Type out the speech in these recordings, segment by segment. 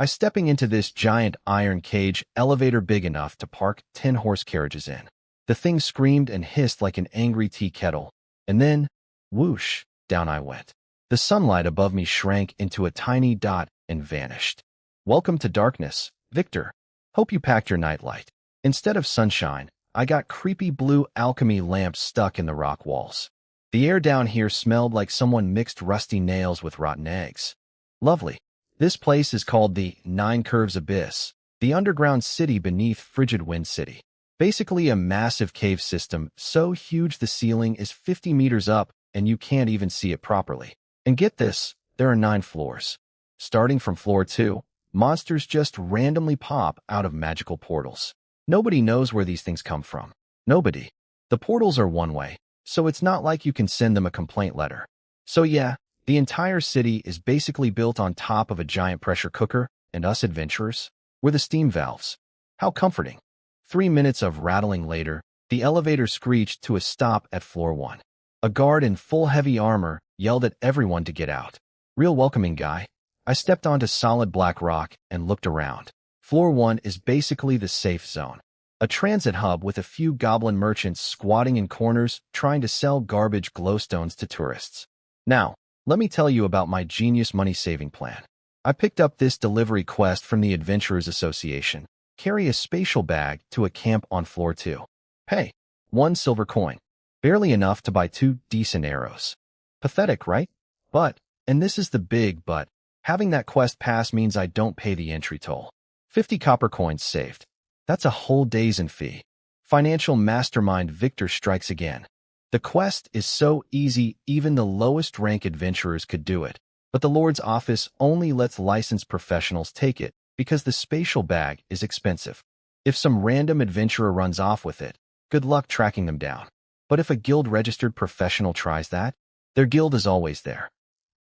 I stepping into this giant iron cage elevator big enough to park 10 horse carriages in. The thing screamed and hissed like an angry tea kettle, and then, whoosh, down I went. The sunlight above me shrank into a tiny dot and vanished. Welcome to darkness, Victor. Hope you packed your nightlight. Instead of sunshine, I got creepy blue alchemy lamps stuck in the rock walls. The air down here smelled like someone mixed rusty nails with rotten eggs. Lovely. This place is called the Nine Curves Abyss, the underground city beneath Frigid Wind City. Basically a massive cave system so huge the ceiling is 50 meters up and you can't even see it properly. And get this, there are 9 floors. Starting from floor 2, monsters just randomly pop out of magical portals. Nobody knows where these things come from. Nobody. The portals are one way, so it's not like you can send them a complaint letter. So yeah, the entire city is basically built on top of a giant pressure cooker, and us adventurers, we're the steam valves. How comforting. 3 minutes of rattling later, the elevator screeched to a stop at floor 1. A guard in full heavy armor yelled at everyone to get out. Real welcoming guy. I stepped onto solid black rock and looked around. Floor 1 is basically the safe zone. A transit hub with a few goblin merchants squatting in corners trying to sell garbage glowstones to tourists. Now, let me tell you about my genius money-saving plan. I picked up this delivery quest from the Adventurers Association. Carry a spatial bag to a camp on floor 2. Pay 1 silver coin. Barely enough to buy 2 decent arrows. Pathetic, right? But, and this is the big but, having that quest pass means I don't pay the entry toll. 50 copper coins saved. That's a whole day's in fee. Financial mastermind Victor strikes again. The quest is so easy even the lowest rank adventurers could do it, but the Lord's office only lets licensed professionals take it because the spatial bag is expensive. If some random adventurer runs off with it, good luck tracking them down. But if a guild-registered professional tries that, their guild is always there.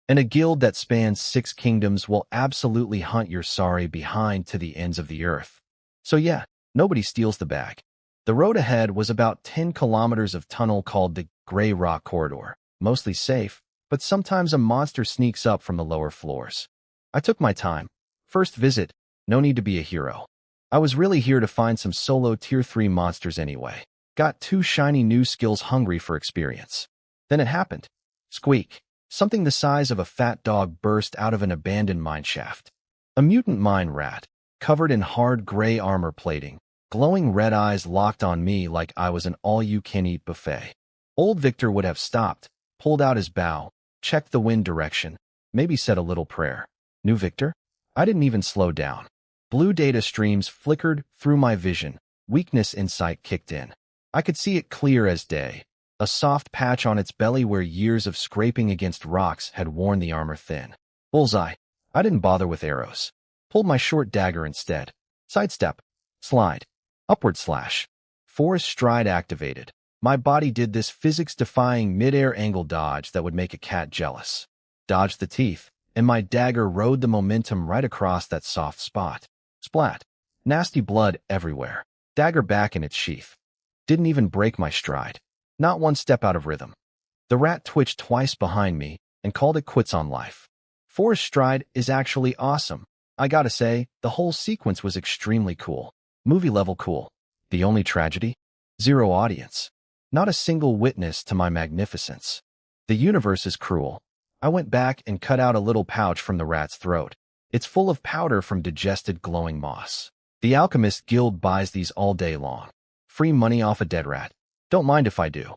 And a guild that spans 6 kingdoms will absolutely hunt your sorry behind to the ends of the earth. So yeah, nobody steals the bag. The road ahead was about 10 kilometers of tunnel called the Gray Rock Corridor, mostly safe, but sometimes a monster sneaks up from the lower floors. I took my time. First visit, no need to be a hero. I was really here to find some solo tier 3 monsters anyway. Got 2 shiny new skills hungry for experience. Then it happened. Squeak. Something the size of a fat dog burst out of an abandoned mineshaft. A mutant mine rat, covered in hard gray armor plating, glowing red eyes locked on me like I was an all-you-can-eat buffet. Old Victor would have stopped, pulled out his bow, checked the wind direction, maybe said a little prayer. New Victor? I didn't even slow down. Blue data streams flickered through my vision. Weakness insight kicked in. I could see it clear as day. A soft patch on its belly where years of scraping against rocks had worn the armor thin. Bullseye. I didn't bother with arrows. Pulled my short dagger instead. Sidestep. Slide. Upward slash. Forest stride activated. My body did this physics-defying mid-air angle dodge that would make a cat jealous. Dodged the teeth, and my dagger rode the momentum right across that soft spot. Splat. Nasty blood everywhere. Dagger back in its sheath. Didn't even break my stride. Not one step out of rhythm. The rat twitched twice behind me and called it quits on life. Forest stride is actually awesome. I gotta say, the whole sequence was extremely cool. Movie level cool. The only tragedy? 0 audience. Not a single witness to my magnificence. The universe is cruel. I went back and cut out a little pouch from the rat's throat. It's full of powder from digested glowing moss. The Alchemist Guild buys these all day long. Free money off a dead rat. Don't mind if I do.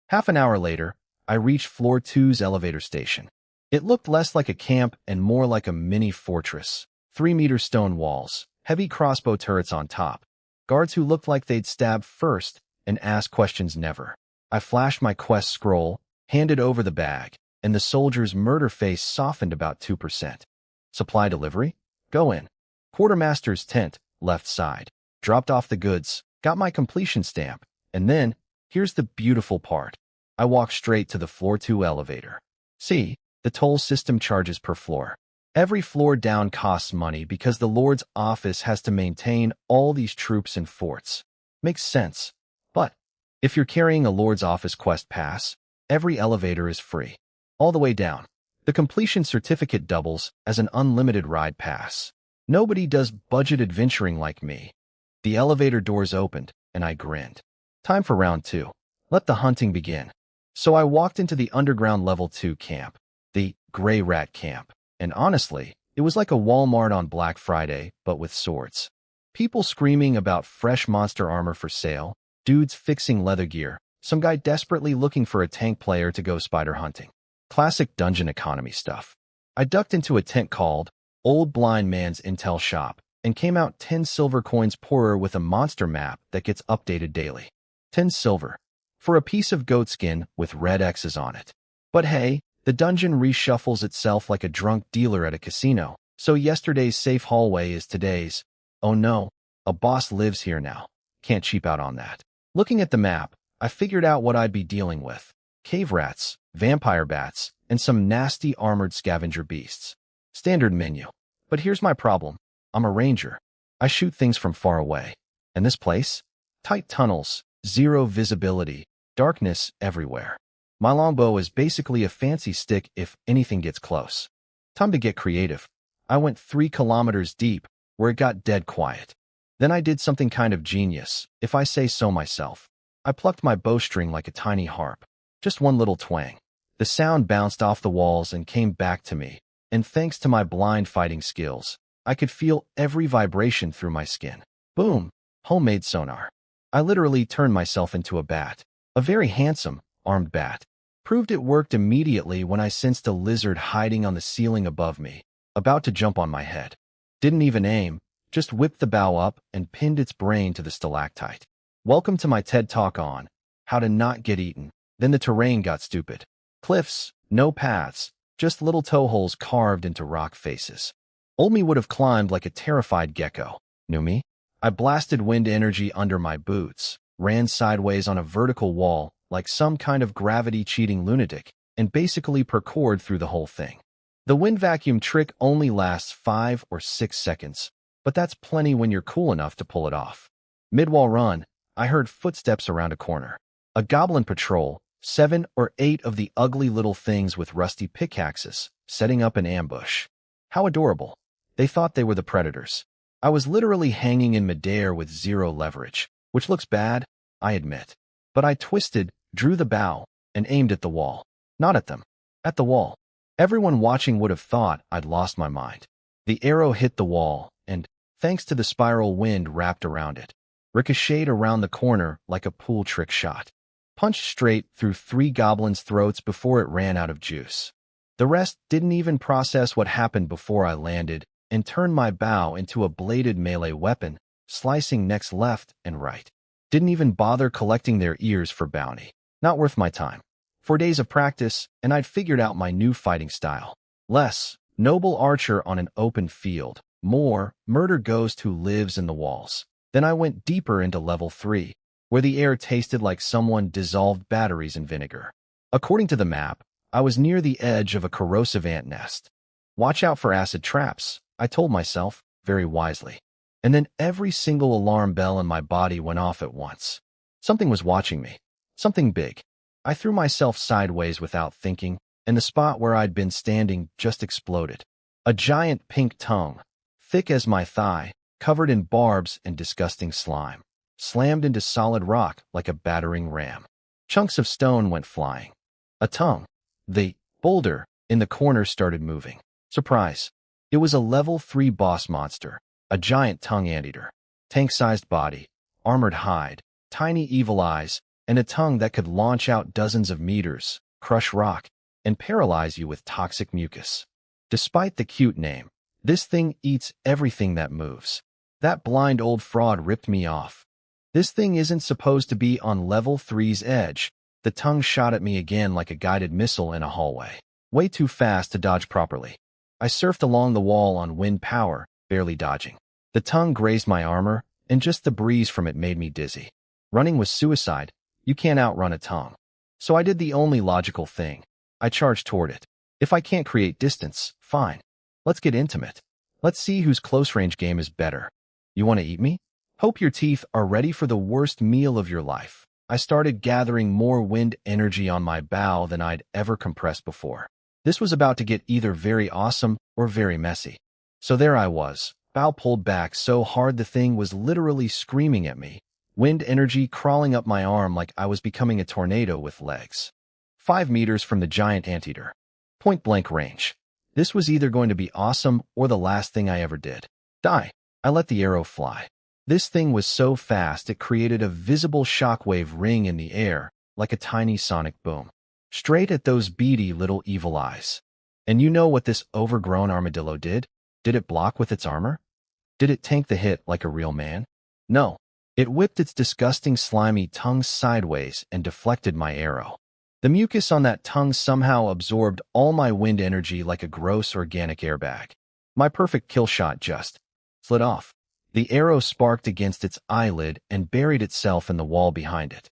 Half an hour later, I reached floor 2's elevator station. It looked less like a camp and more like a mini fortress. 3-meter stone walls, heavy crossbow turrets on top. Guards who looked like they'd stab first and ask questions never. I flashed my quest scroll, handed over the bag, and the soldier's murder face softened about 2%. Supply delivery? Go in. Quartermaster's tent, left side. Dropped off the goods, got my completion stamp, and then, here's the beautiful part. I walked straight to the floor 2 elevator. See, the toll system charges per floor. Every floor down costs money because the Lord's office has to maintain all these troops and forts. Makes sense. But, if you're carrying a Lord's office quest pass, every elevator is free. All the way down. The completion certificate doubles as an unlimited ride pass. Nobody does budget adventuring like me. The elevator doors opened, and I grinned. Time for round 2. Let the hunting begin. So I walked into the underground level 2 camp, the Gray Rat Camp, and honestly, it was like a Walmart on Black Friday, but with swords. People screaming about fresh monster armor for sale, dudes fixing leather gear, some guy desperately looking for a tank player to go spider hunting. Classic dungeon economy stuff. I ducked into a tent called Old Blind Man's Intel Shop and came out 10 silver coins poorer with a monster map that gets updated daily. 10 silver. For a piece of goat skin with red X's on it. But hey, the dungeon reshuffles itself like a drunk dealer at a casino, so yesterday's safe hallway is today's. Oh no, a boss lives here now. Can't cheap out on that. Looking at the map, I figured out what I'd be dealing with. Cave rats, vampire bats, and some nasty armored scavenger beasts. Standard menu. But here's my problem. I'm a ranger. I shoot things from far away. And this place? Tight tunnels, zero visibility, darkness everywhere. My longbow is basically a fancy stick if anything gets close. Time to get creative. I went 3 kilometers deep, where it got dead quiet. Then I did something kind of genius, if I say so myself. I plucked my bowstring like a tiny harp. Just one little twang. The sound bounced off the walls and came back to me, and thanks to my blind fighting skills, I could feel every vibration through my skin. Boom! Homemade sonar. I literally turned myself into a bat. A very handsome, armed bat. Proved it worked immediately when I sensed a lizard hiding on the ceiling above me, about to jump on my head. Didn't even aim, just whipped the bow up and pinned its brain to the stalactite. Welcome to my TED Talk on how to not get eaten. Then the terrain got stupid. Cliffs, no paths, just little toe holes carved into rock faces. Old me would have climbed like a terrified gecko. New me? I blasted wind energy under my boots, ran sideways on a vertical wall like some kind of gravity-cheating lunatic, and basically parkoured through the whole thing. The wind vacuum trick only lasts 5 or 6 seconds, but that's plenty when you're cool enough to pull it off. Mid-wall run, I heard footsteps around a corner. A goblin patrol, 7 or 8 of the ugly little things with rusty pickaxes, setting up an ambush. How adorable. They thought they were the predators. I was literally hanging in midair with zero leverage, which looks bad, I admit. But I twisted, drew the bow, and aimed at the wall. Not at them. At the wall. Everyone watching would have thought I'd lost my mind. The arrow hit the wall, and, thanks to the spiral wind wrapped around it, ricocheted around the corner like a pool trick shot. Punched straight through 3 goblins' throats before it ran out of juice. The rest didn't even process what happened before I landed, and turned my bow into a bladed melee weapon, slicing necks left and right. Didn't even bother collecting their ears for bounty. Not worth my time. 4 days of practice, and I'd figured out my new fighting style. Less, noble archer on an open field. More, murder ghost who lives in the walls. Then I went deeper into level 3, where the air tasted like someone dissolved batteries in vinegar. According to the map, I was near the edge of a corrosive ant nest. Watch out for acid traps, I told myself, very wisely. And then every single alarm bell in my body went off at once. Something was watching me. Something big. I threw myself sideways without thinking, and the spot where I'd been standing just exploded. A giant pink tongue, thick as my thigh, covered in barbs and disgusting slime, slammed into solid rock like a battering ram. Chunks of stone went flying. A tongue. The boulder in the corner started moving. Surprise. It was a level 3 boss monster, a giant tongue anteater. Tank-sized body, armored hide, tiny evil eyes, and a tongue that could launch out dozens of meters, crush rock, and paralyze you with toxic mucus. Despite the cute name, this thing eats everything that moves. That blind old fraud ripped me off. This thing isn't supposed to be on level 3's edge. The tongue shot at me again like a guided missile in a hallway. Way too fast to dodge properly. I surfed along the wall on wind power, barely dodging. The tongue grazed my armor, and just the breeze from it made me dizzy. Running was suicide. You can't outrun a tongue. So I did the only logical thing. I charged toward it. If I can't create distance, fine. Let's get intimate. Let's see whose close-range game is better. You want to eat me? Hope your teeth are ready for the worst meal of your life. I started gathering more wind energy on my bow than I'd ever compressed before. This was about to get either very awesome or very messy. So there I was, Bow pulled back so hard the thing was literally screaming at me, wind energy crawling up my arm like I was becoming a tornado with legs. 5 meters from the giant anteater. Point-blank range. This was either going to be awesome or the last thing I ever did. Die. I let the arrow fly. This thing was so fast it created a visible shockwave ring in the air, like a tiny sonic boom. Straight at those beady little evil eyes. And you know what this overgrown armadillo did? Did it block with its armor? Did it tank the hit like a real man? No. It whipped its disgusting slimy tongue sideways and deflected my arrow. The mucus on that tongue somehow absorbed all my wind energy like a gross organic airbag. My perfect kill shot just slid off. The arrow sparked against its eyelid and buried itself in the wall behind it.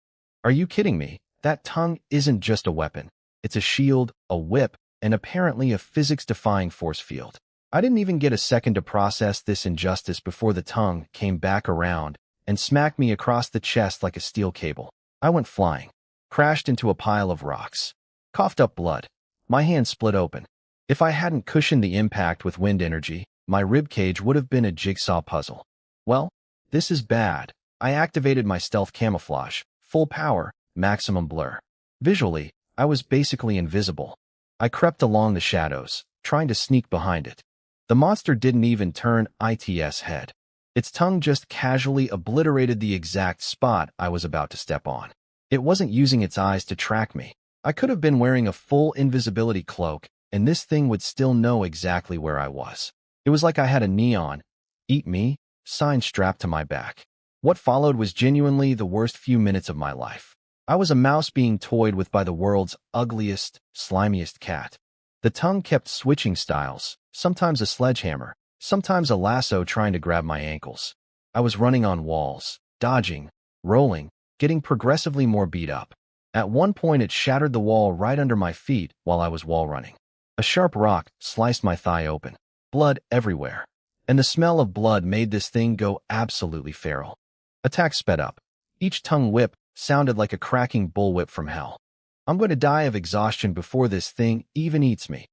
Are you kidding me? That tongue isn't just a weapon. It's a shield, a whip, and apparently a physics-defying force field. I didn't even get a second to process this injustice before the tongue came back around and smacked me across the chest like a steel cable. I went flying, crashed into a pile of rocks, coughed up blood. My hand split open. If I hadn't cushioned the impact with wind energy, my ribcage would have been a jigsaw puzzle. Well, this is bad. I activated my stealth camouflage, full power, maximum blur. Visually, I was basically invisible. I crept along the shadows, trying to sneak behind it. The monster didn't even turn its head. Its tongue just casually obliterated the exact spot I was about to step on. It wasn't using its eyes to track me. I could have been wearing a full invisibility cloak, and this thing would still know exactly where I was. It was like I had a neon, "Eat me," sign strapped to my back. What followed was genuinely the worst few minutes of my life. I was a mouse being toyed with by the world's ugliest, slimiest cat. The tongue kept switching styles, sometimes a sledgehammer, sometimes a lasso trying to grab my ankles. I was running on walls, dodging, rolling, getting progressively more beat up. At one point it shattered the wall right under my feet while I was wall running. A sharp rock sliced my thigh open. Blood everywhere. And the smell of blood made this thing go absolutely feral. Attack sped up. Each tongue whip sounded like a cracking bullwhip from hell. I'm going to die of exhaustion before this thing even eats me.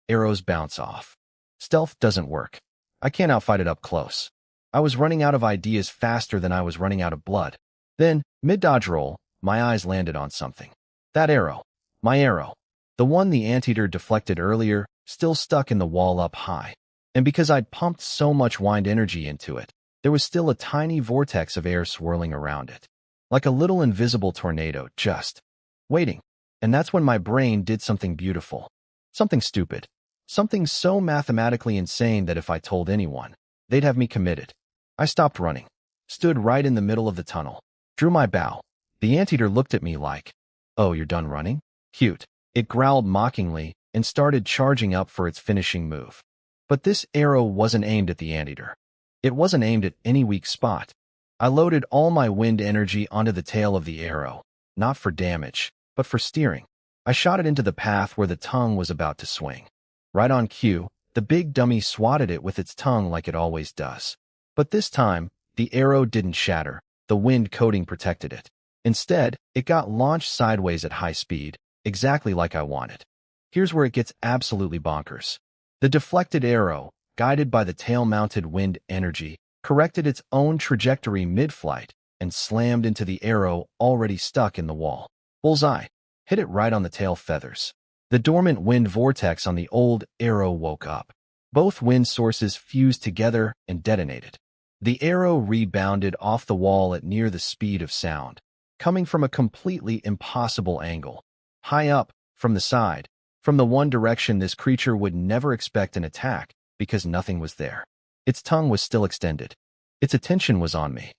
Arrows bounce off. Stealth doesn't work. I can't outfight it up close. I was running out of ideas faster than I was running out of blood. Then, mid-dodge roll, my eyes landed on something. That arrow. My arrow. The one the anteater deflected earlier, still stuck in the wall up high. And because I'd pumped so much wind energy into it, there was still a tiny vortex of air swirling around it. Like a little invisible tornado, just waiting. And that's when my brain did something beautiful. Something stupid. Something so mathematically insane that if I told anyone, they'd have me committed. I stopped running. Stood right in the middle of the tunnel. Drew my bow. The anteater looked at me like, "Oh, you're done running? Cute." It growled mockingly and started charging up for its finishing move. But this arrow wasn't aimed at the anteater. It wasn't aimed at any weak spot. I loaded all my wind energy onto the tail of the arrow, not for damage, but for steering. I shot it into the path where the tongue was about to swing. Right on cue, the big dummy swatted it with its tongue like it always does. But this time, the arrow didn't shatter. The wind coating protected it. Instead, it got launched sideways at high speed, exactly like I wanted. Here's where it gets absolutely bonkers. The deflected arrow, guided by the tail-mounted wind energy, corrected its own trajectory mid-flight and slammed into the arrow already stuck in the wall. Bullseye. Hit it right on the tail feathers. The dormant wind vortex on the old arrow woke up. Both wind sources fused together and detonated. The arrow rebounded off the wall at near the speed of sound, coming from a completely impossible angle. High up, from the side, from the one direction this creature would never expect an attack because nothing was there. Its tongue was still extended. Its attention was on me.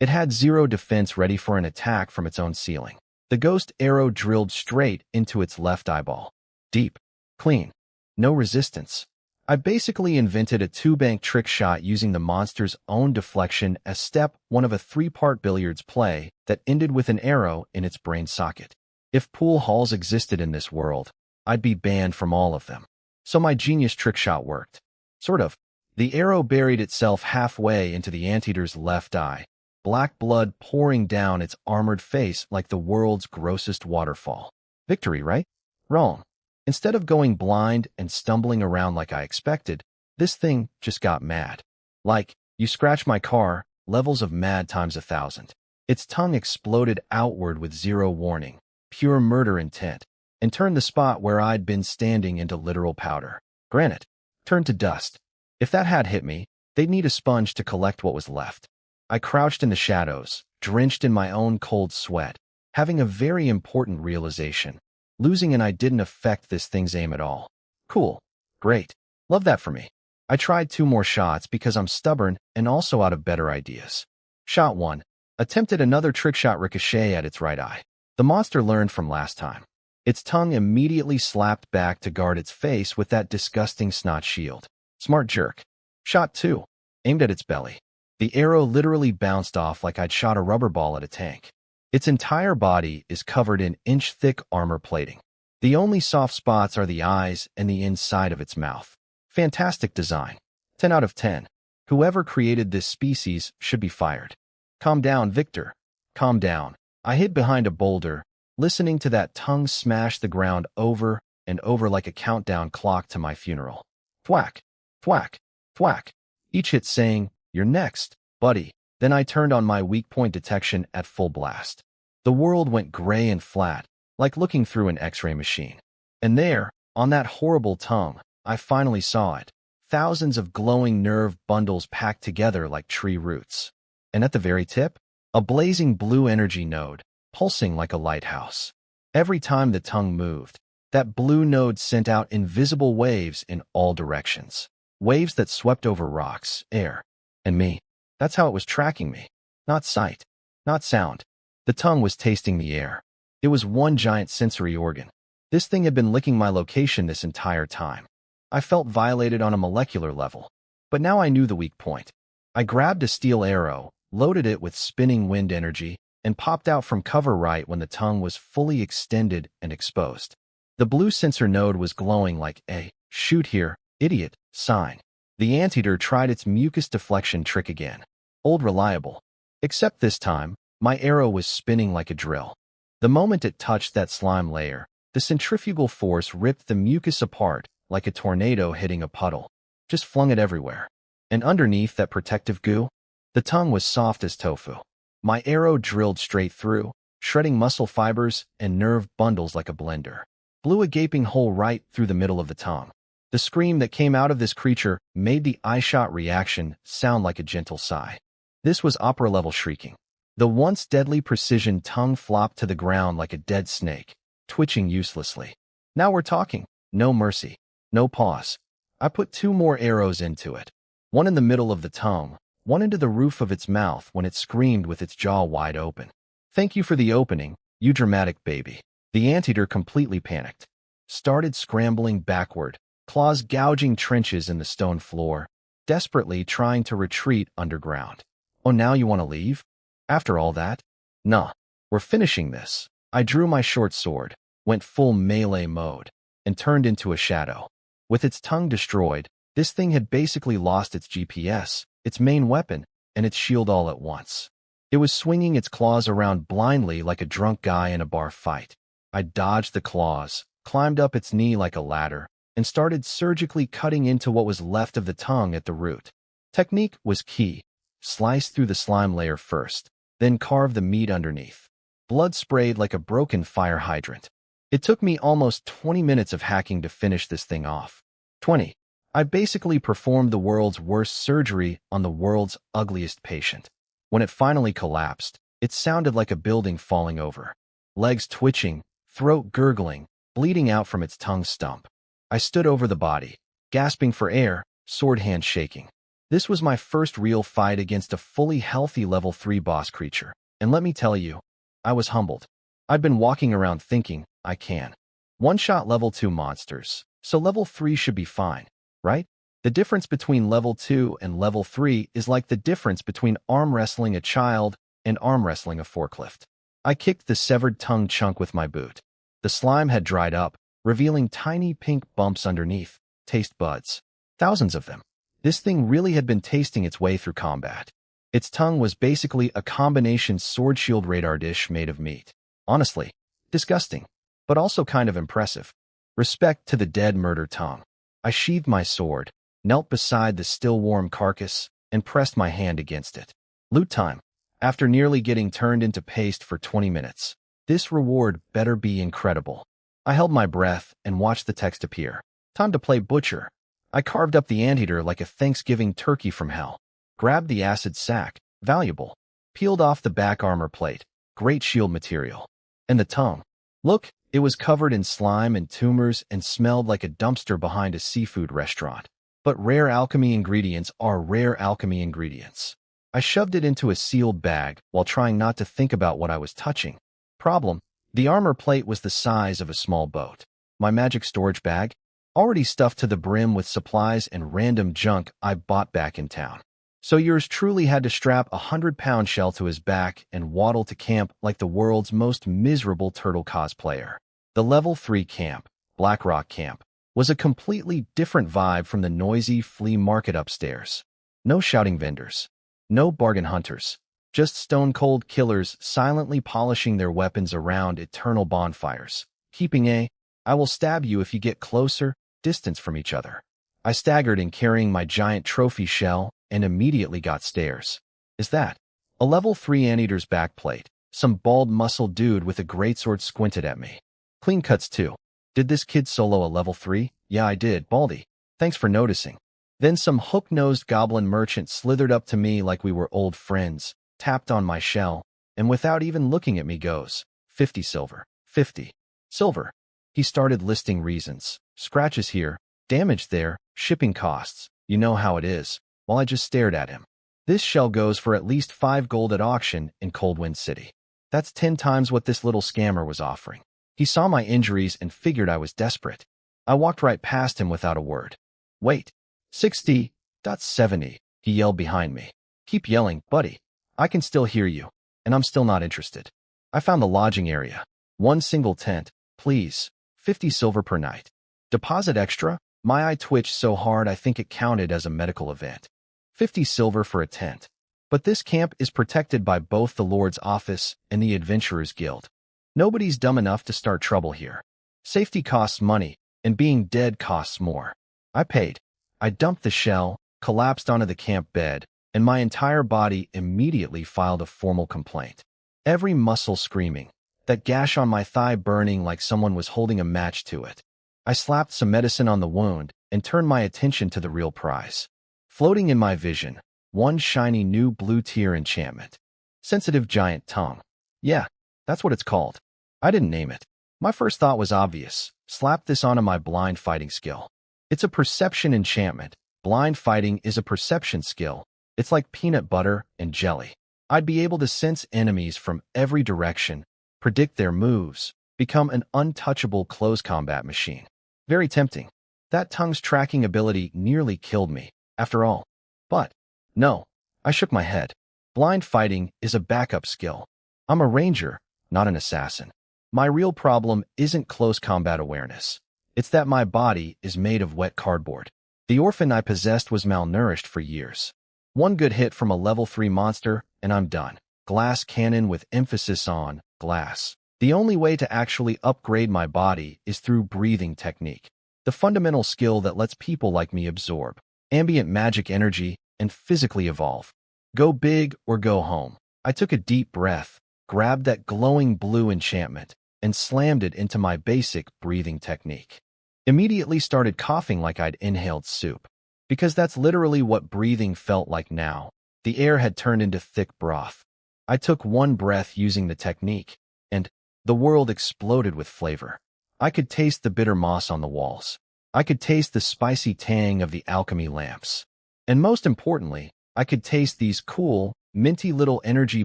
It had zero defense ready for an attack from its own ceiling. The ghost arrow drilled straight into its left eyeball. Deep. Clean. No resistance. I basically invented a two-bank trick shot using the monster's own deflection as step one of a three-part billiards play that ended with an arrow in its brain socket. If pool halls existed in this world, I'd be banned from all of them. So my genius trick shot worked. Sort of. The arrow buried itself halfway into the anteater's left eye, black blood pouring down its armored face like the world's grossest waterfall. Victory, right? Wrong. Instead of going blind and stumbling around like I expected, this thing just got mad. Like, you scratch my car, levels of mad times 1,000. Its tongue exploded outward with zero warning, pure murder intent, and turned the spot where I'd been standing into literal powder. Granite turned to dust. If that had hit me, they'd need a sponge to collect what was left. I crouched in the shadows, drenched in my own cold sweat, having a very important realization. Losing and I didn't affect this thing's aim at all. Cool. Great. Love that for me. I tried 2 more shots because I'm stubborn and also out of better ideas. Shot 1. Attempted another trick shot ricochet at its right eye. The monster learned from last time. Its tongue immediately slapped back to guard its face with that disgusting snot shield. Smart jerk. Shot 2. Aimed at its belly. The arrow literally bounced off like I'd shot a rubber ball at a tank. Its entire body is covered in inch-thick armor plating. The only soft spots are the eyes and the inside of its mouth. Fantastic design. 10 out of 10. Whoever created this species should be fired. Calm down, Victor. Calm down. I hid behind a boulder, listening to that tongue smash the ground over and over like a countdown clock to my funeral. Thwack, thwack, thwack. Each hit saying, "You're next, buddy." Then I turned on my weak point detection at full blast. The world went gray and flat, like looking through an X-ray machine. And there, on that horrible tongue, I finally saw it. Thousands of glowing nerve bundles packed together like tree roots. And at the very tip, a blazing blue energy node, pulsing like a lighthouse. Every time the tongue moved, that blue node sent out invisible waves in all directions. Waves that swept over rocks, air, and me. That's how it was tracking me. Not sight, not sound. The tongue was tasting the air. It was one giant sensory organ. This thing had been licking my location this entire time. I felt violated on a molecular level. But now I knew the weak point. I grabbed a steel arrow, loaded it with spinning wind energy, and popped out from cover right when the tongue was fully extended and exposed. The blue sensor node was glowing like a "shoot here, idiot" sign. The anteater tried its mucus deflection trick again. Old reliable. Except this time, my arrow was spinning like a drill. The moment it touched that slime layer, the centrifugal force ripped the mucus apart like a tornado hitting a puddle. Just flung it everywhere. And underneath that protective goo, the tongue was soft as tofu. My arrow drilled straight through, shredding muscle fibers and nerve bundles like a blender. Blew a gaping hole right through the middle of the tongue. The scream that came out of this creature made the eye-shot reaction sound like a gentle sigh. This was opera-level shrieking. The once deadly precision tongue flopped to the ground like a dead snake, twitching uselessly. Now we're talking. No mercy. No pause. I put 2 more arrows into it. One in the middle of the tongue, one into the roof of its mouth when it screamed with its jaw wide open. Thank you for the opening, you dramatic baby. The anteater completely panicked. Started scrambling backward, claws gouging trenches in the stone floor, desperately trying to retreat underground. Oh, now you want to leave? After all that? Nah. We're finishing this. I drew my short sword, went full melee mode, and turned into a shadow. With its tongue destroyed, this thing had basically lost its GPS, its main weapon, and its shield all at once. It was swinging its claws around blindly like a drunk guy in a bar fight. I dodged the claws, climbed up its knee like a ladder, and started surgically cutting into what was left of the tongue at the root. Technique was key. Slice through the slime layer first, then carve the meat underneath. Blood sprayed like a broken fire hydrant. It took me almost 20 minutes of hacking to finish this thing off. 20. I basically performed the world's worst surgery on the world's ugliest patient. When it finally collapsed, it sounded like a building falling over. Legs twitching, throat gurgling, bleeding out from its tongue stump. I stood over the body, gasping for air, sword hand shaking. This was my first real fight against a fully healthy level 3 boss creature, and let me tell you, I was humbled. I'd been walking around thinking, I can one-shot level 2 monsters, so level 3 should be fine, right? The difference between level 2 and level 3 is like the difference between arm wrestling a child and arm wrestling a forklift. I kicked the severed tongue chunk with my boot. The slime had dried up, revealing tiny pink bumps underneath, taste buds. Thousands of them. This thing really had been tasting its way through combat. Its tongue was basically a combination sword-shield radar dish made of meat. Honestly, disgusting, but also kind of impressive. Respect to the dead murder tongue. I sheathed my sword, knelt beside the still-warm carcass, and pressed my hand against it. Loot time. After nearly getting turned into paste for 20 minutes. This reward better be incredible. I held my breath and watched the text appear. Time to play butcher. I carved up the anteater like a Thanksgiving turkey from hell. Grabbed the acid sac, valuable. Peeled off the back armor plate, great shield material. And the tongue. Look, it was covered in slime and tumors and smelled like a dumpster behind a seafood restaurant. But rare alchemy ingredients are rare alchemy ingredients. I shoved it into a sealed bag while trying not to think about what I was touching. Problem: the armor plate was the size of a small boat. My magic storage bag? Already stuffed to the brim with supplies and random junk I bought back in town. So yours truly had to strap a 100-pound shell to his back and waddle to camp like the world's most miserable turtle cosplayer. The level 3 camp, Blackrock Camp, was a completely different vibe from the noisy flea market upstairs. No shouting vendors. No bargain hunters. Just stone-cold killers silently polishing their weapons around eternal bonfires. Keeping a "I will stab you if you get closer" distance from each other. I staggered in carrying my giant trophy shell and immediately got stares. Is that a level 3 anteater's backplate? Some bald muscle dude with a greatsword squinted at me. Clean cuts too. Did this kid solo a level 3? Yeah, I did, Baldy. Thanks for noticing. Then some hook-nosed goblin merchant slithered up to me like we were old friends, tapped on my shell, and without even looking at me goes, 50 silver, 50 silver. He started listing reasons. Scratches here, damage there, shipping costs. You know how it is. While I just stared at him. This shell goes for at least 5 gold at auction in Coldwind City. That's 10 times what this little scammer was offering. He saw my injuries and figured I was desperate. I walked right past him without a word. Wait. 60.70, he yelled behind me. Keep yelling, buddy. I can still hear you, and I'm still not interested. I found the lodging area. 1 single tent, please. 50 silver per night. Deposit extra? My eye twitched so hard I think it counted as a medical event. 50 silver for a tent. But this camp is protected by both the Lord's Office and the Adventurers Guild. Nobody's dumb enough to start trouble here. Safety costs money, and being dead costs more. I paid. I dumped the shell, collapsed onto the camp bed, and my entire body immediately filed a formal complaint. Every muscle screaming, that gash on my thigh burning like someone was holding a match to it. I slapped some medicine on the wound and turned my attention to the real prize. Floating in my vision, one shiny new blue tier enchantment. Sensitive giant tongue. Yeah, that's what it's called. I didn't name it. My first thought was obvious. Slap this onto my blind fighting skill. It's a perception enchantment. Blind fighting is a perception skill. It's like peanut butter and jelly. I'd be able to sense enemies from every direction, predict their moves, become an untouchable close combat machine. Very tempting. That tongue's tracking ability nearly killed me, after all. But, no, I shook my head. Blind fighting is a backup skill. I'm a ranger, not an assassin. My real problem isn't close combat awareness. It's that my body is made of wet cardboard. The orphan I possessed was malnourished for years. One good hit from a level 3 monster, and I'm done. Glass cannon with emphasis on glass. The only way to actually upgrade my body is through breathing technique. The fundamental skill that lets people like me absorb ambient magic energy and physically evolve. Go big or go home. I took a deep breath, grabbed that glowing blue enchantment, and slammed it into my basic breathing technique. Immediately started coughing like I'd inhaled soup. Because that's literally what breathing felt like now. The air had turned into thick broth. I took one breath using the technique, and the world exploded with flavor. I could taste the bitter moss on the walls. I could taste the spicy tang of the alchemy lamps. And most importantly, I could taste these cool, minty little energy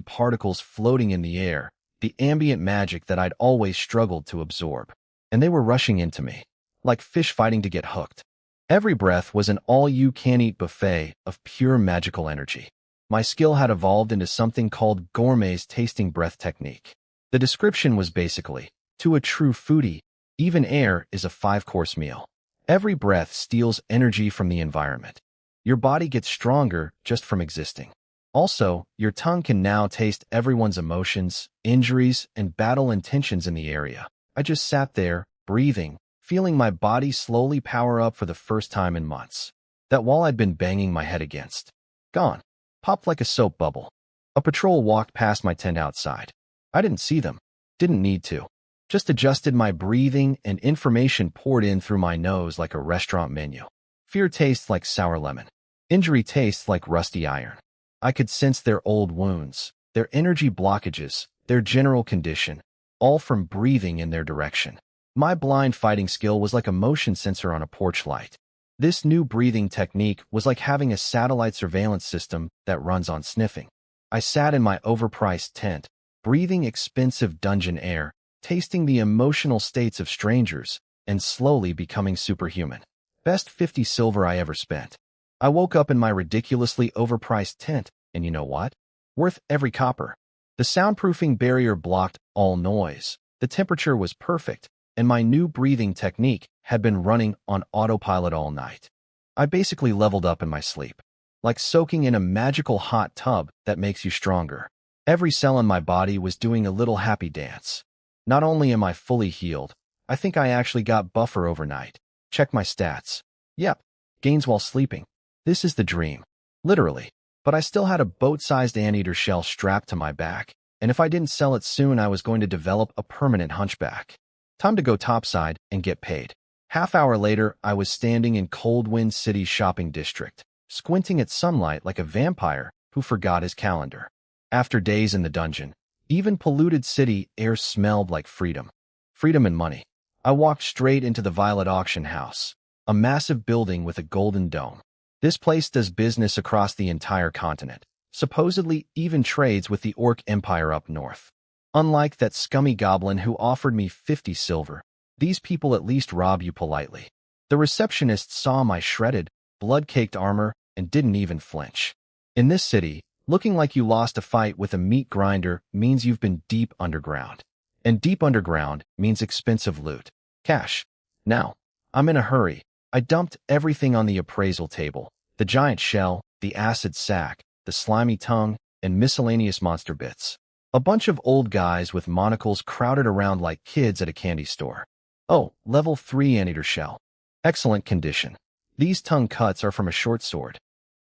particles floating in the air, the ambient magic that I'd always struggled to absorb. And they were rushing into me, like fish fighting to get hooked. Every breath was an all-you-can-eat buffet of pure magical energy. My skill had evolved into something called Gourmet's tasting breath technique. The description was basically, to a true foodie, even air is a 5-course meal. Every breath steals energy from the environment. Your body gets stronger just from existing. Also, your tongue can now taste everyone's emotions, injuries, and battle intentions in the area. I just sat there, breathing, feeling my body slowly power up for the first time in months. That wall I'd been banging my head against. Gone. Popped like a soap bubble. A patrol walked past my tent outside. I didn't see them. Didn't need to. Just adjusted my breathing and information poured in through my nose like a restaurant menu. Fear tastes like sour lemon. Injury tastes like rusty iron. I could sense their old wounds, their energy blockages, their general condition, all from breathing in their direction. My blind fighting skill was like a motion sensor on a porch light. This new breathing technique was like having a satellite surveillance system that runs on sniffing. I sat in my overpriced tent, breathing expensive dungeon air, tasting the emotional states of strangers, and slowly becoming superhuman. Best 50 silver I ever spent. I woke up in my ridiculously overpriced tent, and you know what? Worth every copper. The soundproofing barrier blocked all noise. The temperature was perfect, and my new breathing technique had been running on autopilot all night. I basically leveled up in my sleep, like soaking in a magical hot tub that makes you stronger. Every cell in my body was doing a little happy dance. Not only am I fully healed, I think I actually got buffer overnight. Check my stats. Yep, gains while sleeping. This is the dream. Literally. But I still had a boat-sized anteater shell strapped to my back, and if I didn't sell it soon, I was going to develop a permanent hunchback. Time to go topside and get paid. Half-hour later, I was standing in Coldwind City's shopping district, squinting at sunlight like a vampire who forgot his calendar. After days in the dungeon, even polluted city air smelled like freedom. Freedom and money. I walked straight into the Violet Auction House, a massive building with a golden dome. This place does business across the entire continent, supposedly even trades with the Orc Empire up north. Unlike that scummy goblin who offered me 50 silver, these people at least rob you politely. The receptionist saw my shredded, blood-caked armor and didn't even flinch. In this city, looking like you lost a fight with a meat grinder means you've been deep underground. And deep underground means expensive loot. Cash. Now, I'm in a hurry. I dumped everything on the appraisal table. The giant shell, the acid sack, the slimy tongue, and miscellaneous monster bits. A bunch of old guys with monocles crowded around like kids at a candy store. Oh, level 3 anteater shell. Excellent condition. These tongue cuts are from a short sword.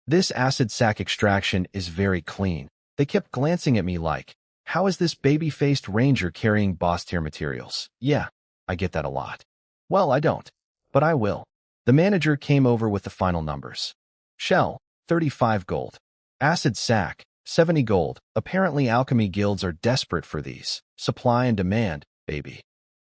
This acid sac extraction is very clean. They kept glancing at me like, how is this baby-faced ranger carrying boss-tier materials? Yeah, I get that a lot. Well, I don't. But I will. The manager came over with the final numbers. Shell, 35 gold. Acid sac, 70 gold. Apparently alchemy guilds are desperate for these. Supply and demand, baby.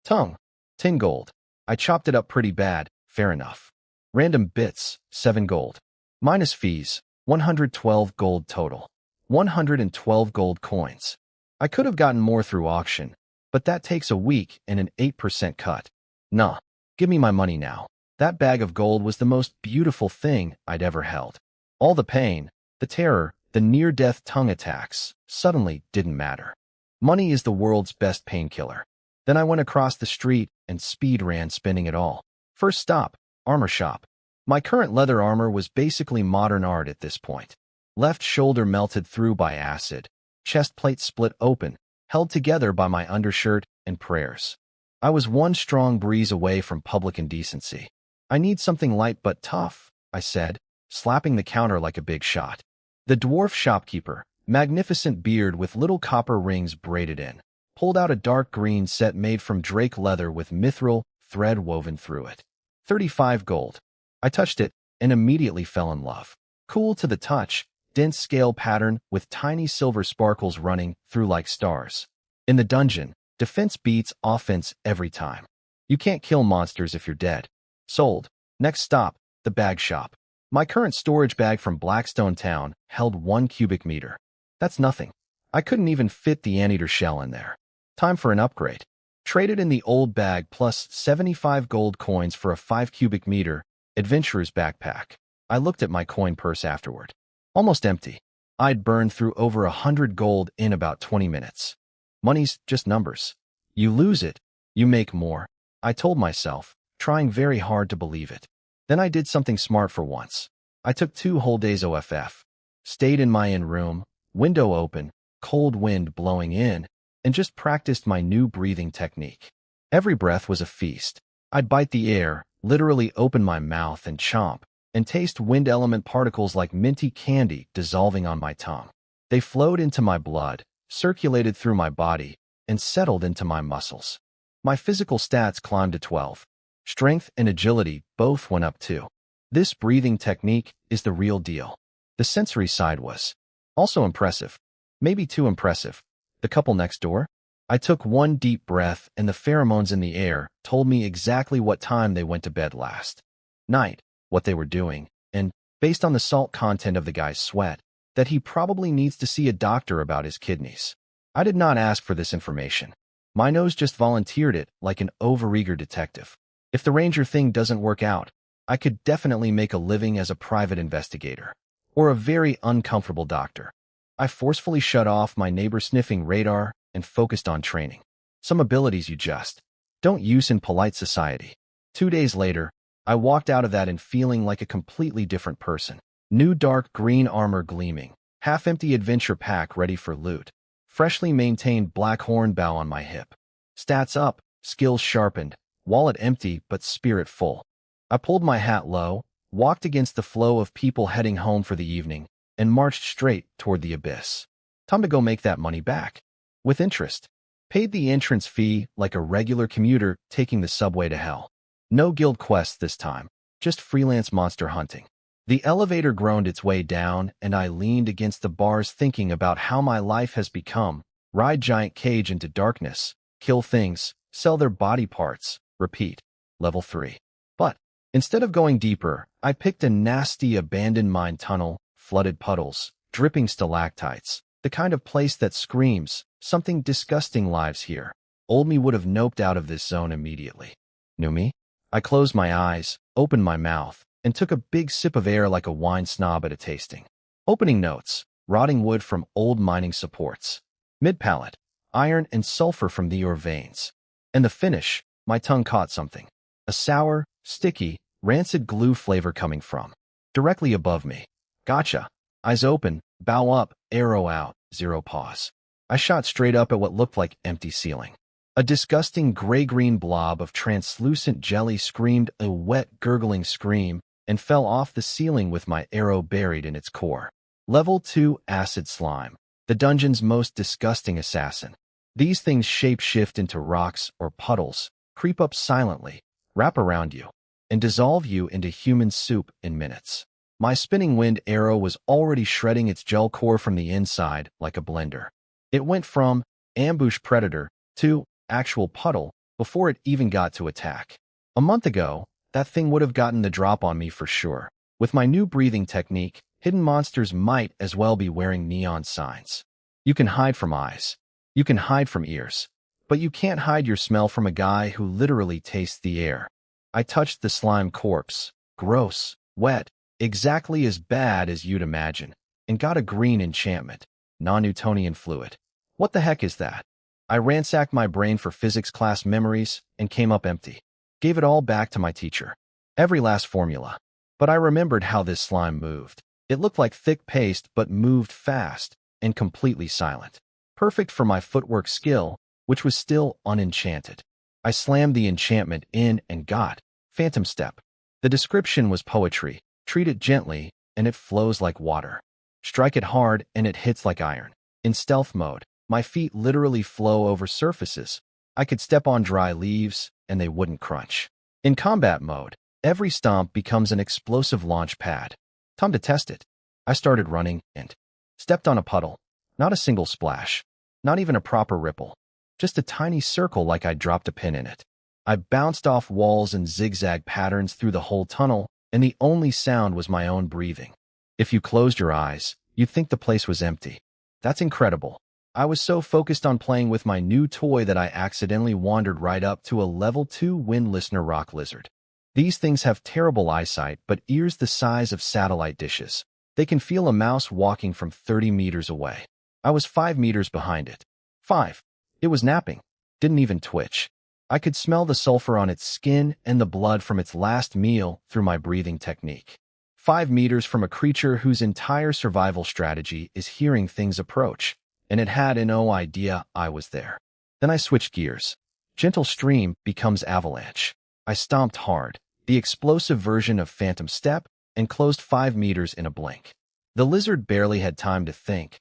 Tongue, 10 gold. I chopped it up pretty bad, fair enough. Random bits, 7 gold. Minus fees, 112 gold total. 112 gold coins. I could have gotten more through auction, but that takes a week and an 8% cut. Nah, give me my money now. That bag of gold was the most beautiful thing I'd ever held. All the pain, the terror, the near-death tongue attacks suddenly didn't matter. Money is the world's best painkiller. Then I went across the street and speed ran spending it all. First stop, armor shop. My current leather armor was basically modern art at this point. Left shoulder melted through by acid. Chest plate split open, held together by my undershirt and prayers. I was one strong breeze away from public indecency. I need something light but tough, I said, slapping the counter like a big shot. The dwarf shopkeeper, magnificent beard with little copper rings braided in, pulled out a dark green set made from drake leather with mithril thread woven through it. 35 gold. I touched it and immediately fell in love. Cool to the touch, dense scale pattern with tiny silver sparkles running through like stars. In the dungeon, defense beats offense every time. You can't kill monsters if you're dead. Sold. Next stop, the bag shop. My current storage bag from Blackstone Town held 1 cubic meter. That's nothing. I couldn't even fit the anteater shell in there. Time for an upgrade. Traded in the old bag plus 75 gold coins for a 5 cubic meter adventurer's backpack. I looked at my coin purse afterward. Almost empty. I'd burned through over 100 gold in about 20 minutes. Money's just numbers. You lose it, you make more. I told myself, trying very hard to believe it. Then I did something smart for once. I took 2 whole days OFF. Stayed in my room, window open, cold wind blowing in, and just practiced my new breathing technique. Every breath was a feast. I'd bite the air, literally open my mouth and chomp, and taste wind element particles like minty candy dissolving on my tongue. They flowed into my blood, circulated through my body, and settled into my muscles. My physical stats climbed to 12. Strength and agility both went up too. This breathing technique is the real deal. The sensory side was also impressive. Maybe too impressive. The couple next door? I took one deep breath, and the pheromones in the air told me exactly what time they went to bed last night, what they were doing, and, based on the salt content of the guy's sweat, that he probably needs to see a doctor about his kidneys. I did not ask for this information. My nose just volunteered it like an overeager detective. If the ranger thing doesn't work out, I could definitely make a living as a private investigator, or a very uncomfortable doctor. I forcefully shut off my neighbor-sniffing radar and focused on training. Some abilities you just don't use in polite society. 2 days later, I walked out of that and feeling like a completely different person. New dark green armor gleaming, half-empty adventure pack ready for loot, freshly maintained black horn bow on my hip. Stats up, skills sharpened, wallet empty but spirit full. I pulled my hat low, walked against the flow of people heading home for the evening, and marched straight toward the abyss. Time to go make that money back. With interest. Paid the entrance fee like a regular commuter taking the subway to hell. No guild quests this time, just freelance monster hunting. The elevator groaned its way down, and I leaned against the bars thinking about how my life has become. Ride giant cage into darkness, kill things, sell their body parts, repeat. Level 3. But instead of going deeper, I picked a nasty abandoned mine tunnel, flooded puddles, dripping stalactites, the kind of place that screams, something disgusting lives here. Old me would have noped out of this zone immediately. New me? I closed my eyes, opened my mouth, and took a big sip of air like a wine snob at a tasting. Opening notes: rotting wood from old mining supports. Mid-palate: iron and sulfur from the ore veins. And the finish: my tongue caught something. A sour, sticky, rancid glue flavor coming from directly above me. Gotcha. Eyes open, bow up, arrow out, zero pause. I shot straight up at what looked like empty ceiling. A disgusting gray-green blob of translucent jelly screamed a wet, gurgling scream and fell off the ceiling with my arrow buried in its core. Level 2 Acid Slime, the dungeon's most disgusting assassin. These things shape-shift into rocks or puddles, creep up silently, wrap around you, and dissolve you into human soup in minutes. My spinning wind arrow was already shredding its gel core from the inside like a blender. It went from ambush predator to actual puddle before it even got to attack. A month ago, that thing would have gotten the drop on me for sure. With my new breathing technique, hidden monsters might as well be wearing neon signs. You can hide from eyes. You can hide from ears. But you can't hide your smell from a guy who literally tastes the air. I touched the slime corpse. Gross, wet, exactly as bad as you'd imagine, and got a green enchantment. Non-Newtonian fluid. What the heck is that? I ransacked my brain for physics class memories and came up empty. Gave it all back to my teacher. Every last formula. But I remembered how this slime moved. It looked like thick paste but moved fast and completely silent. Perfect for my footwork skill, which was still unenchanted. I slammed the enchantment in and got Phantom Step. The description was poetry. Treat it gently, and it flows like water. Strike it hard, and it hits like iron. In stealth mode, my feet literally flow over surfaces. I could step on dry leaves, and they wouldn't crunch. In combat mode, every stomp becomes an explosive launch pad. Time to test it. I started running and stepped on a puddle. Not a single splash. Not even a proper ripple. Just a tiny circle like I'd dropped a pin in it. I bounced off walls in zigzag patterns through the whole tunnel, and the only sound was my own breathing. If you closed your eyes, you'd think the place was empty. That's incredible. I was so focused on playing with my new toy that I accidentally wandered right up to a level 2 wind listener rock lizard. These things have terrible eyesight, but ears the size of satellite dishes. They can feel a mouse walking from 30 meters away. I was 5 meters behind it. 5. It was napping. Didn't even twitch. I could smell the sulfur on its skin and the blood from its last meal through my breathing technique. 5 meters from a creature whose entire survival strategy is hearing things approach, and it had no idea I was there. Then I switched gears. Gentle stream becomes avalanche. I stomped hard, the explosive version of Phantom Step, and closed 5 meters in a blink. The lizard barely had time to think,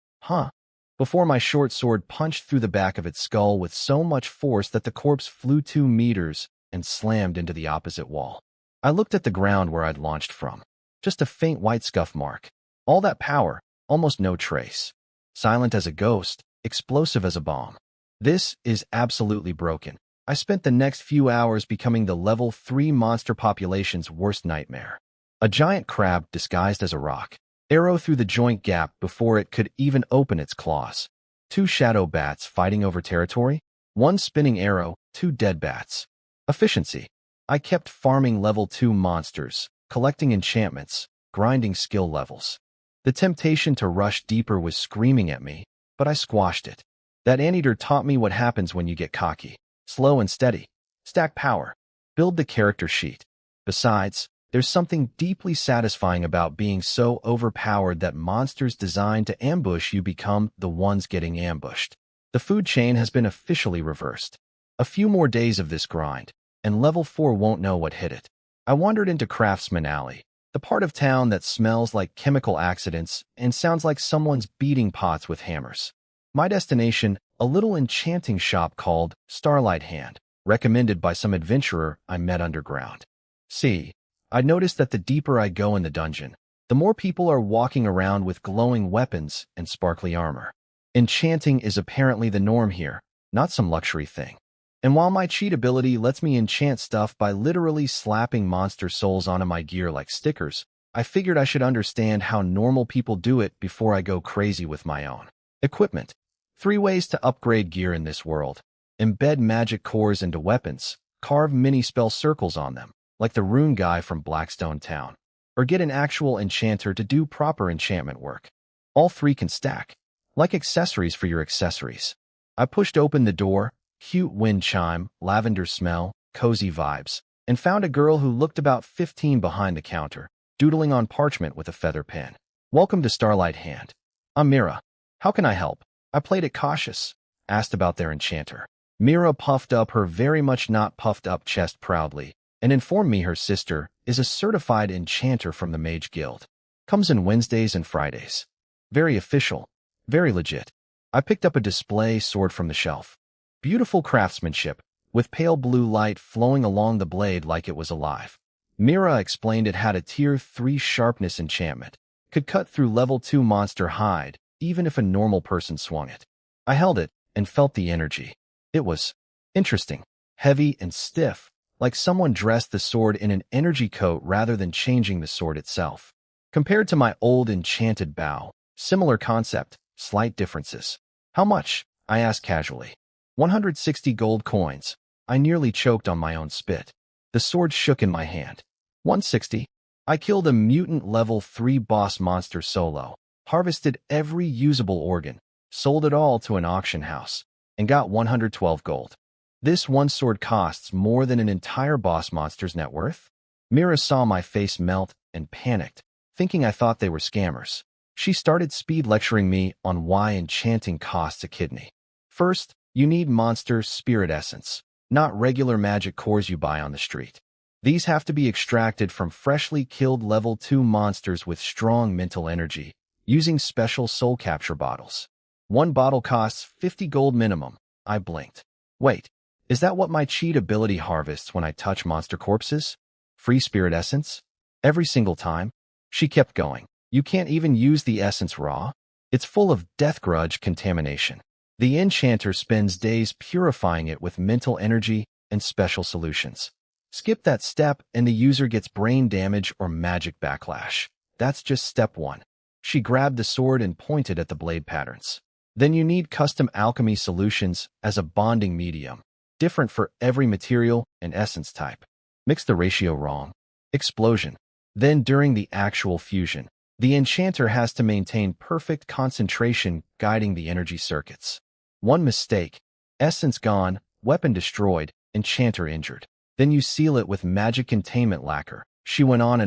before my short sword punched through the back of its skull with so much force that the corpse flew 2 meters and slammed into the opposite wall. I looked at the ground where I'd launched from. Just a faint white scuff mark. All that power, almost no trace. Silent as a ghost, explosive as a bomb. This is absolutely broken. I spent the next few hours becoming the level 3 monster population's worst nightmare. A giant crab disguised as a rock. Arrow through the joint gap before it could even open its claws. 2 shadow bats fighting over territory. 1 spinning arrow, 2 dead bats. Efficiency. I kept farming level 2 monsters, collecting enchantments, grinding skill levels. The temptation to rush deeper was screaming at me, but I squashed it. That anteater taught me what happens when you get cocky. Slow and steady. Stack power. Build the character sheet. Besides, there's something deeply satisfying about being so overpowered that monsters designed to ambush you become the ones getting ambushed. The food chain has been officially reversed. A few more days of this grind, and level 4 won't know what hit it. I wandered into Craftsman Alley, the part of town that smells like chemical accidents and sounds like someone's beating pots with hammers. My destination, a little enchanting shop called Starlight Hand, recommended by some adventurer I met underground. See, I noticed that the deeper I go in the dungeon, the more people are walking around with glowing weapons and sparkly armor. Enchanting is apparently the norm here, not some luxury thing. And while my cheat ability lets me enchant stuff by literally slapping monster souls onto my gear like stickers, I figured I should understand how normal people do it before I go crazy with my own. Equipment. 3 ways to upgrade gear in this world. Embed magic cores into weapons, carve mini-spell circles on them, like the rune guy from Blackstone Town, or get an actual enchanter to do proper enchantment work. All 3 can stack, like accessories for your accessories. I pushed open the door, cute wind chime, lavender smell, cozy vibes, and found a girl who looked about 15 behind the counter, doodling on parchment with a feather pen. Welcome to Starlight Hand. I'm Mira. How can I help? I played it cautious, asked about their enchanter. Mira puffed up her very much not puffed up chest proudly, and informed me her sister is a certified enchanter from the Mage Guild. Comes in Wednesdays and Fridays. Very official. Very legit. I picked up a display sword from the shelf. Beautiful craftsmanship, with pale blue light flowing along the blade like it was alive. Mira explained it had a tier 3 sharpness enchantment. Could cut through level 2 monster hide, even if a normal person swung it. I held it and felt the energy. It was interesting, heavy and stiff, like someone dressed the sword in an energy coat rather than changing the sword itself. Compared to my old enchanted bow, similar concept, slight differences. How much? I asked casually. 160 gold coins. I nearly choked on my own spit. The sword shook in my hand. 160. I killed a mutant level 3 boss monster solo, harvested every usable organ, sold it all to an auction house, and got 112 gold. This one sword costs more than an entire boss monster's net worth? Mira saw my face melt and panicked, thinking I thought they were scammers. She started speed lecturing me on why enchanting costs a kidney. First, you need monster spirit essence, not regular magic cores you buy on the street. These have to be extracted from freshly killed level 2 monsters with strong mental energy, using special soul capture bottles. 1 bottle costs 50 gold minimum. I blinked. Wait, is that what my cheat ability harvests when I touch monster corpses? Free spirit essence? Every single time? She kept going. You can't even use the essence raw. It's full of death grudge contamination. The enchanter spends days purifying it with mental energy and special solutions. Skip that step and the user gets brain damage or magic backlash. That's just step 1. She grabbed the sword and pointed at the blade patterns. Then you need custom alchemy solutions as a bonding medium, different for every material and essence type. Mix the ratio wrong. Explosion. Then during the actual fusion, the enchanter has to maintain perfect concentration guiding the energy circuits. One mistake, essence gone, weapon destroyed, enchanter injured. Then you seal it with magic containment lacquer. She went on,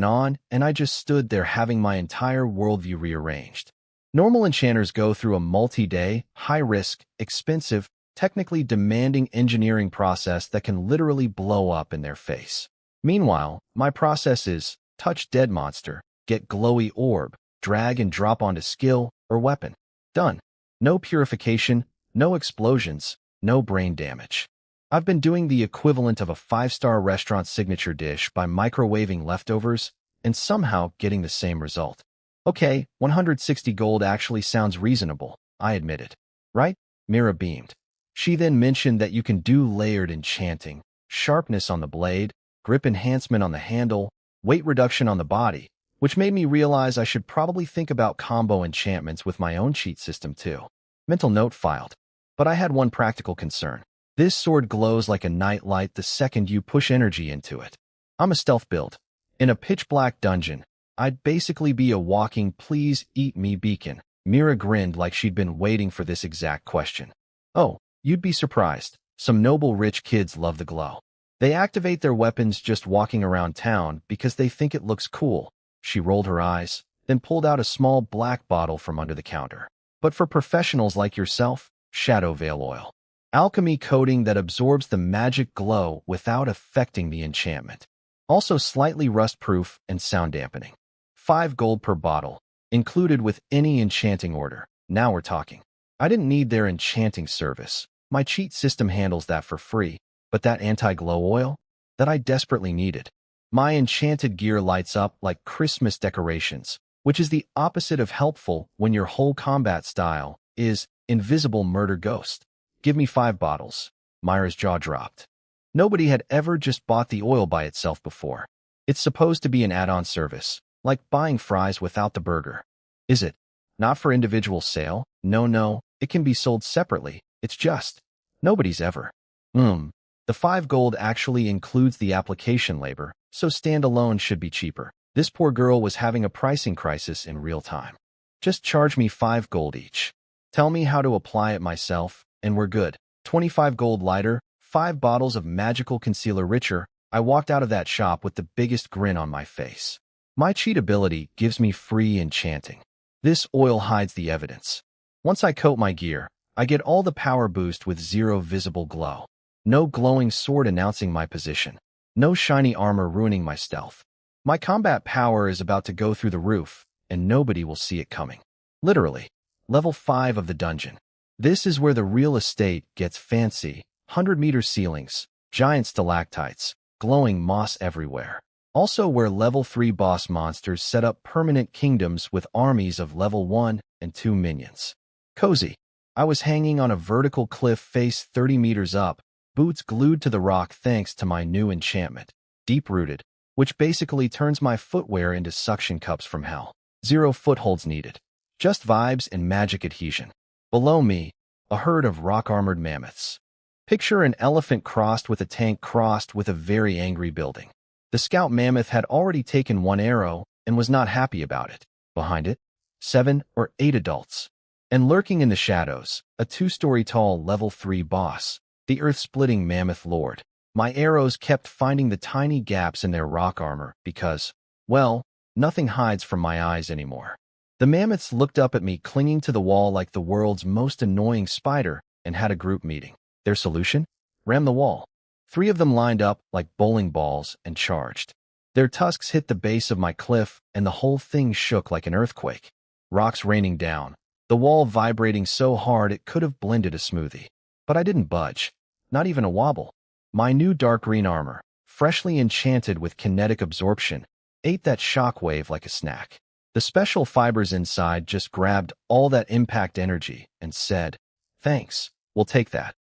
and I just stood there having my entire worldview rearranged. Normal enchanters go through a multi-day, high-risk, expensive, technically demanding engineering process that can literally blow up in their face. Meanwhile, my process is touch dead monster, get glowy orb, drag and drop onto skill or weapon. Done. No purification, no explosions, no brain damage. I've been doing the equivalent of a 5-star restaurant signature dish by microwaving leftovers and somehow getting the same result. Okay, 160 gold actually sounds reasonable, I admitted. Right? Mira beamed. She then mentioned that you can do layered enchanting, sharpness on the blade, grip enhancement on the handle, weight reduction on the body, which made me realize I should probably think about combo enchantments with my own cheat system too. Mental note filed. But I had one practical concern. This sword glows like a night light the second you push energy into it. I'm a stealth build. In a pitch-black dungeon, I'd basically be a walking please eat me beacon. Mira grinned like she'd been waiting for this exact question. Oh, you'd be surprised. Some noble rich kids love the glow. They activate their weapons just walking around town because they think it looks cool. She rolled her eyes, then pulled out a small black bottle from under the counter. But for professionals like yourself, Shadow Veil Oil. Alchemy coating that absorbs the magic glow without affecting the enchantment. Also slightly rust-proof and sound-dampening. 5 gold per bottle, included with any enchanting order. Now we're talking. I didn't need their enchanting service. My cheat system handles that for free, but that anti-glow oil? That I desperately needed. My enchanted gear lights up like Christmas decorations, which is the opposite of helpful when your whole combat style is invisible murder ghost. Give me 5 bottles. Myra's jaw dropped. Nobody had ever just bought the oil by itself before. It's supposed to be an add-on service, like buying fries without the burger. Is it? Not for individual sale? No, it can be sold separately. It's just, nobody's ever. The 5 gold actually includes the application labor, so standalone should be cheaper. This poor girl was having a pricing crisis in real time. Just charge me 5 gold each. Tell me how to apply it myself, and we're good. 25 gold lighter, 5 bottles of magical concealer richer. I walked out of that shop with the biggest grin on my face. My cheat ability gives me free enchanting. This oil hides the evidence. Once I coat my gear, I get all the power boost with 0 visible glow. No glowing sword announcing my position. No shiny armor ruining my stealth. My combat power is about to go through the roof, and nobody will see it coming. Literally. Level 5 of the dungeon. This is where the real estate gets fancy. 100-meter ceilings, giant stalactites, glowing moss everywhere. Also where level 3 boss monsters set up permanent kingdoms with armies of level 1 and 2 minions. Cozy. I was hanging on a vertical cliff face 30 meters up, boots glued to the rock thanks to my new enchantment, Deep-Rooted, which basically turns my footwear into suction cups from hell. 0 footholds needed. Just vibes and magic adhesion. Below me, a herd of rock-armored mammoths. Picture an elephant crossed with a tank crossed with a very angry building. The scout mammoth had already taken 1 arrow and was not happy about it. Behind it, 7 or 8 adults. And lurking in the shadows, a 2-story tall level 3 boss, the earth-splitting mammoth lord. My arrows kept finding the tiny gaps in their rock armor because, well, nothing hides from my eyes anymore. The mammoths looked up at me clinging to the wall like the world's most annoying spider and had a group meeting. Their solution? Ram the wall. 3 of them lined up like bowling balls and charged. Their tusks hit the base of my cliff and the whole thing shook like an earthquake. Rocks raining down, the wall vibrating so hard it could have blended a smoothie. But I didn't budge. Not even a wobble. My new dark green armor, freshly enchanted with kinetic absorption, ate that shockwave like a snack. The special fibers inside just grabbed all that impact energy and said, "Thanks, we'll take that."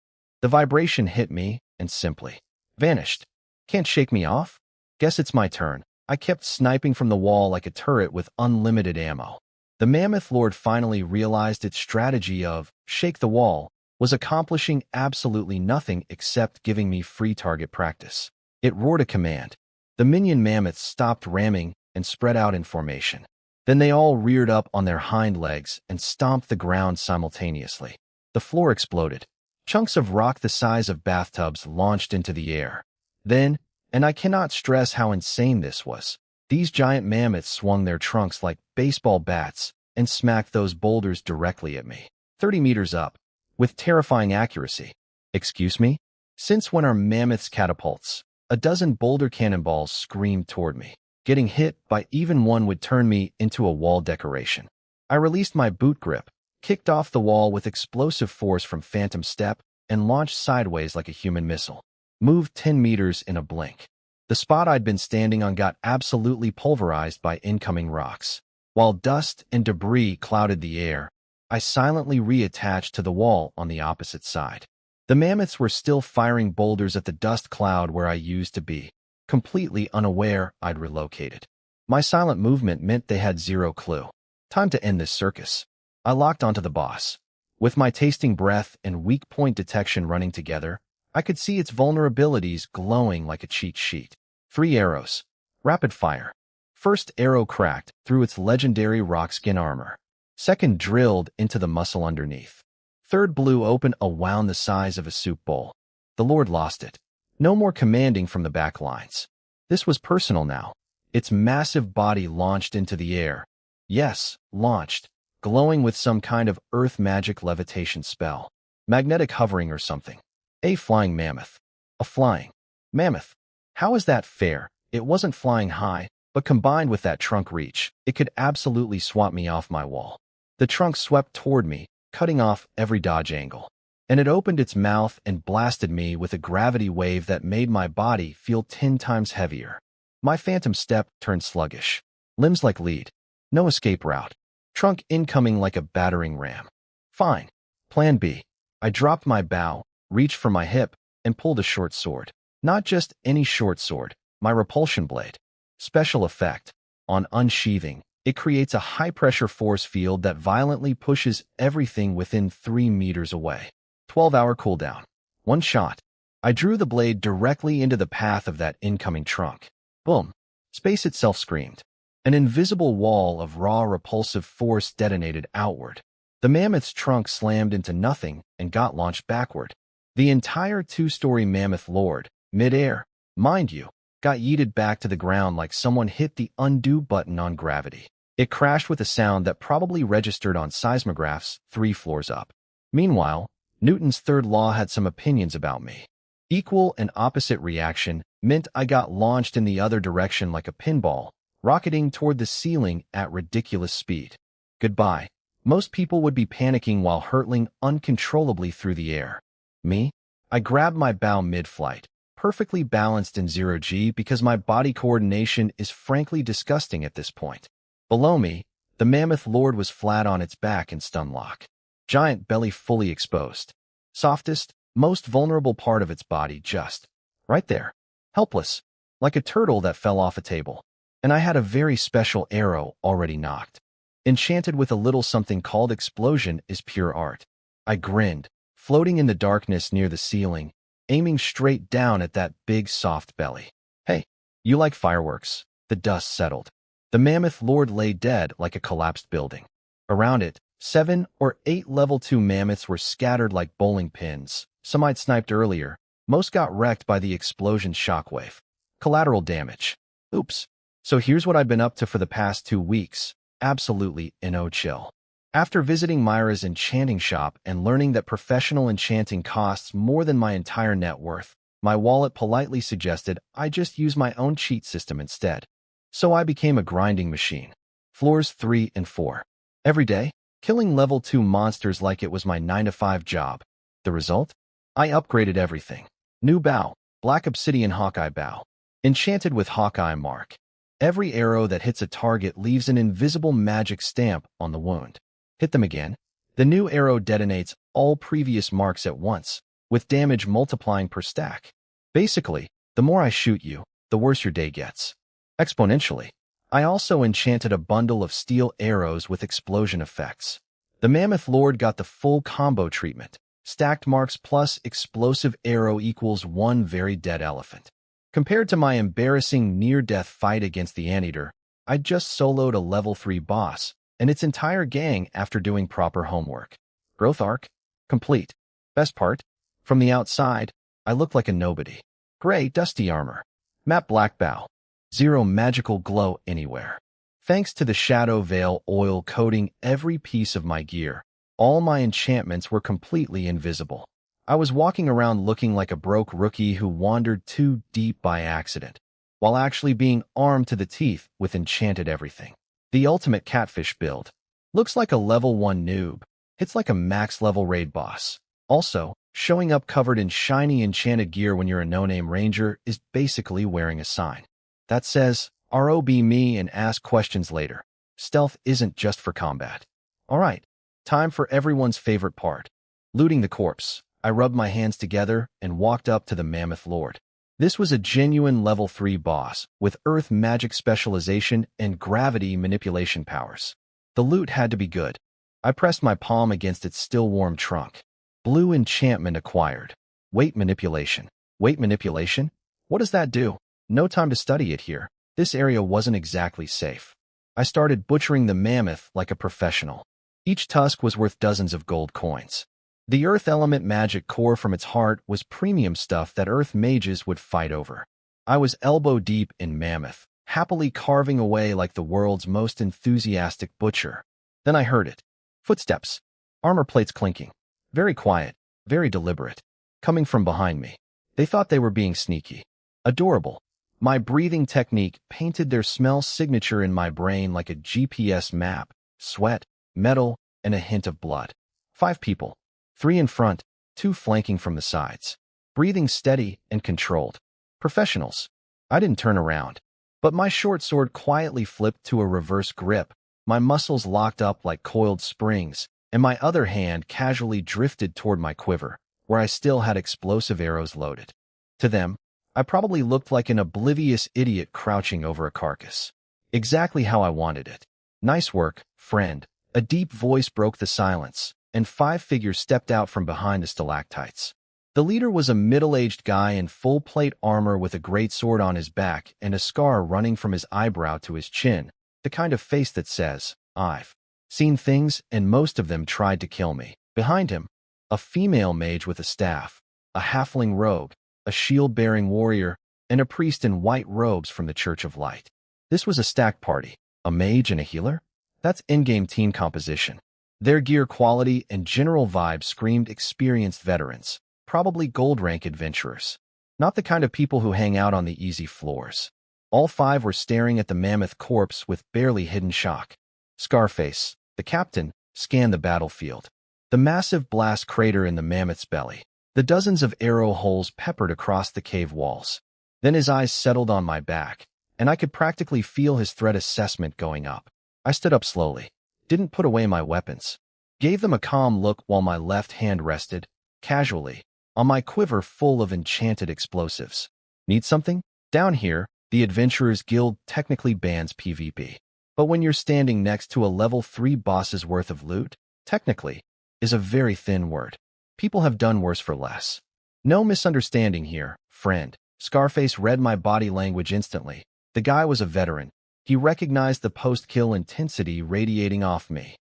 The vibration hit me and simply vanished. Can't shake me off? Guess it's my turn. I kept sniping from the wall like a turret with unlimited ammo. The Mammoth Lord finally realized its strategy of shake the wall was accomplishing absolutely nothing except giving me free target practice. It roared a command. The minion mammoths stopped ramming and spread out in formation. Then they all reared up on their hind legs and stomped the ground simultaneously. The floor exploded. Chunks of rock the size of bathtubs launched into the air. Then, and I cannot stress how insane this was, these giant mammoths swung their trunks like baseball bats and smacked those boulders directly at me, 30 meters up, with terrifying accuracy. Excuse me? Since when are mammoths catapults? A dozen boulder cannonballs screamed toward me. Getting hit by even one would turn me into a wall decoration. I released my boot grip, kicked off the wall with explosive force from Phantom Step, and launched sideways like a human missile. Moved 10 meters in a blink. The spot I'd been standing on got absolutely pulverized by incoming rocks. While dust and debris clouded the air, I silently reattached to the wall on the opposite side. The mammoths were still firing boulders at the dust cloud where I used to be, completely unaware I'd relocated. My silent movement meant they had zero clue. Time to end this circus. I locked onto the boss. With my tasting breath and weak point detection running together, I could see its vulnerabilities glowing like a cheat sheet. 3 arrows. Rapid fire. First arrow cracked through its legendary rock skin armor. Second drilled into the muscle underneath. Third blew open a wound the size of a soup bowl. The Lord lost it. No more commanding from the back lines. This was personal now. Its massive body launched into the air. Yes, launched, glowing with some kind of earth magic levitation spell. Magnetic hovering or something. A flying mammoth. A flying mammoth. How is that fair? It wasn't flying high, but combined with that trunk reach, it could absolutely swat me off my wall. The trunk swept toward me, cutting off every dodge angle. And it opened its mouth and blasted me with a gravity wave that made my body feel 10 times heavier. My Phantom Step turned sluggish. Limbs like lead. No escape route. Trunk incoming like a battering ram. Fine. Plan B. I dropped my bow, reached for my hip, and pulled a short sword. Not just any short sword, my repulsion blade. Special effect. On unsheathing, it creates a high-pressure force field that violently pushes everything within 3 meters away. 12-hour cooldown. One shot. I drew the blade directly into the path of that incoming trunk. Boom. Space itself screamed. An invisible wall of raw repulsive force detonated outward. The mammoth's trunk slammed into nothing and got launched backward. The entire 2-story mammoth lord, mid-air, mind you, got yeeted back to the ground like someone hit the undo button on gravity. It crashed with a sound that probably registered on seismographs 3 floors up. Meanwhile, Newton's third law had some opinions about me. Equal and opposite reaction meant I got launched in the other direction like a pinball, rocketing toward the ceiling at ridiculous speed. Goodbye. Most people would be panicking while hurtling uncontrollably through the air. Me? I grabbed my bow mid-flight, perfectly balanced in 0G because my body coordination is frankly disgusting at this point. Below me, the mammoth lord was flat on its back in stun lock. Giant belly fully exposed. Softest, most vulnerable part of its body just right there. Helpless, like a turtle that fell off a table. And I had a very special arrow already knocked. Enchanted with a little something called explosion is pure art. I grinned, floating in the darkness near the ceiling, aiming straight down at that big soft belly. Hey, you like fireworks? The dust settled. The mammoth lord lay dead like a collapsed building. Around it, 7 or 8 level 2 mammoths were scattered like bowling pins. Some I'd sniped earlier. Most got wrecked by the explosion's shockwave. Collateral damage. Oops. So here's what I've been up to for the past 2 weeks. Absolutely chill. After visiting Myra's enchanting shop and learning that professional enchanting costs more than my entire net worth, my wallet politely suggested I just use my own cheat system instead. So I became a grinding machine. Floors 3 and 4. Every day, killing level 2 monsters like it was my 9-to-5 job. The result? I upgraded everything. New bow, black obsidian Hawkeye bow. Enchanted with Hawkeye mark. Every arrow that hits a target leaves an invisible magic stamp on the wound. Hit them again. The new arrow detonates all previous marks at once, with damage multiplying per stack. Basically, the more I shoot you, the worse your day gets. Exponentially. I also enchanted a bundle of steel arrows with explosion effects. The Mammoth Lord got the full combo treatment. Stacked marks plus explosive arrow equals one very dead elephant. Compared to my embarrassing near-death fight against the Anteater, I just soloed a level 3 boss and its entire gang after doing proper homework. Growth arc? Complete. Best part? From the outside, I look like a nobody. Gray, dusty armor. Matte black bow. Zero magical glow anywhere. Thanks to the Shadow Veil oil coating every piece of my gear, all my enchantments were completely invisible. I was walking around looking like a broke rookie who wandered too deep by accident. while actually being armed to the teeth with enchanted everything. The ultimate catfish build. Looks like a level 1 noob. It's like a max-level raid boss. Also, showing up covered in shiny enchanted gear when you're a no-name ranger is basically wearing a sign that says, ROB me and ask questions later. Stealth isn't just for combat. Alright, time for everyone's favorite part. Looting the corpse. I rubbed my hands together and walked up to the Mammoth Lord. This was a genuine level 3 boss, with earth magic specialization and gravity manipulation powers. The loot had to be good. I pressed my palm against its still-warm trunk. Blue enchantment acquired. Weight manipulation. Weight manipulation? What does that do? No time to study it here. This area wasn't exactly safe. I started butchering the mammoth like a professional. Each tusk was worth dozens of gold coins. The earth element magic core from its heart was premium stuff that earth mages would fight over. I was elbow deep in mammoth, happily carving away like the world's most enthusiastic butcher. Then I heard it. Footsteps. Armor plates clinking. Very quiet, very deliberate. Coming from behind me. They thought they were being sneaky. Adorable. My breathing technique painted their smell signature in my brain like a GPS map. Sweat, metal, and a hint of blood. 5 people. 3 in front, 2 flanking from the sides. Breathing steady and controlled. Professionals. I didn't turn around. But my short sword quietly flipped to a reverse grip. My muscles locked up like coiled springs, and my other hand casually drifted toward my quiver, where I still had explosive arrows loaded. To them, I probably looked like an oblivious idiot crouching over a carcass. Exactly how I wanted it. Nice work, friend. A deep voice broke the silence, and 5 figures stepped out from behind the stalactites. The leader was a middle-aged guy in full-plate armor with a great sword on his back and a scar running from his eyebrow to his chin, the kind of face that says, I've seen things, and most of them tried to kill me. Behind him, a female mage with a staff, a halfling rogue, a shield-bearing warrior, and a priest in white robes from the Church of Light. This was a stacked party. A mage and a healer? That's in-game team composition. Their gear quality and general vibe screamed experienced veterans, probably gold-rank adventurers. Not the kind of people who hang out on the easy floors. All 5 were staring at the mammoth corpse with barely hidden shock. Scarface, the captain, scanned the battlefield. The massive blast crater in the mammoth's belly. The dozens of arrow holes peppered across the cave walls. Then his eyes settled on my back, and I could practically feel his threat assessment going up. I stood up slowly, didn't put away my weapons, gave them a calm look while my left hand rested, casually, on my quiver full of enchanted explosives. Need something? Down here, the Adventurers Guild technically bans PvP. But when you're standing next to a level 3 boss's worth of loot, technically, is a very thin word. People have done worse for less. No misunderstanding here, friend. Scarface read my body language instantly. The guy was a veteran. He recognized the post-kill intensity radiating off me.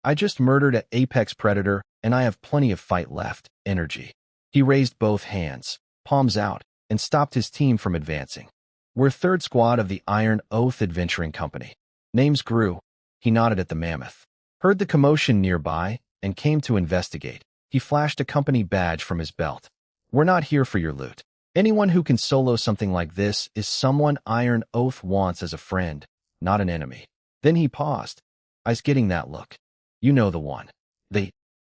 I just murdered an apex predator, and I have plenty of fight left, energy. He raised both hands, palms out, and stopped his team from advancing. We're 3rd squad of the Iron Oath Adventuring Company. Name's Gru. He nodded at the mammoth. Heard the commotion nearby, and came to investigate. He flashed a company badge from his belt. We're not here for your loot. Anyone who can solo something like this is someone Iron Oath wants as a friend, not an enemy. Then he paused. I's getting that look. You know the one.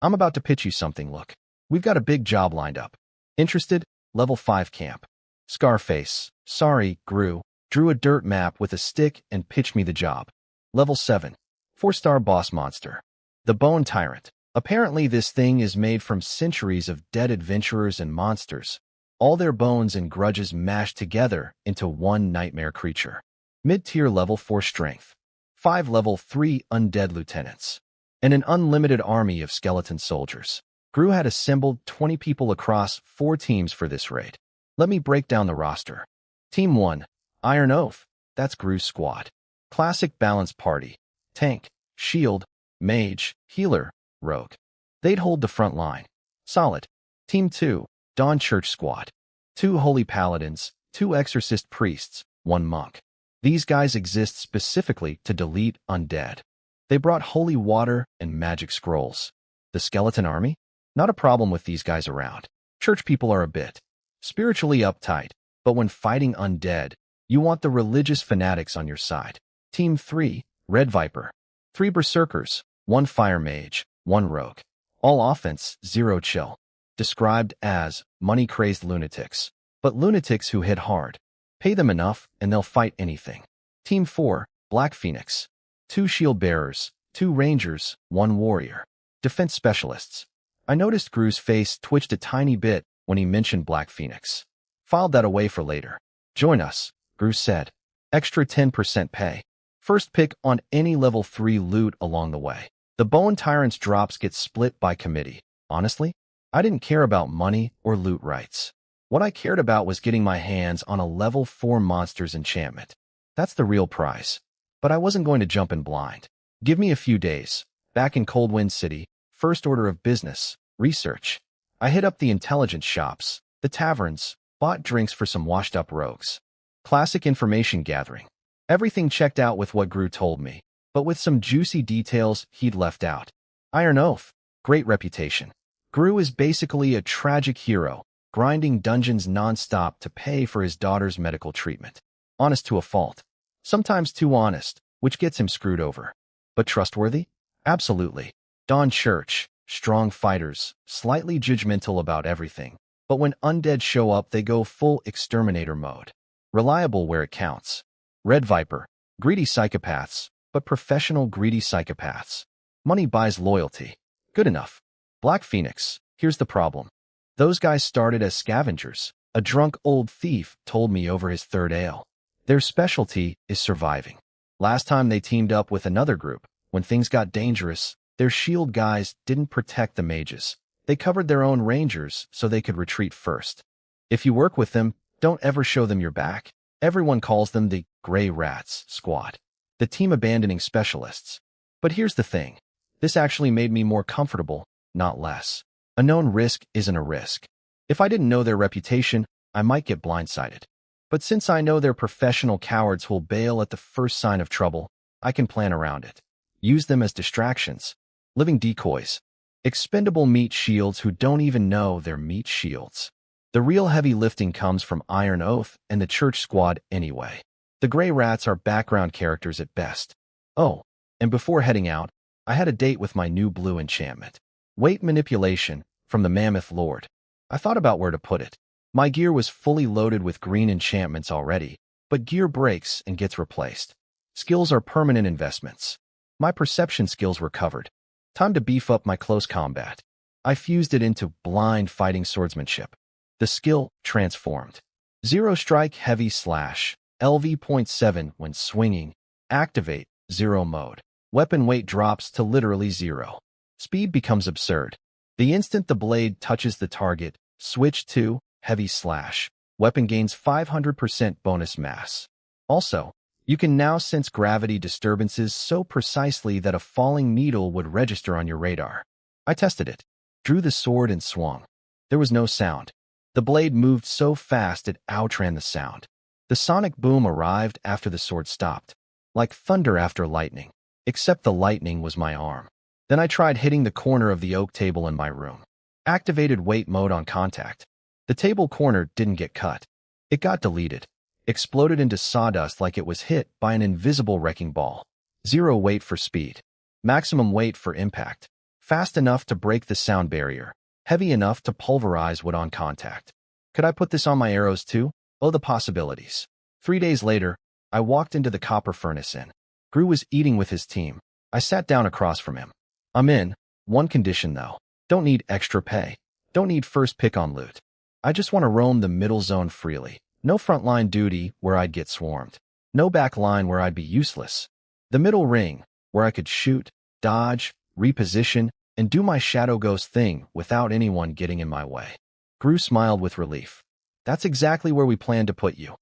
I'm about to pitch you something, look. We've got a big job lined up. Interested? Level 5 camp. Scarface. Sorry, Gru. Drew a dirt map with a stick and pitched me the job. Level 7. 4-star boss monster. The Bone Tyrant. Apparently this thing is made from centuries of dead adventurers and monsters. All their bones and grudges mashed together into one nightmare creature. Mid-tier level 4 strength. 5 level 3 undead lieutenants. And an unlimited army of skeleton soldiers. Gru had assembled 20 people across 4 teams for this raid. Let me break down the roster. Team 1. Iron Oath. That's Gru's squad. Classic balanced party. Tank, shield, mage, healer, rogue. They'd hold the front line. Solid. Team 2. Dawn Church squad. 2 holy paladins, 2 exorcist priests, 1 monk. These guys exist specifically to delete undead. They brought holy water and magic scrolls. The skeleton army? Not a problem with these guys around. Church people are a bit spiritually uptight, but when fighting undead, You want the religious fanatics on your side. Team 3, Red Viper. 3 Berserkers, 1 Fire Mage, 1 Rogue. All offense, 0 chill. Described as money-crazed lunatics. But lunatics who hit hard. Pay them enough and they'll fight anything. Team 4, Black Phoenix. 2 Shield Bearers, 2 Rangers, 1 Warrior. Defense Specialists. I noticed Gru's face twitched a tiny bit when he mentioned Black Phoenix. Filed that away for later. Join us, Gru said. Extra 10% pay. First pick on any level 3 loot along the way. The Bone Tyrant's drops get split by committee. Honestly, I didn't care about money or loot rights. What I cared about was getting my hands on a level 4 monster's enchantment. That's the real prize. But I wasn't going to jump in blind. Give me a few days. Back in Coldwind City, first order of business, research. I hit up the intelligence shops, the taverns, bought drinks for some washed-up rogues. Classic information gathering. Everything checked out with what Gru told me, but with some juicy details he'd left out. Iron Oath, great reputation. Gru is basically a tragic hero, grinding dungeons non-stop to pay for his daughter's medical treatment. Honest to a fault. Sometimes too honest, which gets him screwed over. But trustworthy? Absolutely. Dawn Church, strong fighters, slightly judgmental about everything. But when undead show up, they go full exterminator mode. Reliable where it counts. Red Viper, greedy psychopaths, but professional greedy psychopaths. Money buys loyalty. Good enough. Black Phoenix, here's the problem. Those guys started as scavengers. A drunk old thief told me over his third ale. Their specialty is surviving. Last time they teamed up with another group, when things got dangerous, their shield guys didn't protect the mages. They covered their own rangers so they could retreat first. If you work with them, don't ever show them your back. Everyone calls them the Grey Rats Squad, the team abandoning specialists. But here's the thing. This actually made me more comfortable, not less. A known risk isn't a risk. If I didn't know their reputation, I might get blindsided. But since I know they're professional cowards who'll bail at the first sign of trouble, I can plan around it. Use them as distractions. Living decoys. Expendable meat shields who don't even know they're meat shields. The real heavy lifting comes from Iron Oath and the Church Squad anyway. The Grey Rats are background characters at best. Oh, and before heading out, I had a date with my new blue enchantment. Weight manipulation from the Mammoth Lord. I thought about where to put it. My gear was fully loaded with green enchantments already, but gear breaks and gets replaced. Skills are permanent investments. My perception skills were covered. Time to beef up my close combat. I fused it into blind fighting swordsmanship. The skill transformed. Zero strike heavy slash, LV.7 when swinging. Activate, 0 mode. Weapon weight drops to literally 0. Speed becomes absurd. The instant the blade touches the target, switch to heavy slash. Weapon gains 500% bonus mass. Also, you can now sense gravity disturbances so precisely that a falling needle would register on your radar. I tested it. Drew the sword and swung. There was no sound. The blade moved so fast it outran the sound. The sonic boom arrived after the sword stopped, like thunder after lightning, except the lightning was my arm. Then I tried hitting the corner of the oak table in my room. Activated weight mode on contact. The table corner didn't get cut. It got deleted. Exploded into sawdust like it was hit by an invisible wrecking ball. 0 weight for speed. Maximum weight for impact. Fast enough to break the sound barrier. Heavy enough to pulverize wood on contact. Could I put this on my arrows too? Oh, the possibilities. 3 days later, I walked into the copper furnace inn. Gru was eating with his team. I sat down across from him. I'm in. One condition though. Don't need extra pay. Don't need first pick on loot. I just want to roam the middle zone freely. No frontline duty where I'd get swarmed. No back line where I'd be useless. The middle ring, where I could shoot, dodge, reposition, and do my shadow ghost thing without anyone getting in my way. Gru smiled with relief. That's exactly where we planned to put you.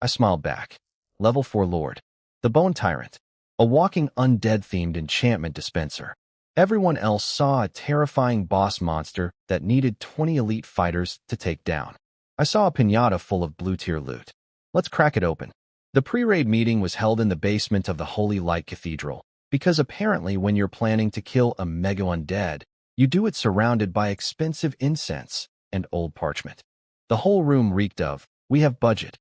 I smiled back. Level 4 Lord. The Bone Tyrant. A walking undead-themed enchantment dispenser. Everyone else saw a terrifying boss monster that needed 20 elite fighters to take down. I saw a piñata full of blue-tier loot. Let's crack it open. The pre-raid meeting was held in the basement of the Holy Light Cathedral, because apparently when you're planning to kill a mega undead, you do it surrounded by expensive incense and old parchment. The whole room reeked of, we have budget.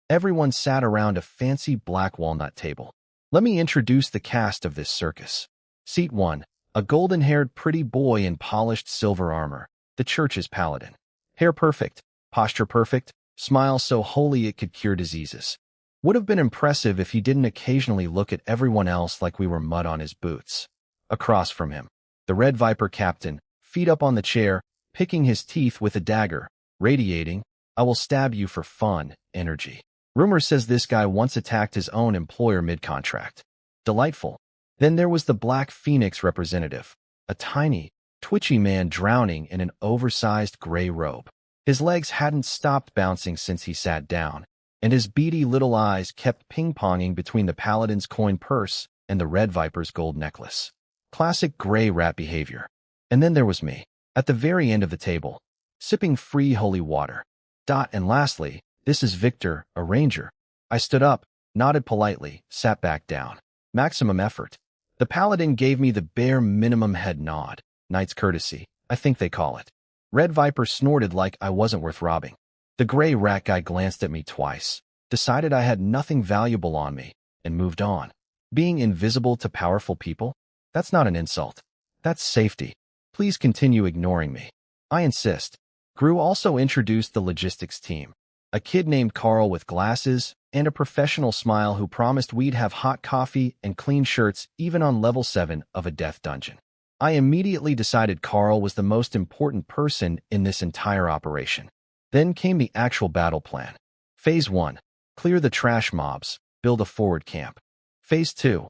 Everyone sat around a fancy black walnut table. Let me introduce the cast of this circus. Seat 1, a golden-haired pretty boy in polished silver armor, the church's paladin. Hair perfect, posture perfect, smile so holy it could cure diseases. Would have been impressive if he didn't occasionally look at everyone else like we were mud on his boots. Across from him, the Red Viper captain, feet up on the chair, picking his teeth with a dagger, radiating, "I will stab you for fun," energy. Rumor says this guy once attacked his own employer mid-contract. Delightful. Then there was the Black Phoenix representative, a tiny, twitchy man drowning in an oversized gray robe. His legs hadn't stopped bouncing since he sat down, and his beady little eyes kept ping-ponging between the paladin's coin purse and the Red Viper's gold necklace. Classic gray rat behavior. And then there was me, at the very end of the table, sipping free holy water. And lastly, this is Victor, a ranger. I stood up, nodded politely, sat back down. Maximum effort. The paladin gave me the bare minimum head nod. Knight's courtesy, I think they call it. Red Viper snorted like I wasn't worth robbing. The gray rat guy glanced at me twice, decided I had nothing valuable on me, and moved on. Being invisible to powerful people? That's not an insult. That's safety. Please continue ignoring me. I insist. Gru also introduced the logistics team. A kid named Carl with glasses and a professional smile who promised we'd have hot coffee and clean shirts even on level 7 of a death dungeon. I immediately decided Carl was the most important person in this entire operation. Then came the actual battle plan. Phase 1. Clear the trash mobs, build a forward camp. Phase 2.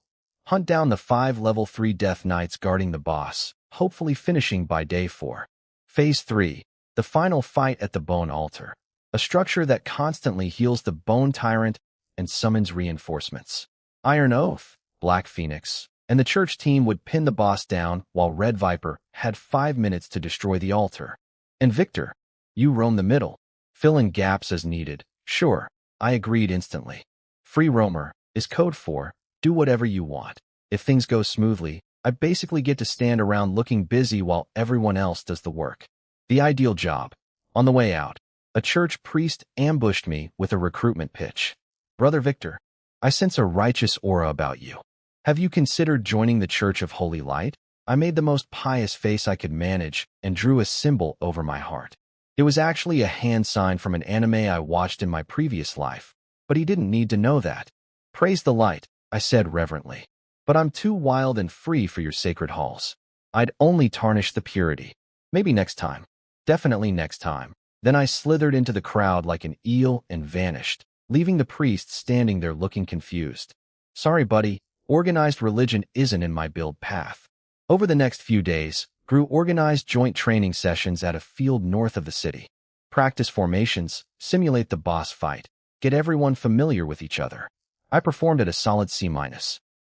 Hunt down the 5 level 3 death knights guarding the boss, hopefully finishing by day 4. Phase 3. The final fight at the Bone Altar, a structure that constantly heals the Bone Tyrant and summons reinforcements. Iron Oath, Black Phoenix, and the church team would pin the boss down while Red Viper had 5 minutes to destroy the altar. And Victor, you roam the middle, fill in gaps as needed. Sure, I agreed instantly. Free roamer is code for do whatever you want. If things go smoothly, I basically get to stand around looking busy while everyone else does the work. The ideal job. On the way out, a church priest ambushed me with a recruitment pitch. Brother Victor, I sense a righteous aura about you. Have you considered joining the Church of Holy Light? I made the most pious face I could manage and drew a symbol over my heart. It was actually a hand sign from an anime I watched in my previous life, but he didn't need to know that. Praise the light, I said reverently. But I'm too wild and free for your sacred halls. I'd only tarnish the purity. Maybe next time. Definitely next time. Then I slithered into the crowd like an eel and vanished, leaving the priest standing there looking confused. Sorry, buddy. Organized religion isn't in my build path. Over the next few days, Gru organized joint training sessions at a field north of the city. Practice formations, simulate the boss fight, get everyone familiar with each other. I performed at a solid C-.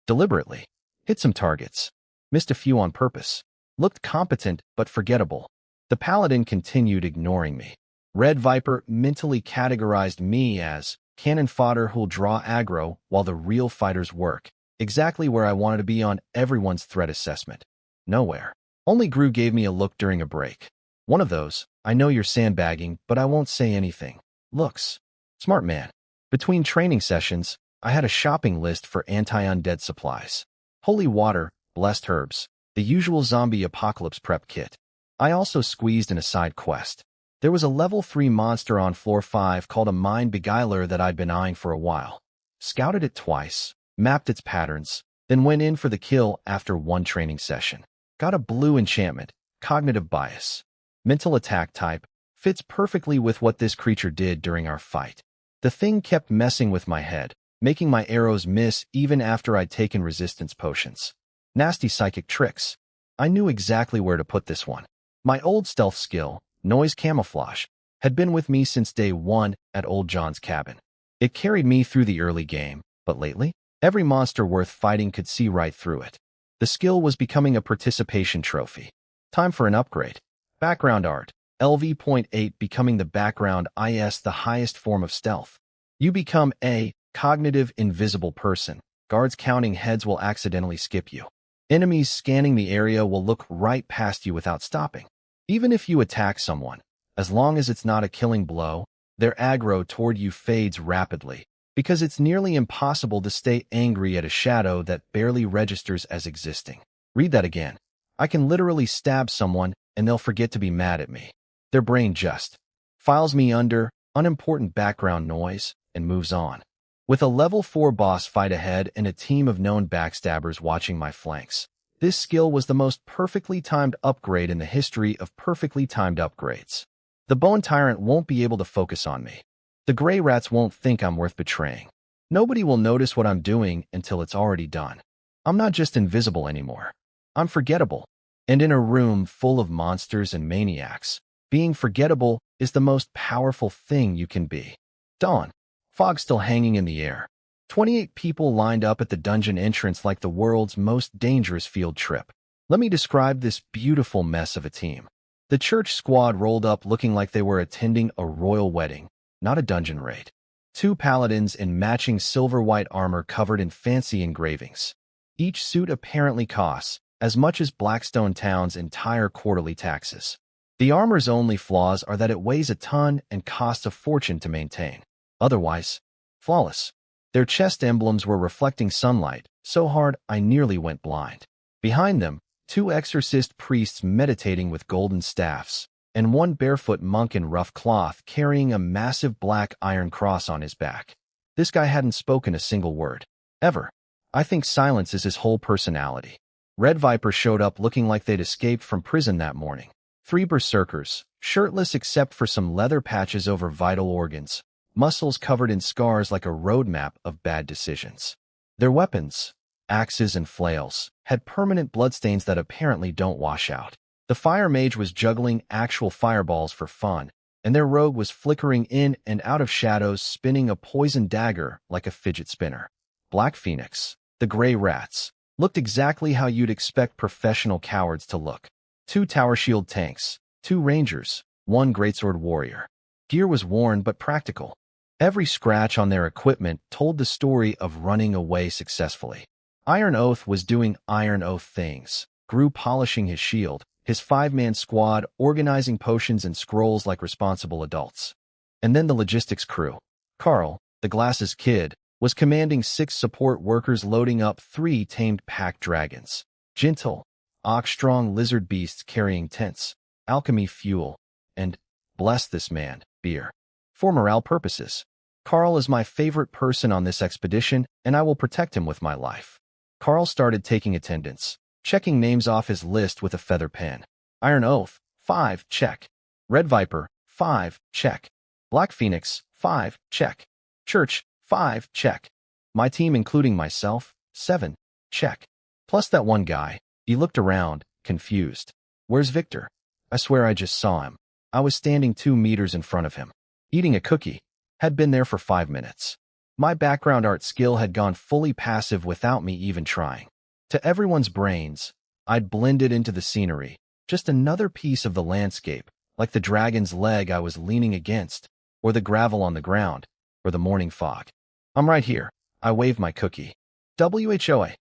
Deliberately. Hit some targets. Missed a few on purpose. Looked competent but forgettable. The paladin continued ignoring me. Red Viper mentally categorized me as cannon fodder who'll draw aggro while the real fighters work. Exactly where I wanted to be on everyone's threat assessment. Nowhere. Only Gru gave me a look during a break. One of those, I know you're sandbagging, but I won't say anything. Looks. Smart man. Between training sessions, I had a shopping list for anti-undead supplies. Holy water, blessed herbs, the usual zombie apocalypse prep kit. I also squeezed in a side quest. There was a level 3 monster on floor 5 called a Mind Beguiler that I'd been eyeing for a while. Scouted it twice, mapped its patterns, then went in for the kill after one training session. Got a blue enchantment, cognitive bias. Mental attack type, fits perfectly with what this creature did during our fight. The thing kept messing with my head, making my arrows miss even after I'd taken resistance potions. Nasty psychic tricks. I knew exactly where to put this one. My old stealth skill, noise camouflage, had been with me since day 1 at Old John's cabin. It carried me through the early game, but lately, every monster worth fighting could see right through it. The skill was becoming a participation trophy. Time for an upgrade. Background art. LV.8 becoming the background is the highest form of stealth. You become a cognitive invisible person. Guards counting heads will accidentally skip you. Enemies scanning the area will look right past you without stopping. Even if you attack someone, as long as it's not a killing blow, Their aggro toward you fades rapidly, because it's nearly impossible to stay angry at a shadow that barely registers as existing. Read that again. I can literally stab someone and they'll forget to be mad at me. Their brain just files me under unimportant background noise and moves on. With a level 4 boss fight ahead and a team of known backstabbers watching my flanks, this skill was the most perfectly timed upgrade in the history of perfectly timed upgrades. The Bone Tyrant won't be able to focus on me. The Grey Rats won't think I'm worth betraying. Nobody will notice what I'm doing until it's already done. I'm not just invisible anymore. I'm forgettable. And in a room full of monsters and maniacs, being forgettable is the most powerful thing you can be. Dawn. Fog still hanging in the air. 28 people lined up at the dungeon entrance like the world's most dangerous field trip. Let me describe this beautiful mess of a team. The church squad rolled up looking like they were attending a royal wedding, not a dungeon raid. 2 paladins in matching silver-white armor covered in fancy engravings. Each suit apparently costs as much as Blackstone Town's entire quarterly taxes. The armor's only flaws are that it weighs a ton and costs a fortune to maintain. Otherwise, flawless. Their chest emblems were reflecting sunlight, so hard I nearly went blind. Behind them, 2 exorcist priests meditating with golden staffs, and 1 barefoot monk in rough cloth carrying a massive black iron cross on his back. This guy hadn't spoken a single word. Ever. I think silence is his whole personality. Red Viper showed up looking like they'd escaped from prison that morning. 3 berserkers, shirtless except for some leather patches over vital organs, muscles covered in scars like a roadmap of bad decisions. Their weapons, axes and flails, had permanent bloodstains that apparently don't wash out. The fire mage was juggling actual fireballs for fun, and their rogue was flickering in and out of shadows, spinning a poison dagger like a fidget spinner. Black Phoenix, the Grey Rats, looked exactly how you'd expect professional cowards to look. 2 tower shield tanks, 2 rangers, 1 greatsword warrior. Gear was worn but practical. Every scratch on their equipment told the story of running away successfully. Iron Oath was doing Iron Oath things. Gru polishing his shield, his 5-man squad organizing potions and scrolls like responsible adults. And then the logistics crew. Carl, the Glasses Kid, was commanding 6 support workers loading up 3 tamed pack dragons. Gentle, ox-strong lizard beasts carrying tents, alchemy fuel, and, bless this man, beer. For morale purposes. Carl is my favorite person on this expedition, and I will protect him with my life. Carl started taking attendance, checking names off his list with a feather pen. Iron Oath, 5, check. Red Viper, 5, check. Black Phoenix, 5, check. Church, 5, check. My team, including myself, 7, check. Plus that one guy. He looked around, confused. Where's Victor? I swear I just saw him. I was standing 2 meters in front of him. Eating a cookie. Had been there for 5 minutes. My background art skill had gone fully passive without me even trying. To everyone's brains, I'd blended into the scenery, just another piece of the landscape, like the dragon's leg I was leaning against, or the gravel on the ground, or the morning fog. I'm right here. I waved my cookie. WHOA.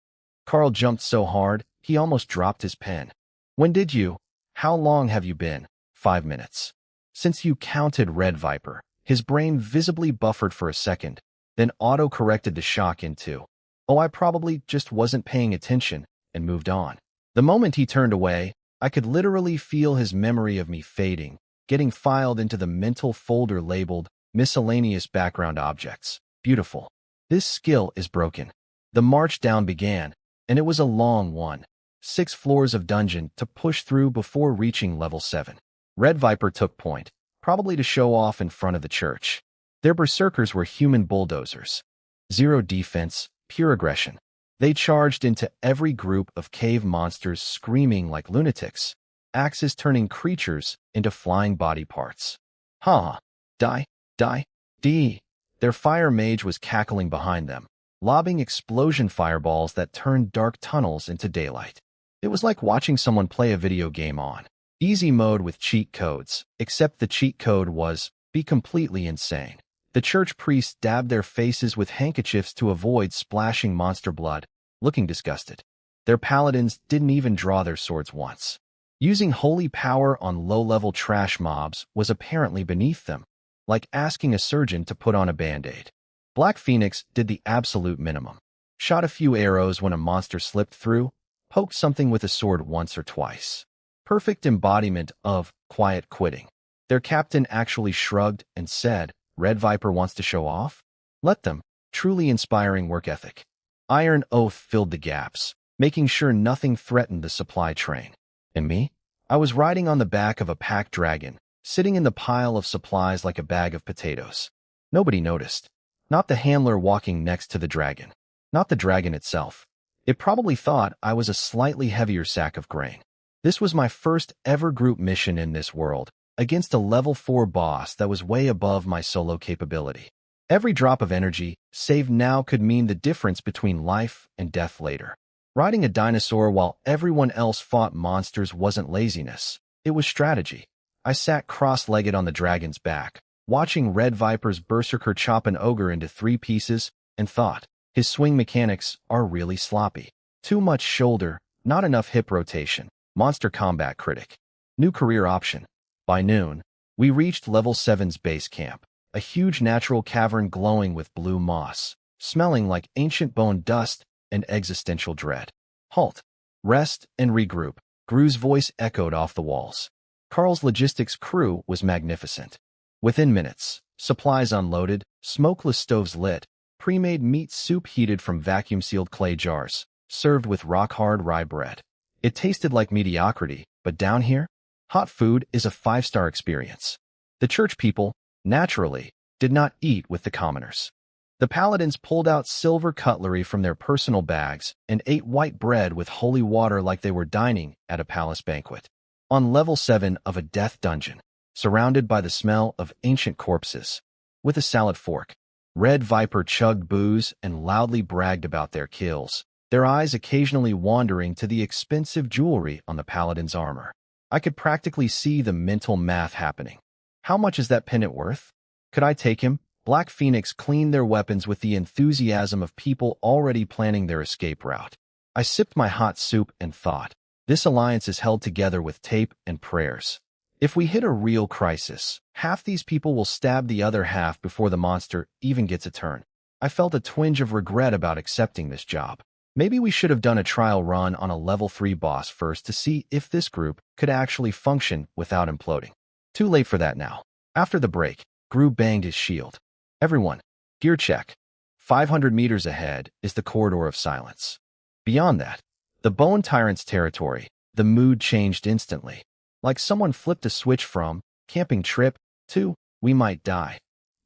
Carl jumped so hard, he almost dropped his pen. When did you? How long have you been? 5 minutes. Since you counted Red Viper. His brain visibly buffered for a second, then auto-corrected the shock into, oh, I probably just wasn't paying attention, and moved on. The moment he turned away, I could literally feel his memory of me fading, getting filed into the mental folder labeled Miscellaneous Background Objects. Beautiful. This skill is broken. The march down began, and it was a long one. 6 floors of dungeon to push through before reaching level 7. Red Viper took point, probably to show off in front of the church. Their berserkers were human bulldozers. 0 defense, pure aggression. They charged into every group of cave monsters screaming like lunatics, axes turning creatures into flying body parts. Ha! Die! Die! Die! Their fire mage was cackling behind them, lobbing explosion fireballs that turned dark tunnels into daylight. It was like watching someone play a video game on easy mode with cheat codes, except the cheat code was, be completely insane. The church priests dabbed their faces with handkerchiefs to avoid splashing monster blood, looking disgusted. Their paladins didn't even draw their swords once. Using holy power on low-level trash mobs was apparently beneath them, like asking a surgeon to put on a band-aid. Black Phoenix did the absolute minimum. Shot a few arrows when a monster slipped through, poked something with a sword once or twice. Perfect embodiment of quiet quitting. Their captain actually shrugged and said, "Red Viper wants to show off? Let them." Truly inspiring work ethic. Iron Oath filled the gaps, making sure nothing threatened the supply train. And me? I was riding on the back of a pack dragon, sitting in the pile of supplies like a bag of potatoes. Nobody noticed. Not the handler walking next to the dragon. Not the dragon itself. It probably thought I was a slightly heavier sack of grain. This was my first ever group mission in this world, against a level 4 boss that was way above my solo capability. Every drop of energy saved now could mean the difference between life and death later. Riding a dinosaur while everyone else fought monsters wasn't laziness, it was strategy. I sat cross-legged on the dragon's back, watching Red Viper's berserker chop an ogre into 3 pieces, and thought, his swing mechanics are really sloppy. Too much shoulder, not enough hip rotation. Monster combat critic. New career option. By noon, we reached level 7's base camp, a huge natural cavern glowing with blue moss, smelling like ancient bone dust and existential dread. Halt. Rest and regroup. Gru's voice echoed off the walls. Carl's logistics crew was magnificent. Within minutes, supplies unloaded, smokeless stoves lit, pre-made meat soup heated from vacuum-sealed clay jars, served with rock-hard rye bread. It tasted like mediocrity, but down here, hot food is a 5-star experience. The church people, naturally, did not eat with the commoners. The paladins pulled out silver cutlery from their personal bags and ate white bread with holy water like they were dining at a palace banquet. On level 7 of a death dungeon, surrounded by the smell of ancient corpses, with a salad fork, Red Viper chugged booze and loudly bragged about their kills, their eyes occasionally wandering to the expensive jewelry on the paladin's armor. I could practically see the mental math happening. How much is that pendant worth? Could I take him? Black Phoenix cleaned their weapons with the enthusiasm of people already planning their escape route. I sipped my hot soup and thought, this alliance is held together with tape and prayers. If we hit a real crisis, half these people will stab the other half before the monster even gets a turn. I felt a twinge of regret about accepting this job. Maybe we should have done a trial run on a level 3 boss first to see if this group could actually function without imploding. Too late for that now. After the break, Gru banged his shield. Everyone, gear check. 500 meters ahead is the corridor of silence. Beyond that, the Bone Tyrant's territory. The mood changed instantly. Like someone flipped a switch from camping trip to we might die.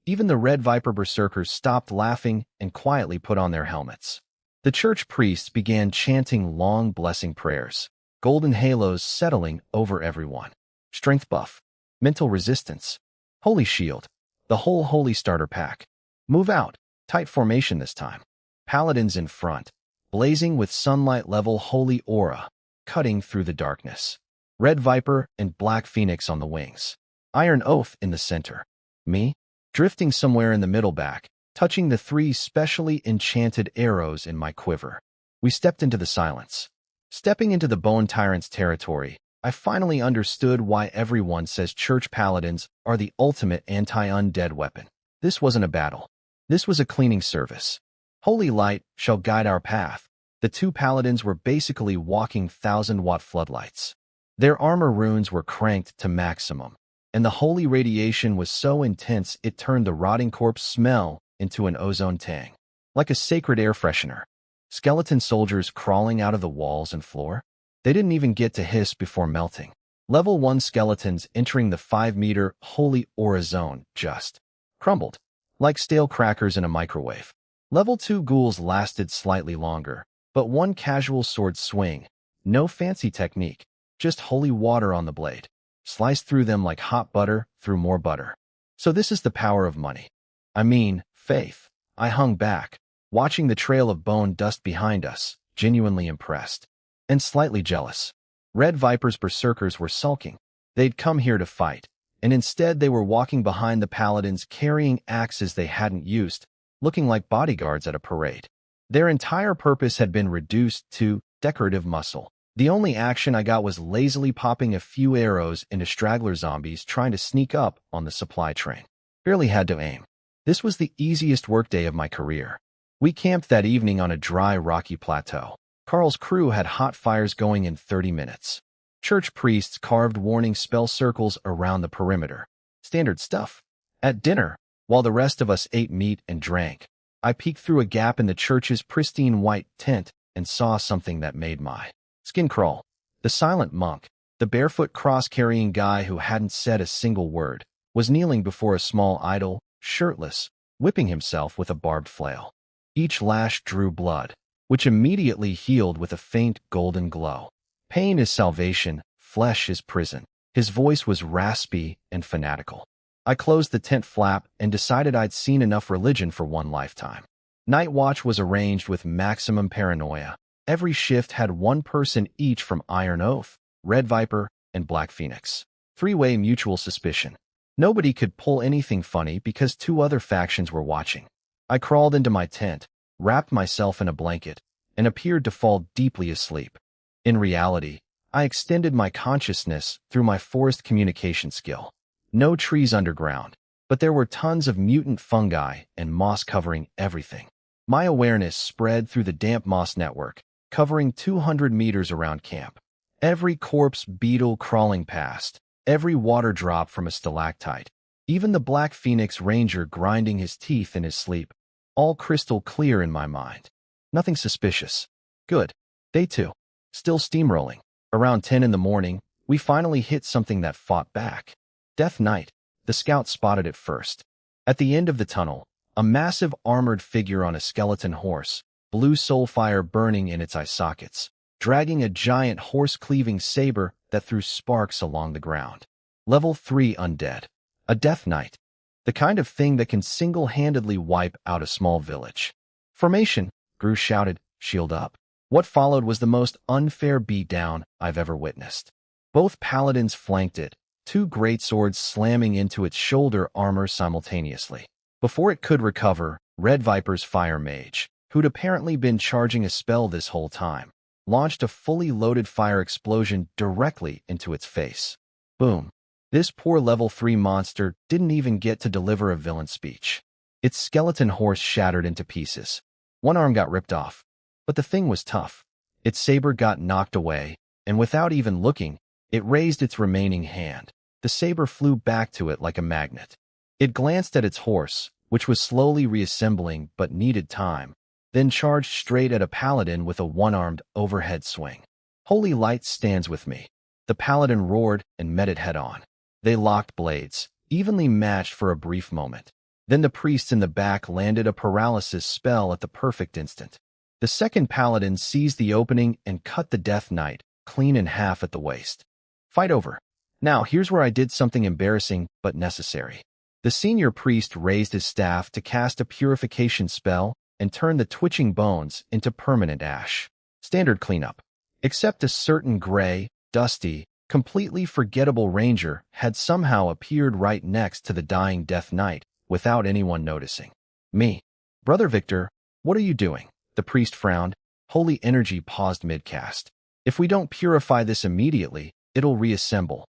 Even the Red Viper berserkers stopped laughing and quietly put on their helmets. The church priests began chanting long blessing prayers, golden halos settling over everyone. Strength buff, mental resistance, holy shield, the whole holy starter pack. Move out, tight formation this time. Paladins in front, blazing with sunlight level holy aura, cutting through the darkness. Red Viper and Black Phoenix on the wings. Iron Oath in the center. Me, drifting somewhere in the middle back, touching the 3 specially enchanted arrows in my quiver. We stepped into the silence. Stepping into the Bone Tyrant's territory, I finally understood why everyone says church paladins are the ultimate anti-undead weapon. This wasn't a battle. This was a cleaning service. Holy light shall guide our path. The 2 paladins were basically walking 1,000-watt floodlights. Their armor runes were cranked to maximum, and the holy radiation was so intense it turned the rotting corpse smell into an ozone tang, like a sacred air freshener. Skeleton soldiers crawling out of the walls and floor. They didn't even get to hiss before melting. Level 1 skeletons entering the 5-meter holy aura zone just crumbled, like stale crackers in a microwave. Level 2 ghouls lasted slightly longer, but one casual sword swing, no fancy technique, just holy water on the blade, sliced through them like hot butter through more butter. So this is the power of money. I mean, faith. I hung back, watching the trail of bone dust behind us, genuinely impressed. And slightly jealous. Red Viper's berserkers were sulking. They'd come here to fight, and instead they were walking behind the paladins carrying axes they hadn't used, looking like bodyguards at a parade. Their entire purpose had been reduced to decorative muscle. The only action I got was lazily popping a few arrows into straggler zombies trying to sneak up on the supply train. Barely had to aim. This was the easiest workday of my career. We camped that evening on a dry, rocky plateau. Carl's crew had hot fires going in 30 minutes. Church priests carved warning spell circles around the perimeter. Standard stuff. At dinner, while the rest of us ate meat and drank, I peeked through a gap in the church's pristine white tent and saw something that made my skin crawl. The silent monk, the barefoot cross-carrying guy who hadn't said a single word, was kneeling before a small idol, shirtless, whipping himself with a barbed flail. Each lash drew blood, which immediately healed with a faint golden glow. Pain is salvation, flesh is prison. His voice was raspy and fanatical. I closed the tent flap and decided I'd seen enough religion for one lifetime. Night watch was arranged with maximum paranoia. Every shift had one person each from Iron Oath, Red Viper, and Black Phoenix. Three-way mutual suspicion. Nobody could pull anything funny because two other factions were watching. I crawled into my tent, wrapped myself in a blanket, and appeared to fall deeply asleep. In reality, I extended my consciousness through my forest communication skill. No trees underground, but there were tons of mutant fungi and moss covering everything. My awareness spread through the damp moss network, covering 200 meters around camp. Every corpse beetle crawling past, every water drop from a stalactite, even the Black Phoenix Ranger grinding his teeth in his sleep, all crystal clear in my mind. Nothing suspicious. Good. Day 2. Still steamrolling. Around 10 in the morning, we finally hit something that fought back. Death Knight. The scout spotted it first. At the end of the tunnel, a massive armored figure on a skeleton horse, blue soulfire burning in its eye sockets, dragging a giant horse-cleaving saber that threw sparks along the ground. Level 3 undead. A Death Knight. The kind of thing that can single-handedly wipe out a small village. Formation, Gru shouted, shield up. What followed was the most unfair beatdown I've ever witnessed. Both paladins flanked it, two greatswords slamming into its shoulder armor simultaneously. Before it could recover, Red Viper's fire mage, who'd apparently been charging a spell this whole time, launched a fully loaded fire explosion directly into its face. Boom. This poor level 3 monster didn't even get to deliver a villain speech. Its skeleton horse shattered into pieces. One arm got ripped off. But the thing was tough. Its saber got knocked away, and without even looking, it raised its remaining hand. The saber flew back to it like a magnet. It glanced at its horse, which was slowly reassembling but needed time, then charged straight at a paladin with a one-armed overhead swing. Holy light stands with me. The paladin roared and met it head-on. They locked blades, evenly matched for a brief moment. Then the priest in the back landed a paralysis spell at the perfect instant. The second paladin seized the opening and cut the Death Knight clean in half at the waist. Fight over. Now, here's where I did something embarrassing but necessary. The senior priest raised his staff to cast a purification spell and turn the twitching bones into permanent ash. Standard cleanup. Except a certain gray, dusty, completely forgettable ranger had somehow appeared right next to the dying Death Knight without anyone noticing. Me. Brother Victor, what are you doing? The priest frowned. Holy energy paused mid-cast. If we don't purify this immediately, it'll reassemble.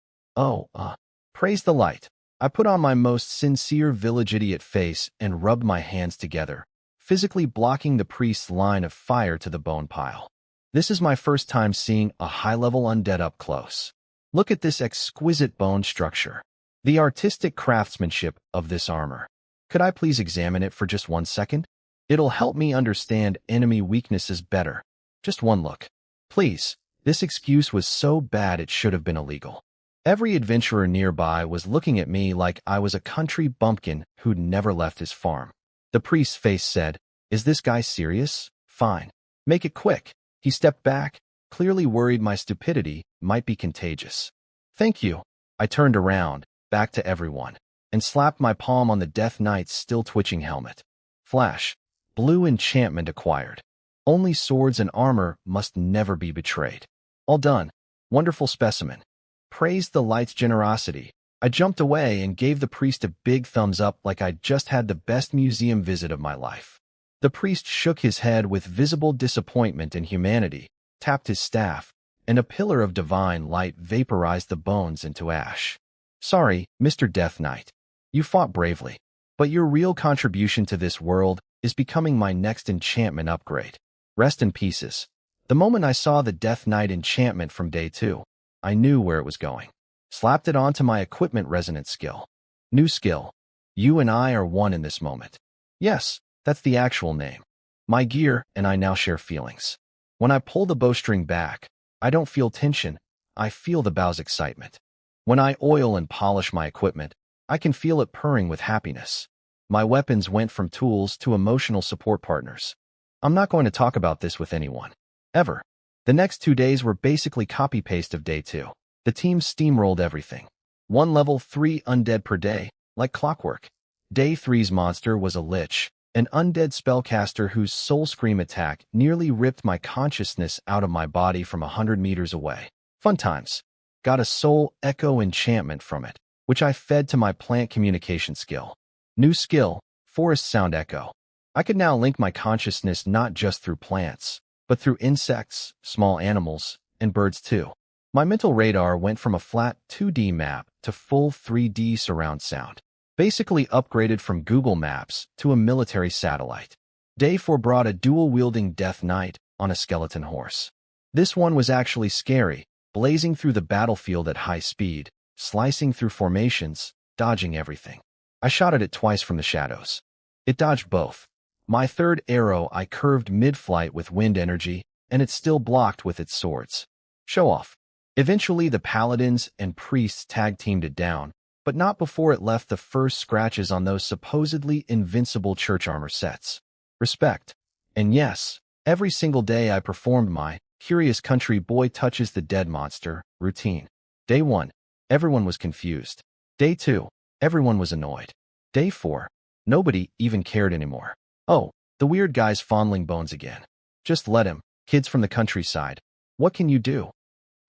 Praise the light. I put on my most sincere village idiot face and rubbed my hands together, physically blocking the priest's line of fire to the bone pile. This is my first time seeing a high-level undead up close. Look at this exquisite bone structure. The artistic craftsmanship of this armor. Could I please examine it for just 1 second? It'll help me understand enemy weaknesses better. Just one look. Please. This excuse was so bad it should have been illegal. Every adventurer nearby was looking at me like I was a country bumpkin who'd never left his farm. The priest's face said, "Is this guy serious? Fine. Make it quick." He stepped back, clearly worried my stupidity might be contagious. "Thank you." I turned around, back to everyone, and slapped my palm on the Death Knight's still twitching helmet. Flash. Blue enchantment acquired. Only swords and armor must never be betrayed. All done. Wonderful specimen. Praised the light's generosity. I jumped away and gave the priest a big thumbs up like I'd just had the best museum visit of my life. The priest shook his head with visible disappointment and humanity, tapped his staff, and a pillar of divine light vaporized the bones into ash. "Sorry, Mr. Death Knight. You fought bravely. But your real contribution to this world is becoming my next enchantment upgrade. Rest in pieces. The moment I saw the Death Knight enchantment from day 2, I knew where it was going. Slapped it onto my equipment resonance skill. New skill. You and I are one in this moment. Yes, that's the actual name. My gear and I now share feelings. When I pull the bowstring back, I don't feel tension, I feel the bow's excitement. When I oil and polish my equipment, I can feel it purring with happiness. My weapons went from tools to emotional support partners. I'm not going to talk about this with anyone. Ever. The next 2 days were basically copy-paste of day 2. The team steamrolled everything. 1 level 3 undead per day, like clockwork. Day 3's monster was a lich, an undead spellcaster whose soul scream attack nearly ripped my consciousness out of my body from 100 meters away. Fun times. Got a soul echo enchantment from it, which I fed to my plant communication skill. New skill, forest sound echo. I could now link my consciousness not just through plants, but through insects, small animals, and birds too. My mental radar went from a flat 2D map to full 3D surround sound. Basically upgraded from Google Maps to a military satellite. Day 4 brought a dual-wielding Death Knight on a skeleton horse. This one was actually scary, blazing through the battlefield at high speed, slicing through formations, dodging everything. I shot at it twice from the shadows. It dodged both. My third arrow I curved mid-flight with wind energy, and it still blocked with its swords. Show off. Eventually the paladins and priests tag-teamed it down, but not before it left the first scratches on those supposedly invincible church armor sets. Respect. And yes, every single day I performed my curious country boy touches the dead monster routine. Day 1, everyone was confused. Day 2, everyone was annoyed. Day 4, nobody even cared anymore. Oh, the weird guy's fondling bones again. Just let him, kids from the countryside. What can you do?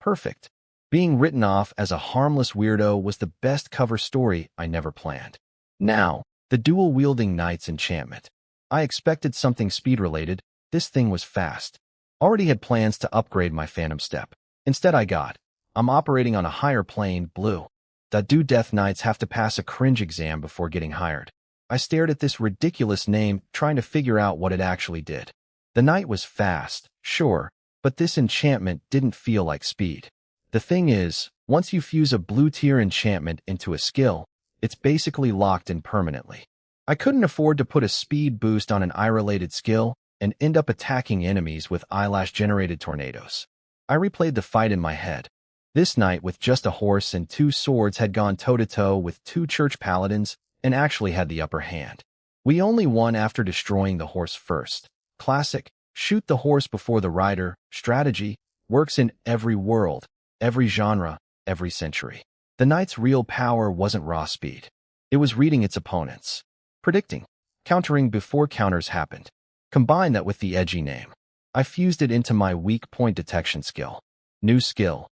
Perfect. Being written off as a harmless weirdo was the best cover story I never planned. Now, the dual-wielding knight's enchantment. I expected something speed-related. This thing was fast. Already had plans to upgrade my Phantom Step. Instead I'm operating on a higher plane, blue. Do Death Knights have to pass a cringe exam before getting hired? I stared at this ridiculous name, trying to figure out what it actually did. The knight was fast, sure, but this enchantment didn't feel like speed. The thing is, once you fuse a blue-tier enchantment into a skill, it's basically locked in permanently. I couldn't afford to put a speed boost on an eye-related skill and end up attacking enemies with eyelash-generated tornadoes. I replayed the fight in my head. This knight with just a horse and 2 swords had gone toe-to-toe with 2 church paladins and actually had the upper hand. We only won after destroying the horse first. Classic, shoot the horse before the rider, strategy, works in every world, every genre, every century. The knight's real power wasn't raw speed. It was reading its opponents. Predicting. Countering before counters happened. Combine that with the edgy name. I fused it into my weak point detection skill. New skill.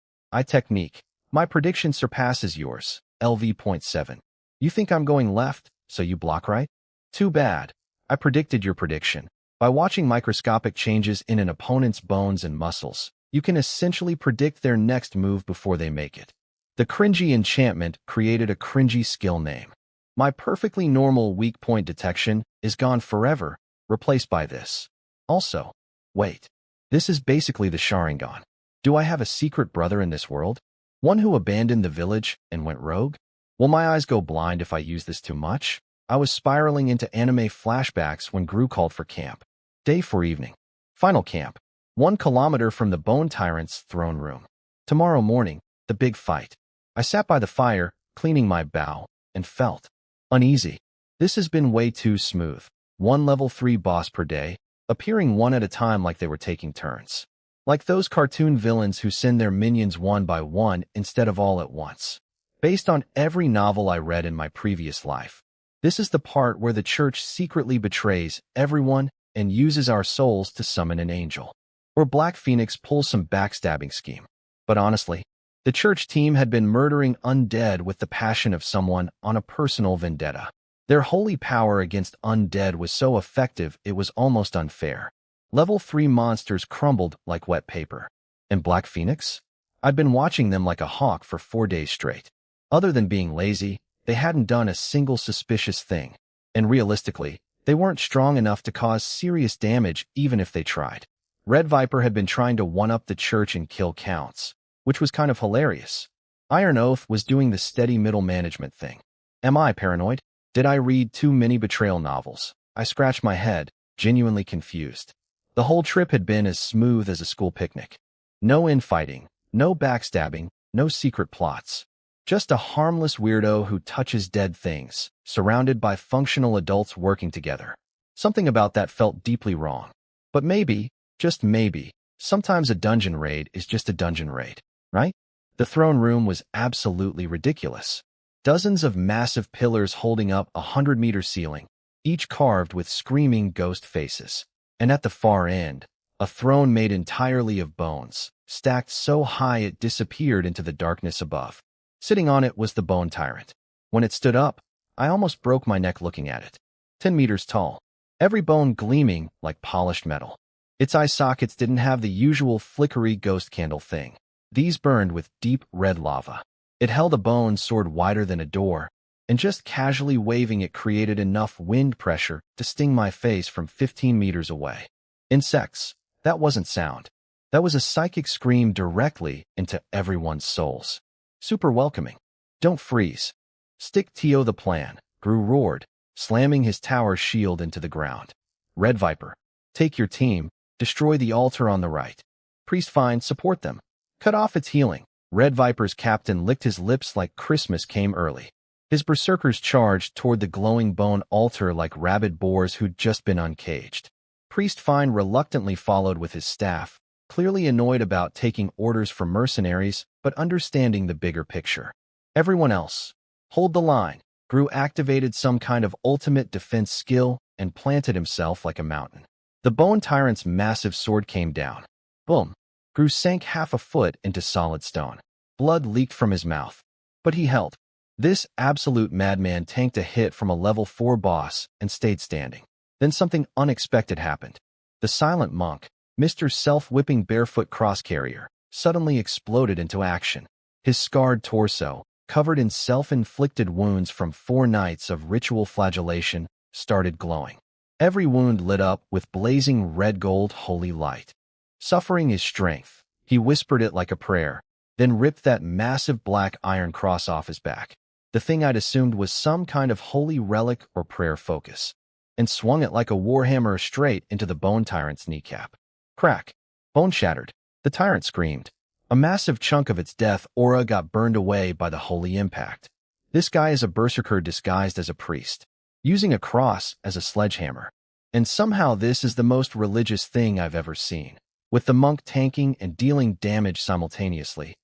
Technique. My prediction surpasses yours. LV.7. You think I'm going left, so you block right? Too bad. I predicted your prediction. By watching microscopic changes in an opponent's bones and muscles, you can essentially predict their next move before they make it. The cringy enchantment created a cringy skill name. My perfectly normal weak point detection is gone forever, replaced by this. Also, wait. This is basically the Sharingan. Do I have a secret brother in this world? One who abandoned the village and went rogue? Will my eyes go blind if I use this too much? I was spiraling into anime flashbacks when Gru called for camp. Day 4 evening. Final camp. 1 kilometer from the Bone Tyrant's throne room. Tomorrow morning, the big fight. I sat by the fire, cleaning my bow, and felt uneasy. This has been way too smooth. 1 level 3 boss per day, appearing one at a time like they were taking turns. Like those cartoon villains who send their minions one by one instead of all at once. Based on every novel I read in my previous life, this is the part where the church secretly betrays everyone and uses our souls to summon an angel. Or Black Phoenix pulls some backstabbing scheme. But honestly, the church team had been murdering undead with the passion of someone on a personal vendetta. Their holy power against undead was so effective it was almost unfair. Level 3 monsters crumbled like wet paper. And Black Phoenix? I'd been watching them like a hawk for 4 days straight. Other than being lazy, they hadn't done a single suspicious thing. And realistically, they weren't strong enough to cause serious damage even if they tried. Red Viper had been trying to one-up the church in kill counts, which was kind of hilarious. Iron Oath was doing the steady middle management thing. Am I paranoid? Did I read too many betrayal novels? I scratched my head, genuinely confused. The whole trip had been as smooth as a school picnic. No infighting, no backstabbing, no secret plots. Just a harmless weirdo who touches dead things, surrounded by functional adults working together. Something about that felt deeply wrong. But maybe, just maybe, sometimes a dungeon raid is just a dungeon raid, right? The throne room was absolutely ridiculous. Dozens of massive pillars holding up a 100-meter ceiling, each carved with screaming ghost faces. And at the far end, a throne made entirely of bones, stacked so high it disappeared into the darkness above. Sitting on it was the Bone Tyrant. When it stood up, I almost broke my neck looking at it. 10 meters tall, every bone gleaming like polished metal. Its eye sockets didn't have the usual flickery ghost candle thing. These burned with deep red lava. It held a bone sword wider than a door, and just casually waving it created enough wind pressure to sting my face from 15 meters away. Insects, that wasn't sound. That was a psychic scream directly into everyone's souls. Super welcoming. Don't freeze. Stick to the plan, Gru roared, slamming his tower shield into the ground. Red Viper, take your team, destroy the altar on the right. Priest Fine, support them. Cut off its healing. Red Viper's captain licked his lips like Christmas came early. His berserkers charged toward the glowing bone altar like rabid boars who'd just been uncaged. Priest Fine reluctantly followed with his staff, clearly annoyed about taking orders from mercenaries, but understanding the bigger picture. Everyone else, hold the line. Gru activated some kind of ultimate defense skill and planted himself like a mountain. The Bone Tyrant's massive sword came down. Boom. Gru sank half a foot into solid stone. Blood leaked from his mouth. But he held. This absolute madman tanked a hit from a level 4 boss and stayed standing. Then something unexpected happened. The silent monk, Mr. Self-Whipping Barefoot Cross-Carrier, suddenly exploded into action. His scarred torso, covered in self-inflicted wounds from 4 nights of ritual flagellation, started glowing. Every wound lit up with blazing red-gold holy light. Suffering is strength. He whispered it like a prayer, then ripped that massive black iron cross off his back. The thing I'd assumed was some kind of holy relic or prayer focus, and swung it like a warhammer straight into the Bone Tyrant's kneecap. Crack. Bone shattered. The tyrant screamed. A massive chunk of its death aura got burned away by the holy impact. This guy is a berserker disguised as a priest, using a cross as a sledgehammer. And somehow this is the most religious thing I've ever seen, with the monk tanking and dealing damage simultaneously.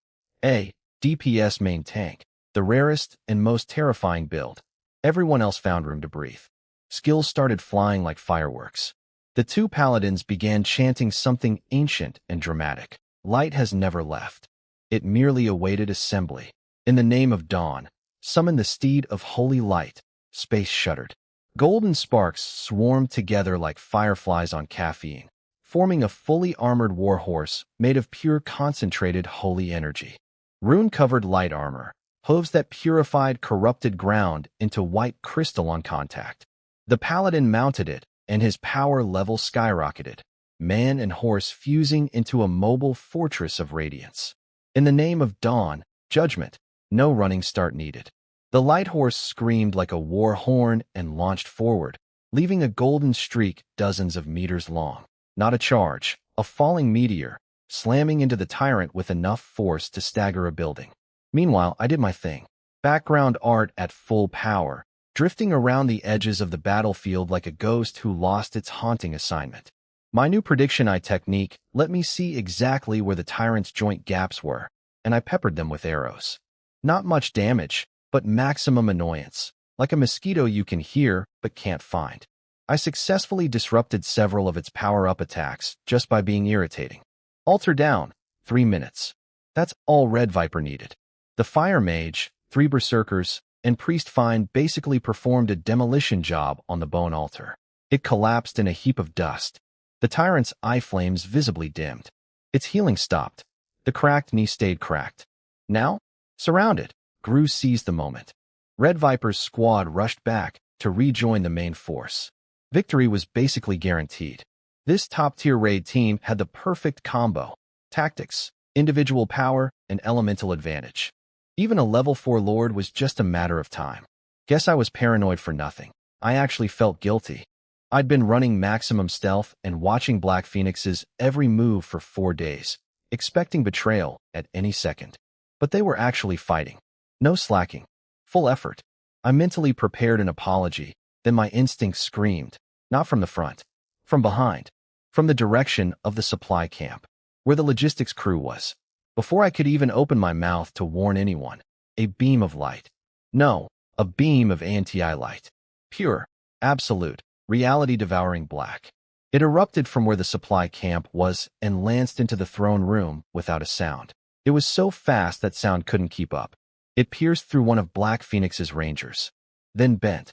A DPS main tank, the rarest and most terrifying build. Everyone else found room to breathe. Skills started flying like fireworks. The 2 paladins began chanting something ancient and dramatic. Light has never left. It merely awaited assembly. In the name of dawn, summon the steed of holy light. Space shuddered. Golden sparks swarmed together like fireflies on caffeine, forming a fully armored warhorse made of pure concentrated holy energy. Rune-covered light armor, hooves that purified corrupted ground into white crystal on contact. The paladin mounted it, and his power level skyrocketed, man and horse fusing into a mobile fortress of radiance. In the name of dawn, judgment, no running start needed. The light horse screamed like a war horn and launched forward, leaving a golden streak dozens of meters long. Not a charge, a falling meteor, slamming into the tyrant with enough force to stagger a building. Meanwhile, I did my thing. Background art at full power, drifting around the edges of the battlefield like a ghost who lost its haunting assignment. My new prediction eye technique let me see exactly where the tyrant's joint gaps were, and I peppered them with arrows. Not much damage, but maximum annoyance, like a mosquito you can hear but can't find. I successfully disrupted several of its power-up attacks just by being irritating. Altar down, 3 minutes. That's all Red Viper needed. The Fire Mage, 3 Berserkers, and Priest Fine basically performed a demolition job on the bone altar. It collapsed in a heap of dust. The tyrant's eye flames visibly dimmed. Its healing stopped. The cracked knee stayed cracked. Now, surrounded, Gru seized the moment. Red Viper's squad rushed back, to rejoin the main force. Victory was basically guaranteed. This top-tier raid team had the perfect combo: tactics, individual power, and elemental advantage. Even a level 4 lord was just a matter of time. Guess I was paranoid for nothing. I actually felt guilty. I'd been running maximum stealth and watching Black Phoenix's every move for 4 days, expecting betrayal at any second. But they were actually fighting. No slacking. Full effort. I mentally prepared an apology, then my instincts screamed, not from the front, from behind, from the direction of the supply camp, where the logistics crew was. Before I could even open my mouth to warn anyone, a beam of light. No, a beam of anti light. Pure, absolute, reality-devouring black. It erupted from where the supply camp was and lanced into the throne room without a sound. It was so fast that sound couldn't keep up. It pierced through one of Black Phoenix's rangers, then bent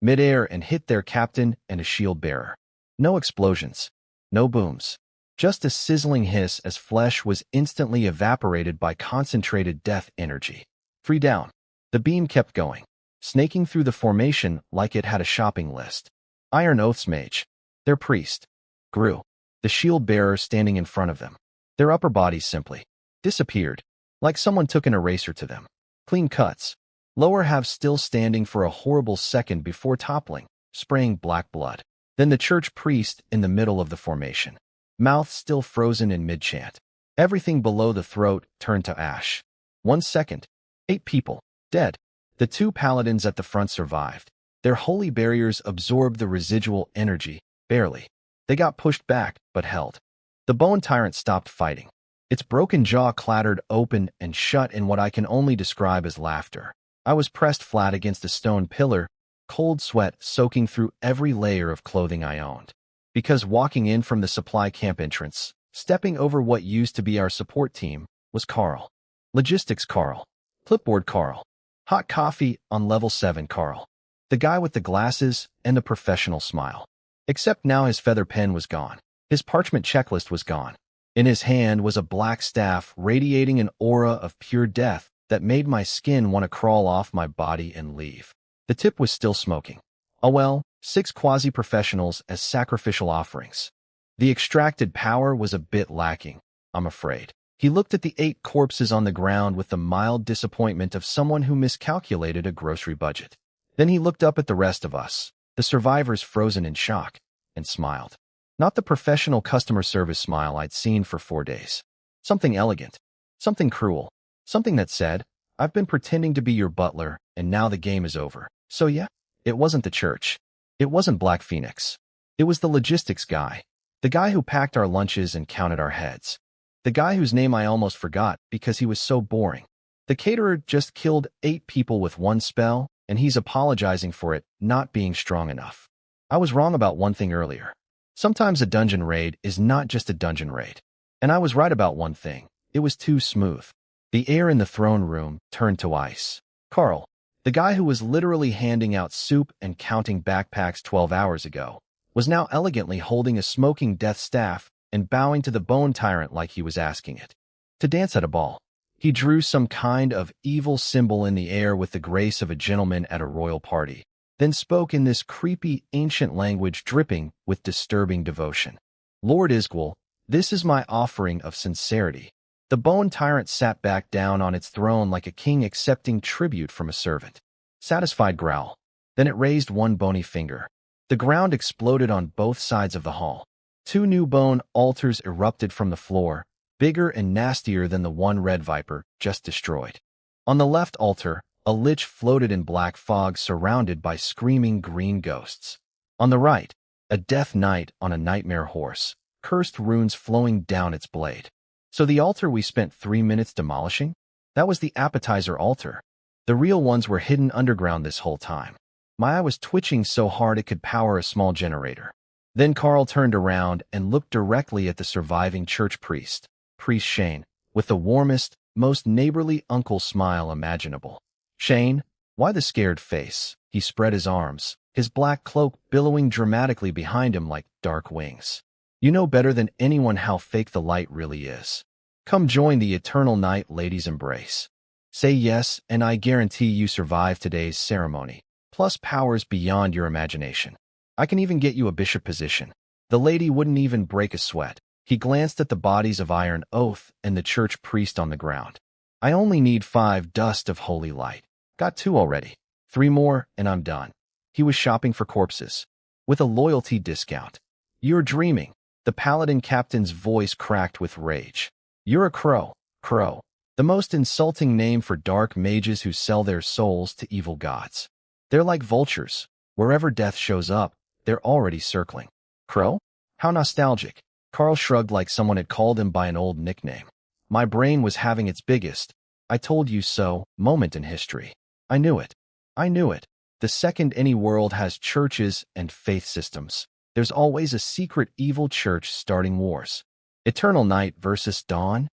midair and hit their captain and a shield bearer. No explosions, no booms, just a sizzling hiss as flesh was instantly evaporated by concentrated death energy. 3 down. The beam kept going, snaking through the formation like it had a shopping list. Iron Oath's mage, their priest, grew, the shield bearer standing in front of them. Their upper bodies simply disappeared, like someone took an eraser to them. Clean cuts. Lower halves still standing for a horrible second before toppling, spraying black blood. Then the church priest in the middle of the formation, mouth still frozen in mid-chant. Everything below the throat turned to ash. 1 second. 8 people, dead. The 2 paladins at the front survived. Their holy barriers absorbed the residual energy, barely. They got pushed back, but held. The bone tyrant stopped fighting. Its broken jaw clattered open and shut in what I can only describe as laughter. I was pressed flat against a stone pillar, cold sweat soaking through every layer of clothing I owned. Because walking in from the supply camp entrance, stepping over what used to be our support team, was Carl. Logistics Carl. Clipboard Carl. Hot coffee on level 7 Carl. The guy with the glasses and the professional smile. Except now his feather pen was gone. His parchment checklist was gone. In his hand was a black staff radiating an aura of pure death that made my skin want to crawl off my body and leave. The tip was still smoking. Oh well, 6 quasi-professionals as sacrificial offerings. The extracted power was a bit lacking, I'm afraid. He looked at the 8 corpses on the ground with the mild disappointment of someone who miscalculated a grocery budget. Then he looked up at the rest of us, the survivors frozen in shock, and smiled. Not the professional customer service smile I'd seen for 4 days. Something elegant, something cruel, something that said, I've been pretending to be your butler, and now the game is over. So yeah, it wasn't the church. It wasn't Black Phoenix. It was the logistics guy. The guy who packed our lunches and counted our heads. The guy whose name I almost forgot because he was so boring. The caterer just killed 8 people with 1 spell, and he's apologizing for it not being strong enough. I was wrong about one thing earlier. Sometimes a dungeon raid is not just a dungeon raid. And I was right about one thing. It was too smooth. The air in the throne room turned to ice. Carl, the guy who was literally handing out soup and counting backpacks 12 hours ago, was now elegantly holding a smoking death staff and bowing to the bone tyrant like he was asking it to dance at a ball. He drew some kind of evil symbol in the air with the grace of a gentleman at a royal party, then spoke in this creepy ancient language dripping with disturbing devotion. Lord Isgwell, this is my offering of sincerity. The bone tyrant sat back down on its throne like a king accepting tribute from a servant. Satisfied growl. Then it raised one bony finger. The ground exploded on both sides of the hall. 2 new bone altars erupted from the floor, bigger and nastier than the one red viper just destroyed. On the left altar, a lich floated in black fog surrounded by screaming green ghosts. On the right, a death knight on a nightmare horse, cursed runes flowing down its blade. So the altar we spent 3 minutes demolishing? That was the appetizer altar. The real ones were hidden underground this whole time. My eye was twitching so hard it could power a small generator. Then Carl turned around and looked directly at the surviving church priest, Priest Shane, with the warmest, most neighborly uncle smile imaginable. Shane, why the scared face? He spread his arms, his black cloak billowing dramatically behind him like dark wings. You know better than anyone how fake the light really is. Come join the eternal night ladies' embrace. Say yes, and I guarantee you survive today's ceremony. plus powers beyond your imagination. I can even get you a bishop position. The lady wouldn't even break a sweat. He glanced at the bodies of Iron Oath and the church priest on the ground. I only need 5 dust of holy light. Got 2 already. 3 more, and I'm done. He was shopping for corpses. With a loyalty discount. You're dreaming. The paladin captain's voice cracked with rage. You're a crow. Crow. The most insulting name for dark mages who sell their souls to evil gods. They're like vultures. Wherever death shows up, they're already circling. Crow? How nostalgic. Carl shrugged like someone had called him by an old nickname. My brain was having its biggest, I told you so, moment in history. I knew it. I knew it. The second any world has churches and faith systems, there's always a secret evil church starting wars. Eternal night versus dawn?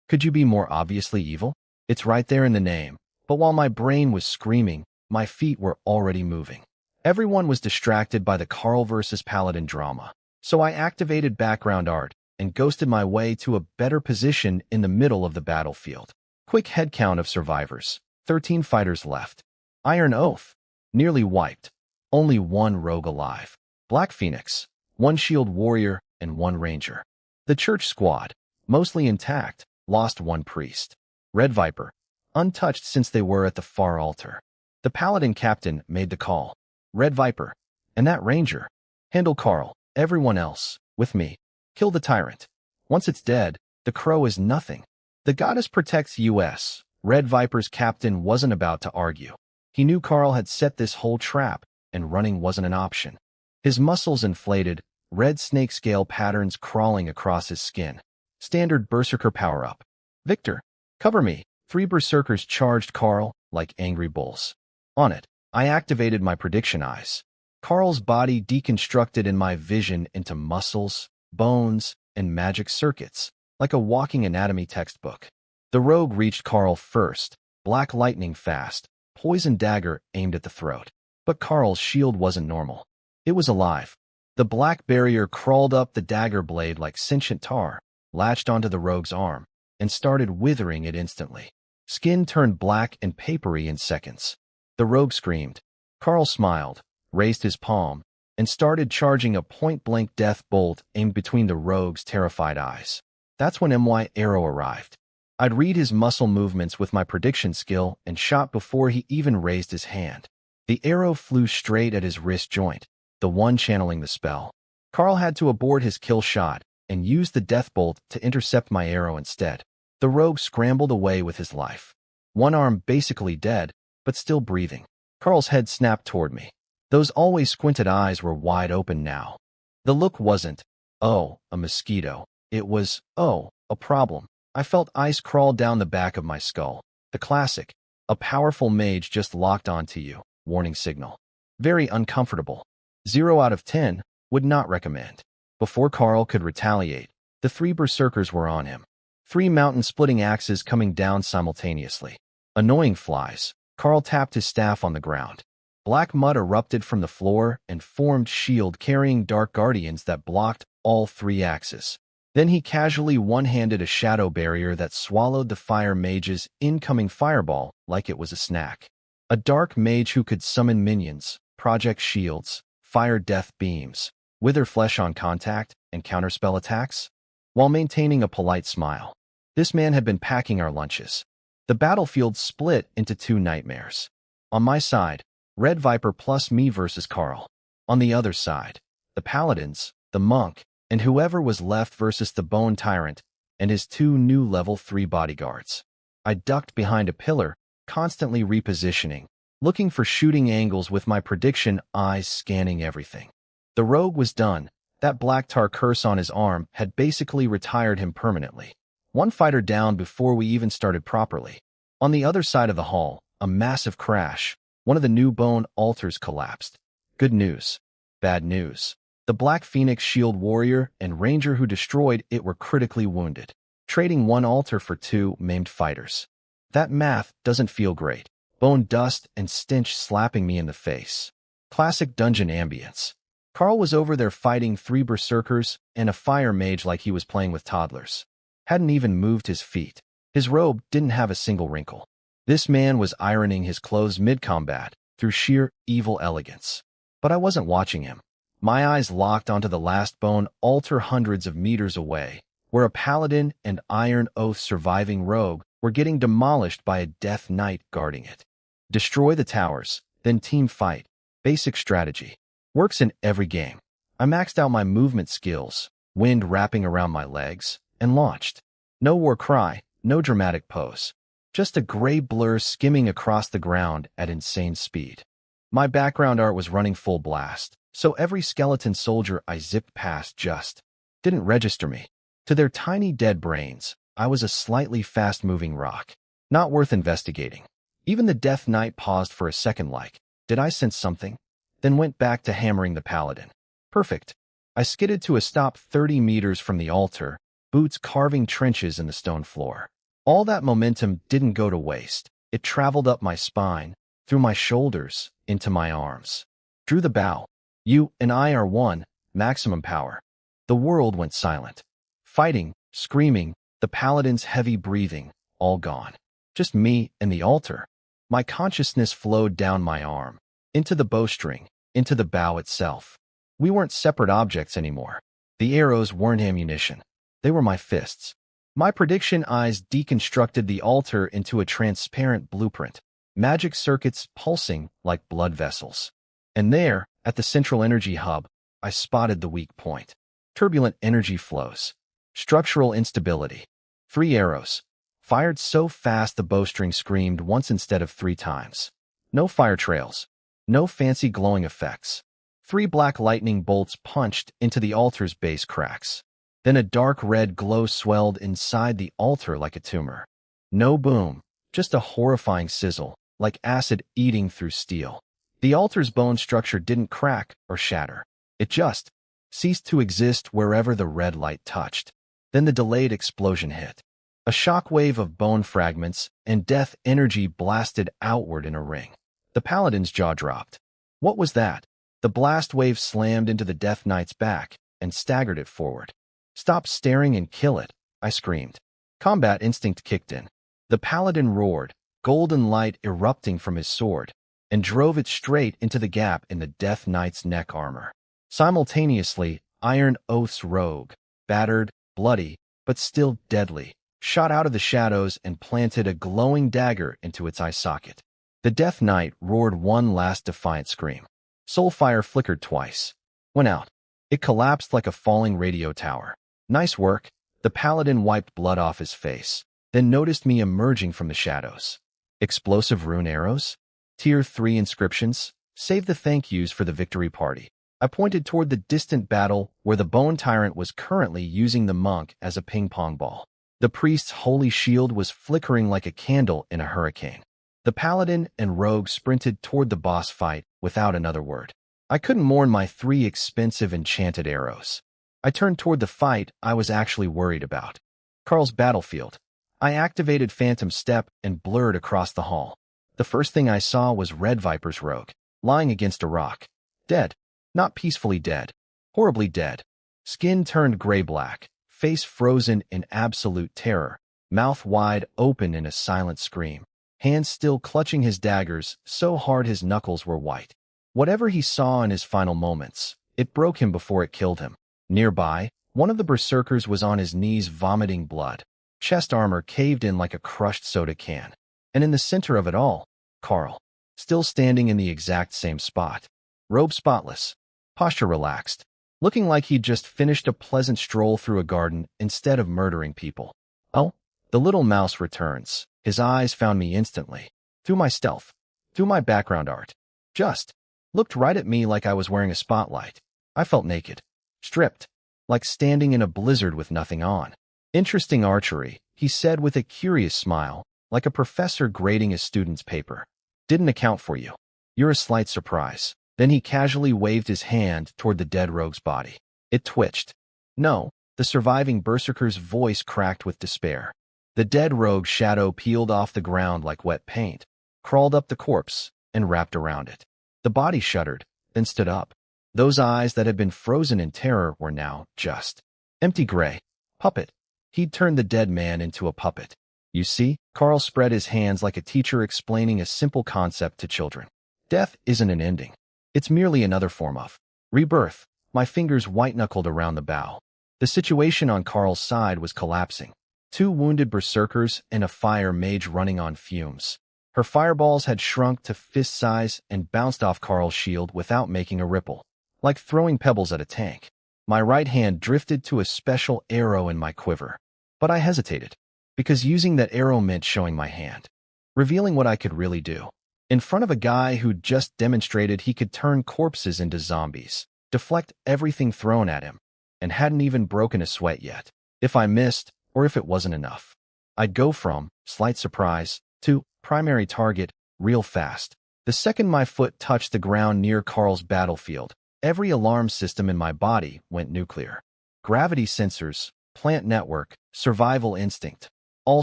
Could you be more obviously evil? It's right there in the name. But while my brain was screaming, my feet were already moving. Everyone was distracted by the Carl versus Paladin drama. So I activated background art and ghosted my way to a better position in the middle of the battlefield. Quick headcount of survivors. 13 fighters left. Iron Oath. Nearly wiped. Only 1 rogue alive. Black Phoenix. 1 shield warrior and 1 ranger. The church squad. Mostly intact. Lost 1 priest. Red Viper. Untouched since they were at the far altar. The paladin captain made the call. Red Viper. And that ranger. Handle Carl. Everyone else, with me. Kill the tyrant. Once it's dead, the crow is nothing. The goddess protects us. Red Viper's captain wasn't about to argue. He knew Carl had set this whole trap, and running wasn't an option. His muscles inflated, red snakescale patterns crawling across his skin. Standard berserker power-up. Victor, cover me. 3 berserkers charged Carl like angry bulls. On it, I activated my prediction eyes. Carl's body deconstructed in my vision into muscles, bones, and magic circuits, like a walking anatomy textbook. The rogue reached Carl first, black lightning fast, poison dagger aimed at the throat. But Carl's shield wasn't normal. It was alive. The black barrier crawled up the dagger blade like sentient tar, latched onto the rogue's arm, and started withering it instantly. Skin turned black and papery in seconds. The rogue screamed. Carl smiled, raised his palm, and started charging a point-blank death bolt aimed between the rogue's terrified eyes. That's when my arrow arrived. I'd read his muscle movements with my prediction skill and shot before he even raised his hand. The arrow flew straight at his wrist joint, the one channeling the spell. Carl had to abort his kill shot and use the death bolt to intercept my arrow instead. The rogue scrambled away with his life. One arm basically dead, but still breathing. Carl's head snapped toward me. Those always squinted eyes were wide open now. The look wasn't, oh, a mosquito. It was, oh, a problem. I felt ice crawl down the back of my skull. The classic, a powerful mage just locked onto you, warning signal. Very uncomfortable. 0 out of 10, would not recommend. Before Carl could retaliate, the 3 berserkers were on him. 3 mountain-splitting axes coming down simultaneously. Annoying flies. Carl tapped his staff on the ground. Black mud erupted from the floor and formed shield carrying dark guardians that blocked all 3 axes. Then he casually one-handed a shadow barrier that swallowed the fire mage's incoming fireball like it was a snack. A dark mage who could summon minions, project shields, fire death beams, wither flesh on contact, and counterspell attacks, while maintaining a polite smile. This man had been packing our lunches. The battlefield split into 2 nightmares. On my side, Red Viper plus me versus Carl. On the other side, the paladins, the monk, and whoever was left versus the bone tyrant and his 2 new level 3 bodyguards. I ducked behind a pillar, constantly repositioning, looking for shooting angles with my prediction eyes scanning everything. The rogue was done. That black tar curse on his arm had basically retired him permanently. 1 fighter down before we even started properly. On the other side of the hall, a massive crash. One of the new bone altars collapsed. Good news. Bad news. The Black Phoenix shield warrior and ranger who destroyed it were critically wounded, trading 1 altar for 2 maimed fighters. That math doesn't feel great. Bone dust and stench slapping me in the face. Classic dungeon ambience. Carl was over there fighting 3 berserkers and a fire mage like he was playing with toddlers. Hadn't even moved his feet. His robe didn't have a single wrinkle. This man was ironing his clothes mid-combat, through sheer evil elegance. But I wasn't watching him. My eyes locked onto the last bone altar hundreds of meters away, where a paladin and Iron Oath surviving rogue were getting demolished by a Death Knight guarding it. Destroy the towers, then team fight. Basic strategy. Works in every game. I maxed out my movement skills, wind wrapping around my legs, and launched. No war cry, no dramatic pose. Just a gray blur skimming across the ground at insane speed. My background art was running full blast, so every skeleton soldier I zipped past just didn't register me. To their tiny dead brains, I was a slightly fast-moving rock, not worth investigating. Even the Death Knight paused for a second like, did I sense something? Then went back to hammering the paladin. Perfect. I skidded to a stop 30 meters from the altar, boots carving trenches in the stone floor. All that momentum didn't go to waste. It traveled up my spine, through my shoulders, into my arms. Drew the bow. You and I are one, maximum power. The world went silent. Fighting, screaming, the paladin's heavy breathing, all gone. Just me and the altar. My consciousness flowed down my arm, into the bowstring, into the bow itself. We weren't separate objects anymore. The arrows weren't ammunition. They were my fists. My prediction eyes deconstructed the altar into a transparent blueprint, magic circuits pulsing like blood vessels. And there, at the central energy hub, I spotted the weak point. Turbulent energy flows. Structural instability. 3 arrows. Fired so fast the bowstring screamed once instead of 3 times. No fire trails. No fancy glowing effects. 3 black lightning bolts punched into the altar's base cracks. Then a dark red glow swelled inside the altar like a tumor. No boom, just a horrifying sizzle, like acid eating through steel. The altar's bone structure didn't crack or shatter. It just ceased to exist wherever the red light touched. Then the delayed explosion hit. A shockwave of bone fragments and death energy blasted outward in a ring. The paladin's jaw dropped. What was that? The blast wave slammed into the Death Knight's back and staggered it forward. Stop staring and kill it, I screamed. Combat instinct kicked in. The paladin roared, golden light erupting from his sword, and drove it straight into the gap in the Death Knight's neck armor. Simultaneously, Iron Oath's rogue, battered, bloody, but still deadly, shot out of the shadows and planted a glowing dagger into its eye socket. The Death Knight roared one last defiant scream. Soulfire flickered twice. Went out. It collapsed like a falling radio tower. Nice work. The paladin wiped blood off his face, then noticed me emerging from the shadows. Explosive rune arrows? Tier 3 inscriptions? Save the thank yous for the victory party. I pointed toward the distant battle where the Bone Tyrant was currently using the monk as a ping-pong ball. The priest's holy shield was flickering like a candle in a hurricane. The paladin and rogue sprinted toward the boss fight without another word. I couldn't mourn my 3 expensive enchanted arrows. I turned toward the fight I was actually worried about. Carl's battlefield. I activated Phantom Step and blurred across the hall. The first thing I saw was Red Viper's rogue, lying against a rock. Dead. Not peacefully dead. Horribly dead. Skin turned gray-black, face frozen in absolute terror, mouth wide open in a silent scream, hands still clutching his daggers so hard his knuckles were white. Whatever he saw in his final moments, it broke him before it killed him. Nearby, one of the berserkers was on his knees vomiting blood. Chest armor caved in like a crushed soda can. And in the center of it all, Carl, still standing in the exact same spot. Robe spotless, posture relaxed, looking like he'd just finished a pleasant stroll through a garden instead of murdering people. Oh, the little mouse returns. His eyes found me instantly. Through my stealth, through my background art. Just looked right at me like I was wearing a spotlight. I felt naked. Stripped, like standing in a blizzard with nothing on. Interesting archery, he said with a curious smile, like a professor grading a student's paper. Didn't account for you. You're a slight surprise. Then he casually waved his hand toward the dead rogue's body. It twitched. No, the surviving berserker's voice cracked with despair. The dead rogue's shadow peeled off the ground like wet paint, crawled up the corpse, and wrapped around it. The body shuddered, then stood up. Those eyes that had been frozen in terror were now just empty gray. Puppet. He'd turned the dead man into a puppet. You see, Carl spread his hands like a teacher explaining a simple concept to children. Death isn't an ending. It's merely another form of rebirth. My fingers white-knuckled around the bow. The situation on Carl's side was collapsing. 2 wounded berserkers and a fire mage running on fumes. Her fireballs had shrunk to fist size and bounced off Carl's shield without making a ripple, like throwing pebbles at a tank. My right hand drifted to a special arrow in my quiver. But I hesitated, because using that arrow meant showing my hand, revealing what I could really do. In front of a guy who'd just demonstrated he could turn corpses into zombies, deflect everything thrown at him, and hadn't even broken a sweat yet. If I missed, or if it wasn't enough, I'd go from slight surprise to primary target real fast. The second my foot touched the ground near Carl's battlefield, every alarm system in my body went nuclear. Gravity sensors, plant network, survival instinct, all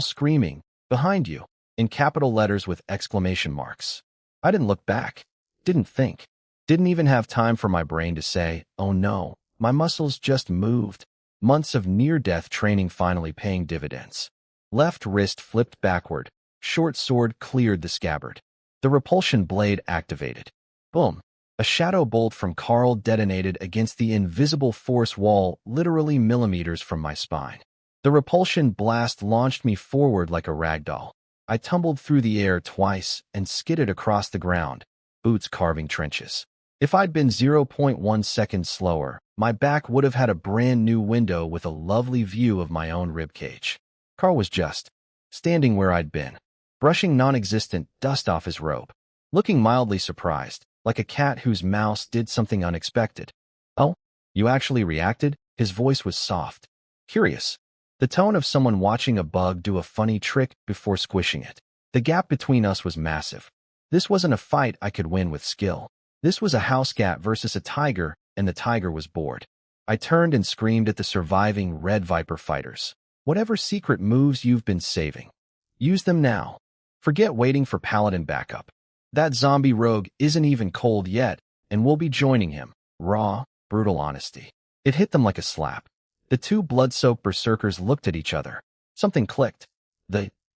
screaming, "Behind you," in capital letters with exclamation marks. I didn't look back, didn't think, didn't even have time for my brain to say, "Oh no." My muscles just moved. Months of near-death training finally paying dividends. Left wrist flipped backward. Short sword cleared the scabbard. The repulsion blade activated. Boom. A shadow bolt from Carl detonated against the invisible force wall literally millimeters from my spine. The repulsion blast launched me forward like a ragdoll. I tumbled through the air twice and skidded across the ground, boots carving trenches. If I'd been 0.1 seconds slower, my back would have had a brand new window with a lovely view of my own ribcage. Carl was just standing where I'd been, brushing non-existent dust off his robe, looking mildly surprised, like a cat whose mouse did something unexpected. "Oh, you actually reacted?" His voice was soft, curious, the tone of someone watching a bug do a funny trick before squishing it. The gap between us was massive. This wasn't a fight I could win with skill. This was a house cat versus a tiger, and the tiger was bored. I turned and screamed at the surviving Red Viper fighters. "Whatever secret moves you've been saving, use them now. Forget waiting for paladin backup. That zombie rogue isn't even cold yet, and we'll be joining him." Raw, brutal honesty. It hit them like a slap. The 2 blood-soaked berserkers looked at each other. Something clicked.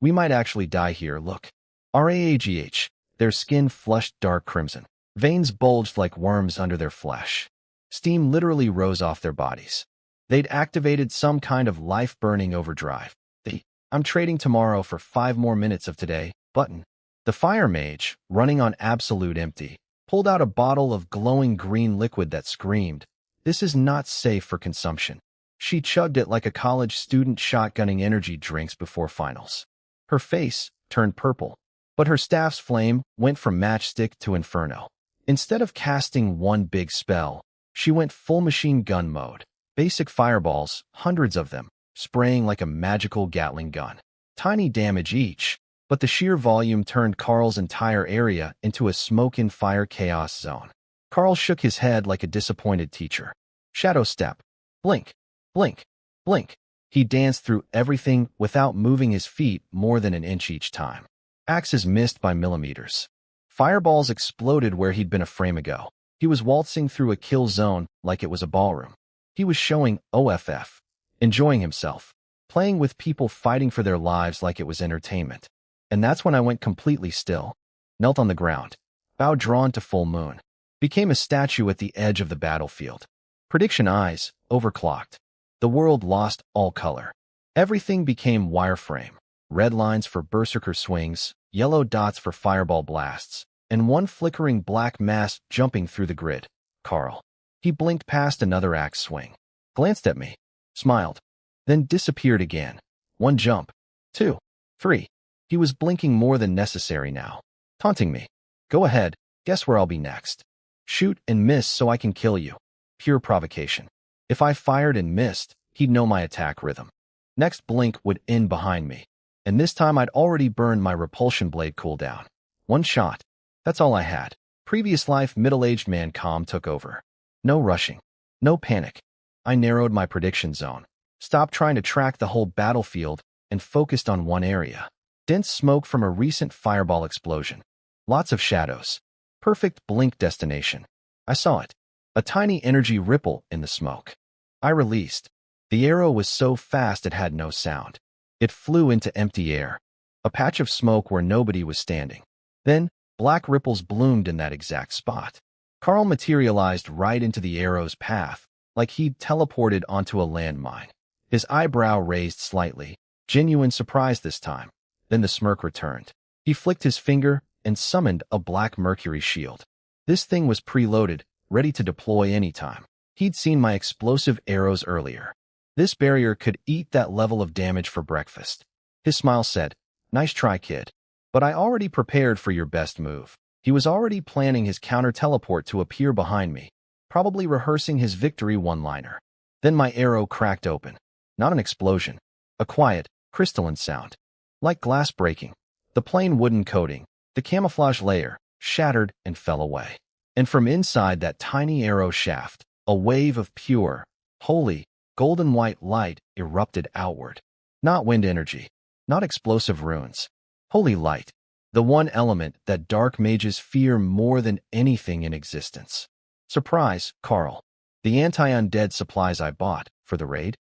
We might actually die here look. RAAGH. Their skin flushed dark crimson. Veins bulged like worms under their flesh. Steam literally rose off their bodies. They'd activated some kind of life-burning overdrive. "I'm trading tomorrow for 5 more minutes of today" button. The fire mage, running on absolute empty, pulled out a bottle of glowing green liquid that screamed, "This is not safe for consumption." She chugged it like a college student shotgunning energy drinks before finals. Her face turned purple, but her staff's flame went from matchstick to inferno. Instead of casting one big spell, she went full machine gun mode. Basic fireballs, hundreds of them, spraying like a magical Gatling gun. Tiny damage each, but the sheer volume turned Carl's entire area into a smoke-and-fire chaos zone. Carl shook his head like a disappointed teacher. Shadow step. Blink, blink, blink. He danced through everything without moving his feet more than an inch each time. Axes missed by millimeters. Fireballs exploded where he'd been a frame ago. He was waltzing through a kill zone like it was a ballroom. He was showing OFF, enjoying himself, playing with people fighting for their lives like it was entertainment. And that's when I went completely still, knelt on the ground, bow drawn to full moon, became a statue at the edge of the battlefield. Prediction eyes, overclocked. The world lost all color. Everything became wireframe. Red lines for berserker swings, yellow dots for fireball blasts, and one flickering black mass jumping through the grid. Carl. He blinked past another axe swing, glanced at me, smiled, then disappeared again. 1 jump, 2, 3. He was blinking more than necessary now, taunting me. "Go ahead, guess where I'll be next. Shoot and miss so I can kill you." Pure provocation. If I fired and missed, he'd know my attack rhythm. Next blink would end behind me, and this time I'd already burned my repulsion blade cooldown. 1 shot. That's all I had. Previous life middle-aged man calm took over. No rushing. No panic. I narrowed my prediction zone, stopped trying to track the whole battlefield, and focused on one area. Dense smoke from a recent fireball explosion. Lots of shadows. Perfect blink destination. I saw it. A tiny energy ripple in the smoke. I released. The arrow was so fast it had no sound. It flew into empty air. A patch of smoke where nobody was standing. Then, Black ripples bloomed in that exact spot. Carl materialized right into the arrow's path, like he'd teleported onto a landmine. His eyebrow raised slightly, genuine surprise this time. Then the smirk returned. He flicked his finger and summoned a black mercury shield. This thing was preloaded, ready to deploy anytime. He'd seen my explosive arrows earlier. This barrier could eat that level of damage for breakfast. His smile said, "Nice try, kid. But I already prepared for your best move." He was already planning his counter-teleport to appear behind me, probably rehearsing his victory one-liner. Then my arrow cracked open. Not an explosion. A quiet, crystalline sound. Like glass breaking. The plain wooden coating, the camouflage layer, shattered and fell away. And from inside that tiny arrow shaft, a wave of pure, holy, golden white light erupted outward. Not wind energy. Not explosive runes. Holy light. The one element that dark mages fear more than anything in existence. Surprise, Carl. The anti-undead supplies I bought for the raid?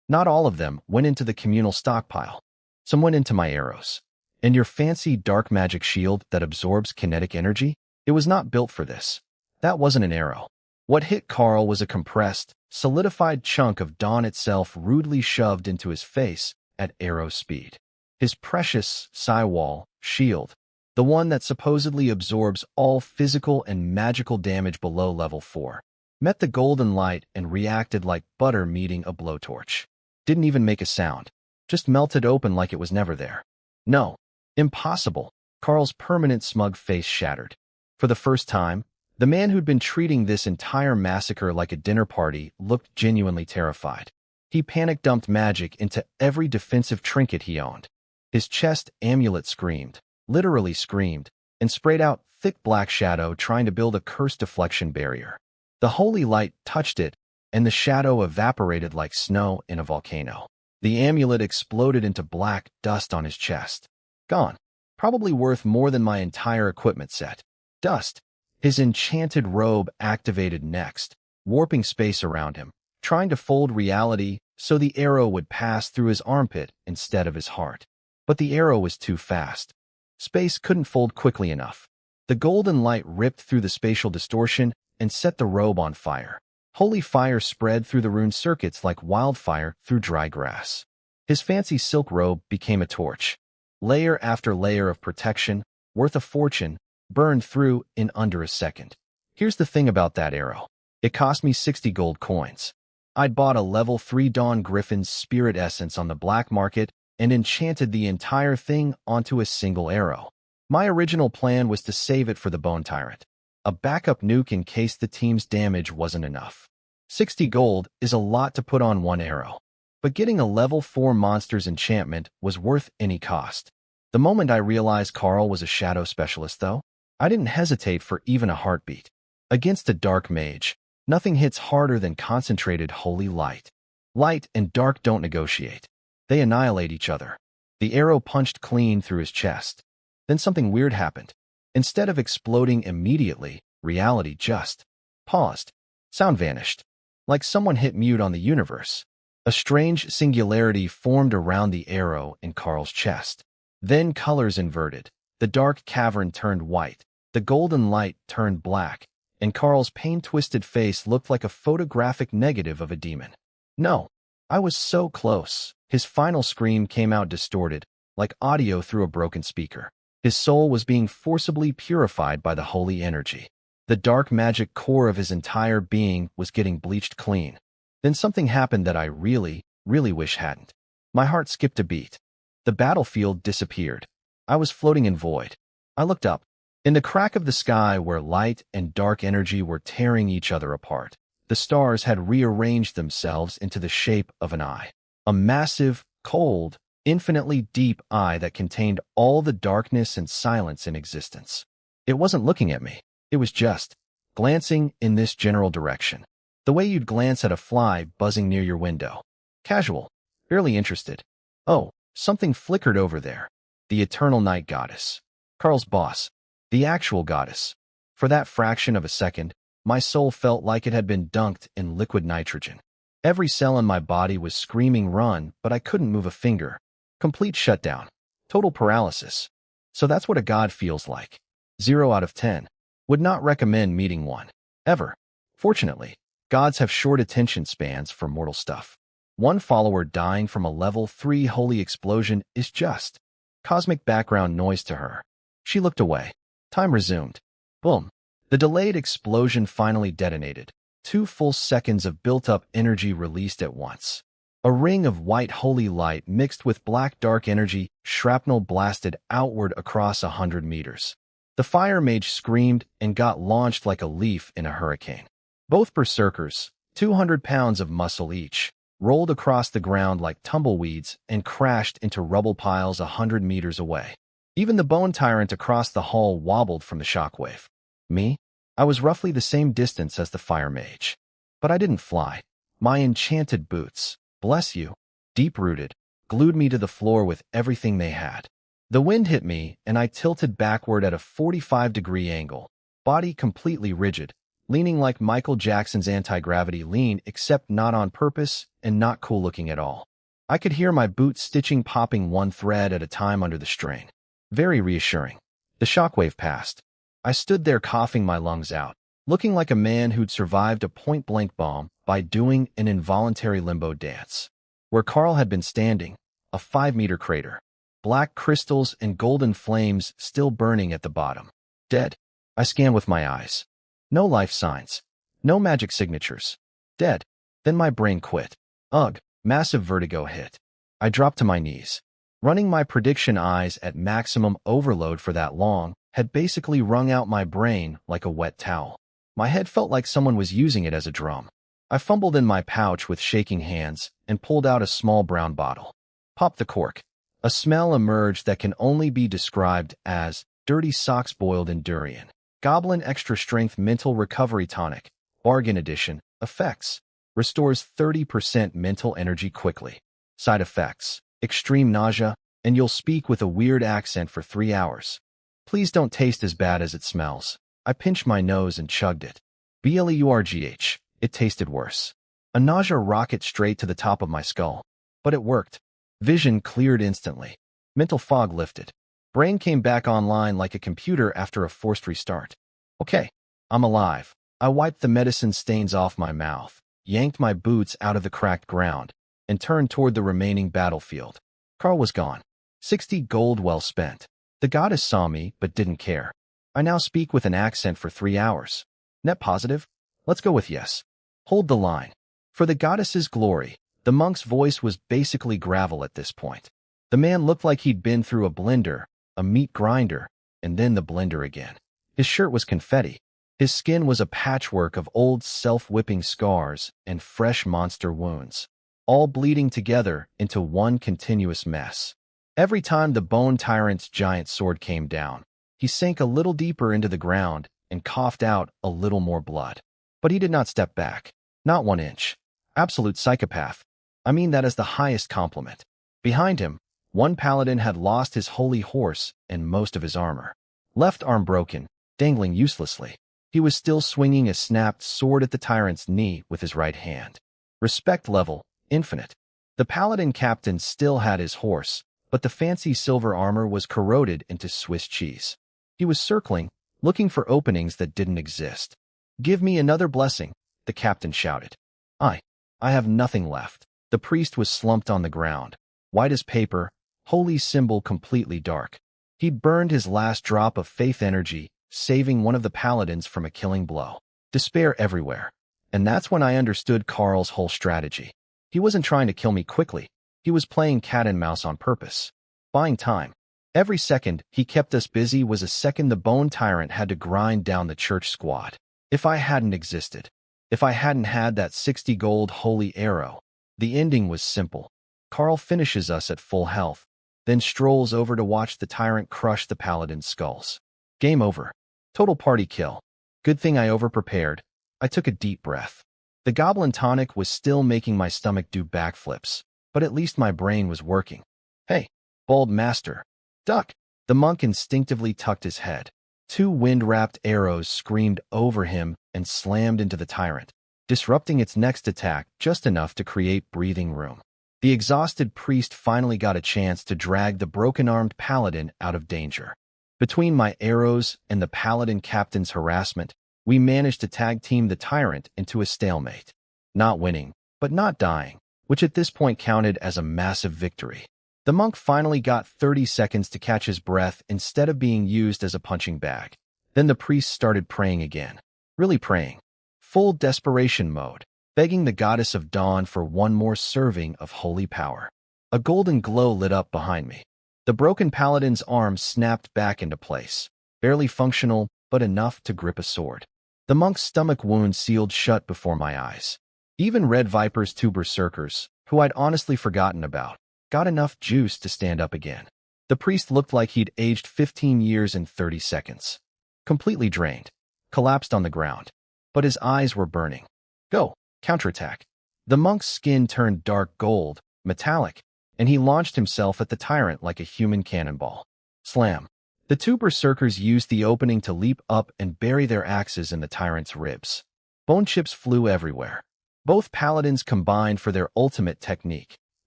Not all of them went into the communal stockpile. Some went into my arrows. And your fancy dark magic shield that absorbs kinetic energy? It was not built for this. That wasn't an arrow. What hit Carl was a compressed, solidified chunk of dawn itself rudely shoved into his face at arrow speed. His precious Psywall shield, the one that supposedly absorbs all physical and magical damage below level 4, met the golden light and reacted like butter meeting a blowtorch. Didn't even make a sound. Just melted open like it was never there. No. Impossible. Carl's permanent smug face shattered. For the first time, the man who'd been treating this entire massacre like a dinner party looked genuinely terrified. He panic-dumped magic into every defensive trinket he owned. His chest amulet screamed, literally screamed, and sprayed out thick black shadow trying to build a curse deflection barrier. The holy light touched it, and the shadow evaporated like snow in a volcano. The amulet exploded into black dust on his chest. Gone. Probably worth more than my entire equipment set. Dust. His enchanted robe activated next, warping space around him, trying to fold reality so the arrow would pass through his armpit instead of his heart. But the arrow was too fast. Space couldn't fold quickly enough. The golden light ripped through the spatial distortion and set the robe on fire. Holy fire spread through the rune circuits like wildfire through dry grass. His fancy silk robe became a torch. Layer after layer of protection, worth a fortune, burned through in under a second. Here's the thing about that arrow. It cost me 60 gold coins. I'd bought a level 3 Dawn Griffin's spirit essence on the black market and enchanted the entire thing onto a single arrow. My original plan was to save it for the Bone Tyrant, a backup nuke in case the team's damage wasn't enough. 60 gold is a lot to put on one arrow, but getting a level 4 monster's enchantment was worth any cost. The moment I realized Carl was a shadow specialist, though, I didn't hesitate for even a heartbeat. Against a dark mage, nothing hits harder than concentrated holy light. Light and dark don't negotiate. They annihilate each other. The arrow punched clean through his chest. Then something weird happened. Instead of exploding immediately, reality just paused. Sound vanished. Like someone hit mute on the universe. A strange singularity formed around the arrow in Carl's chest. Then colors inverted. The dark cavern turned white. The golden light turned black. And Carl's pain-twisted face looked like a photographic negative of a demon. No. I was so close. His final scream came out distorted, like audio through a broken speaker. His soul was being forcibly purified by the holy energy. The dark magic core of his entire being was getting bleached clean. Then something happened that I really, really wish hadn't. My heart skipped a beat. The battlefield disappeared. I was floating in void. I looked up. In the crack of the sky where light and dark energy were tearing each other apart, the stars had rearranged themselves into the shape of an eye. A massive, cold, infinitely deep eye that contained all the darkness and silence in existence. It wasn't looking at me. It was just glancing in this general direction. The way you'd glance at a fly buzzing near your window. Casual. Barely interested. Oh, something flickered over there. The eternal night goddess. Carl's boss. The actual goddess. For that fraction of a second, my soul felt like it had been dunked in liquid nitrogen. Every cell in my body was screaming run, but I couldn't move a finger. Complete shutdown. Total paralysis. So that's what a god feels like. 0 out of 10. Would not recommend meeting one. Ever. Fortunately, gods have short attention spans for mortal stuff. One follower dying from a level 3 holy explosion is just cosmic background noise to her. She looked away. Time resumed. Boom. The delayed explosion finally detonated. 2 full seconds of built-up energy released at once. A ring of white holy light mixed with black dark energy, shrapnel blasted outward across 100 meters. The fire mage screamed and got launched like a leaf in a hurricane. Both berserkers, 200 pounds of muscle each, rolled across the ground like tumbleweeds and crashed into rubble piles 100 meters away. Even the bone tyrant across the hall wobbled from the shockwave. Me? I was roughly the same distance as the fire mage. But I didn't fly. My enchanted boots, bless you, deep-rooted, glued me to the floor with everything they had. The wind hit me, and I tilted backward at a 45-degree angle, body completely rigid, leaning like Michael Jackson's anti-gravity lean, except not on purpose and not cool-looking at all. I could hear my boot stitching popping one thread at a time under the strain. Very reassuring. The shockwave passed. I stood there coughing my lungs out, looking like a man who'd survived a point-blank bomb by doing an involuntary limbo dance. Where Carl had been standing, a 5-meter crater. Black crystals and golden flames still burning at the bottom. Dead. I scanned with my eyes. No life signs. No magic signatures. Dead. Then my brain quit. Ugh, massive vertigo hit. I dropped to my knees. Running my prediction eyes at maximum overload for that long had basically wrung out my brain like a wet towel. My head felt like someone was using it as a drum. I fumbled in my pouch with shaking hands and pulled out a small brown bottle. Popped the cork. A smell emerged that can only be described as dirty socks boiled in durian. Goblin Extra Strength Mental Recovery Tonic. Bargain Edition. Effects. Restores 30% mental energy quickly. Side effects. Extreme nausea, and you'll speak with a weird accent for 3 hours. Please don't taste as bad as it smells. I pinched my nose and chugged it. BLEURGH. It tasted worse. A nausea rocket straight to the top of my skull. But it worked. Vision cleared instantly. Mental fog lifted. Brain came back online like a computer after a forced restart. Okay, I'm alive. I wiped the medicine stains off my mouth, yanked my boots out of the cracked ground, and turned toward the remaining battlefield. Carl was gone. 60 gold well spent. The goddess saw me, but didn't care. I now speak with an accent for 3 hours. Net positive? Let's go with yes. Hold the line. For the goddess's glory, the monk's voice was basically gravel at this point. The man looked like he'd been through a blender, a meat grinder, and then the blender again. His shirt was confetti. His skin was a patchwork of old self-whipping scars and fresh monster wounds, all bleeding together into one continuous mess. Every time the bone tyrant's giant sword came down, he sank a little deeper into the ground and coughed out a little more blood. But he did not step back. Not 1 inch. Absolute psychopath. I mean that as the highest compliment. Behind him, one paladin had lost his holy horse and most of his armor. Left arm broken, dangling uselessly. He was still swinging a snapped sword at the tyrant's knee with his right hand. Respect level, infinite. The paladin captain still had his horse, but the fancy silver armor was corroded into Swiss cheese. He was circling, looking for openings that didn't exist. Give me another blessing, the captain shouted. I have nothing left. The priest was slumped on the ground, white as paper, holy symbol completely dark. He'd burned his last drop of faith energy, saving one of the paladins from a killing blow. Despair everywhere. And that's when I understood Carl's whole strategy. He wasn't trying to kill me quickly. He was playing cat and mouse on purpose. Buying time. Every second he kept us busy was a second the bone tyrant had to grind down the church squad. If I hadn't existed, if I hadn't had that 60 gold holy arrow, the ending was simple. Carl finishes us at full health, then strolls over to watch the tyrant crush the paladin's skulls. Game over. Total party kill. Good thing I overprepared. I took a deep breath. The goblin tonic was still making my stomach do backflips, but at least my brain was working. Hey, bald master. Duck. The monk instinctively tucked his head. 2 wind-wrapped arrows screamed over him and slammed into the tyrant, disrupting its next attack just enough to create breathing room. The exhausted priest finally got a chance to drag the broken-armed paladin out of danger. Between my arrows and the paladin captain's harassment, we managed to tag team the tyrant into a stalemate. Not winning, but not dying, which at this point counted as a massive victory. The monk finally got 30 seconds to catch his breath instead of being used as a punching bag. Then the priest started praying again. Really praying. Full desperation mode, begging the goddess of dawn for one more serving of holy power. A golden glow lit up behind me. The broken paladin's arm snapped back into place, barely functional, but enough to grip a sword. The monk's stomach wound sealed shut before my eyes. Even Red Viper's two berserkers, who I'd honestly forgotten about, got enough juice to stand up again. The priest looked like he'd aged 15 years in 30 seconds. Completely drained, collapsed on the ground, but his eyes were burning. Go, counterattack. The monk's skin turned dark gold, metallic, and he launched himself at the tyrant like a human cannonball. Slam. The two berserkers used the opening to leap up and bury their axes in the tyrant's ribs. Bone chips flew everywhere. Both paladins combined for their ultimate technique,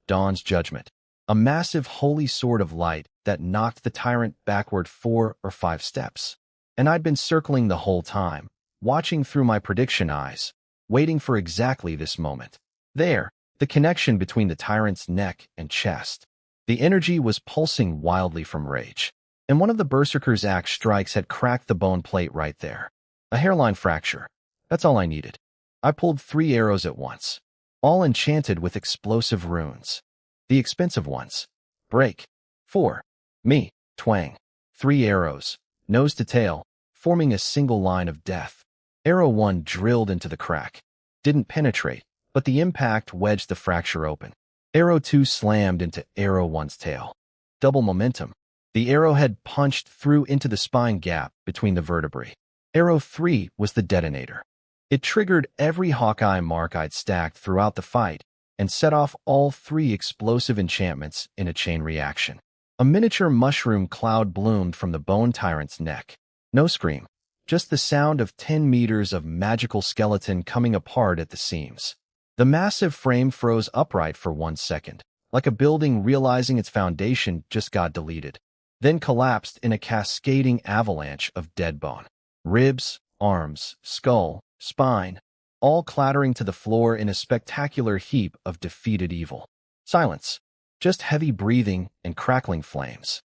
Dawn's Judgment, a massive holy sword of light that knocked the tyrant backward 4 or 5 steps. And I'd been circling the whole time, watching through my prediction eyes, waiting for exactly this moment. There, the connection between the tyrant's neck and chest. The energy was pulsing wildly from rage, and one of the berserker's axe strikes had cracked the bone plate right there. A hairline fracture. That's all I needed. I pulled 3 arrows at once, all enchanted with explosive runes. The expensive ones. Break. 4. Me. Twang. 3 arrows, nose to tail, forming a single line of death. Arrow 1 drilled into the crack. Didn't penetrate, but the impact wedged the fracture open. Arrow 2 slammed into Arrow 1's tail. Double momentum. The arrowhead punched through into the spine gap between the vertebrae. Arrow 3 was the detonator. It triggered every Hawkeye mark I'd stacked throughout the fight and set off all 3 explosive enchantments in a chain reaction. A miniature mushroom cloud bloomed from the bone tyrant's neck. No scream, just the sound of 10 meters of magical skeleton coming apart at the seams. The massive frame froze upright for 1 second, like a building realizing its foundation just got deleted, then collapsed in a cascading avalanche of dead bone. Ribs, arms, skull, spine, all clattering to the floor in a spectacular heap of defeated evil. Silence, just heavy breathing and crackling flames.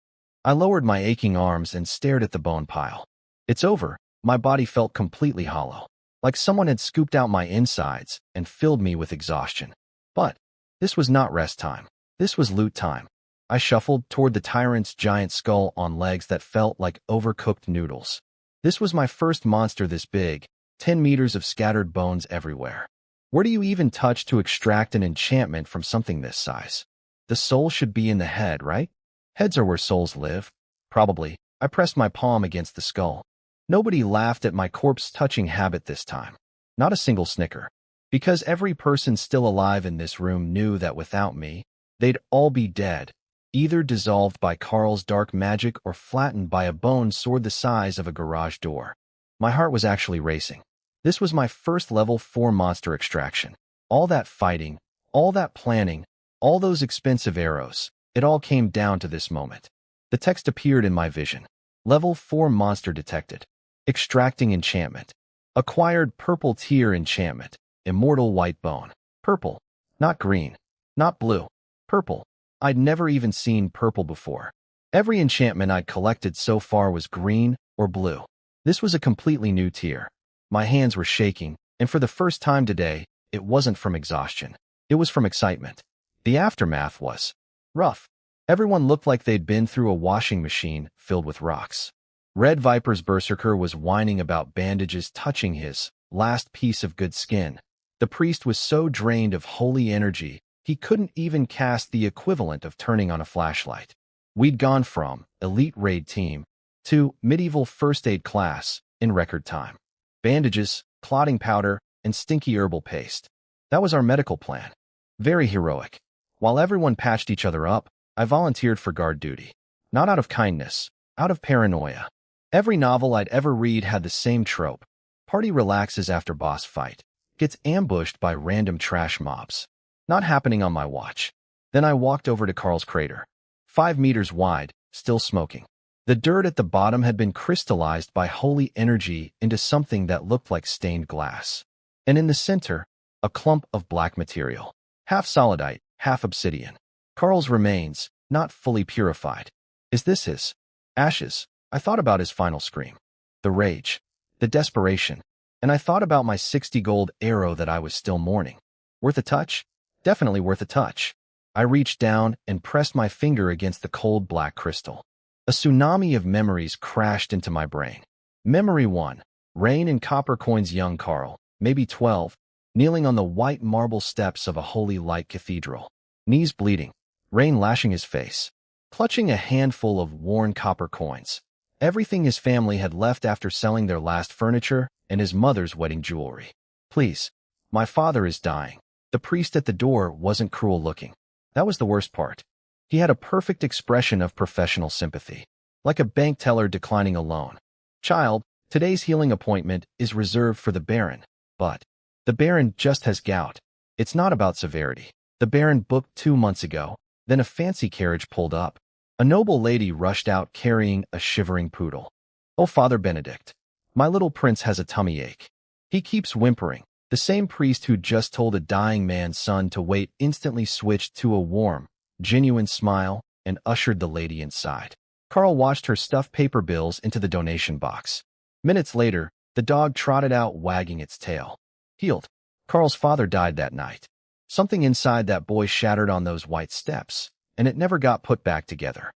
I lowered my aching arms and stared at the bone pile. It's over. My body felt completely hollow, like someone had scooped out my insides and filled me with exhaustion. But this was not rest time. This was loot time. I shuffled toward the tyrant's giant skull on legs that felt like overcooked noodles. This was my first monster this big, 10 meters of scattered bones everywhere. Where do you even touch to extract an enchantment from something this size? The soul should be in the head, right? Heads are where souls live. Probably. I pressed my palm against the skull. Nobody laughed at my corpse-touching habit this time. Not a single snicker. Because every person still alive in this room knew that without me, they'd all be dead, either dissolved by Carl's dark magic or flattened by a bone sword the size of a garage door. My heart was actually racing. This was my first level 4 monster extraction. All that fighting, all that planning, all those expensive arrows, it all came down to this moment. The text appeared in my vision. Level 4 monster detected. Extracting enchantment. Acquired purple tier enchantment. Immortal white bone. Purple. Not green. Not blue. Purple. I'd never even seen purple before. Every enchantment I'd collected so far was green or blue. This was a completely new tier. My hands were shaking, and for the first time today, it wasn't from exhaustion. It was from excitement. The aftermath was rough. Everyone looked like they'd been through a washing machine filled with rocks. Red Viper's berserker was whining about bandages touching his last piece of good skin. The priest was so drained of holy energy, he couldn't even cast the equivalent of turning on a flashlight. We'd gone from elite raid team to medieval first aid class in record time. Bandages, clotting powder, and stinky herbal paste. That was our medical plan. Very heroic. While everyone patched each other up, I volunteered for guard duty. Not out of kindness, out of paranoia. Every novel I'd ever read had the same trope. Party relaxes after boss fight. Gets ambushed by random trash mobs. Not happening on my watch. Then I walked over to Carl's crater. 5 meters wide, still smoking. The dirt at the bottom had been crystallized by holy energy into something that looked like stained glass. And in the center, a clump of black material, half solidite, half obsidian. Carl's remains, not fully purified. Is this his ashes? I thought about his final scream. The rage, the desperation, and I thought about my 60 gold arrow that I was still mourning. Worth a touch? Definitely worth a touch. I reached down and pressed my finger against the cold black crystal. A tsunami of memories crashed into my brain. Memory 1. Rain and copper coins. Young Carl, maybe 12, kneeling on the white marble steps of a holy light cathedral. Knees bleeding, rain lashing his face, clutching a handful of worn copper coins. Everything his family had left after selling their last furniture and his mother's wedding jewelry. Please, my father is dying. The priest at the door wasn't cruel looking. That was the worst part. He had a perfect expression of professional sympathy, like a bank teller declining a loan. Child, today's healing appointment is reserved for the Baron, but the Baron just has gout. It's not about severity. The Baron booked 2 months ago, then a fancy carriage pulled up. A noble lady rushed out carrying a shivering poodle. Oh, Father Benedict, my little prince has a tummy ache. He keeps whimpering. The same priest who just told a dying man's son to wait instantly switched to a warm, genuine smile and ushered the lady inside. Carl watched her stuff paper bills into the donation box. Minutes later, the dog trotted out wagging its tail. Healed. Carl's father died that night. Something inside that boy shattered on those white steps, and it never got put back together.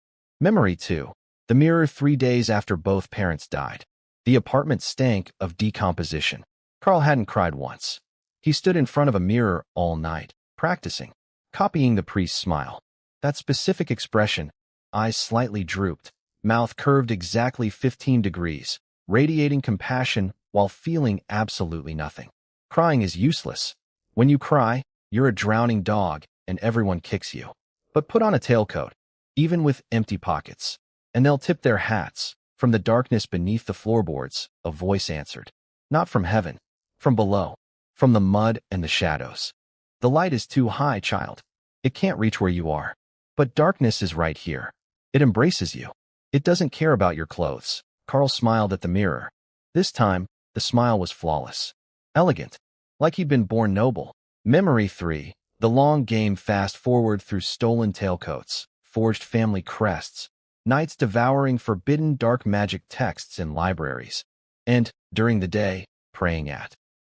Memory 2. The mirror 3 days after both parents died. The apartment stank of decomposition. Carl hadn't cried once. He stood in front of a mirror all night, practicing, copying the priest's smile. That specific expression, eyes slightly drooped, mouth curved exactly 15 degrees, radiating compassion while feeling absolutely nothing. Crying is useless. When you cry, you're a drowning dog and everyone kicks you. But put on a tailcoat, even with empty pockets, and they'll tip their hats. From the darkness beneath the floorboards, a voice answered. Not from heaven, from below, from the mud and the shadows. The light is too high, child. It can't reach where you are. But darkness is right here. It embraces you. It doesn't care about your clothes. Carl smiled at the mirror. This time, the smile was flawless. Elegant. Like he'd been born noble. Memory 3. The long game fast forward through stolen tailcoats, forged family crests, nights devouring forbidden dark magic texts in libraries, and, during the day, praying at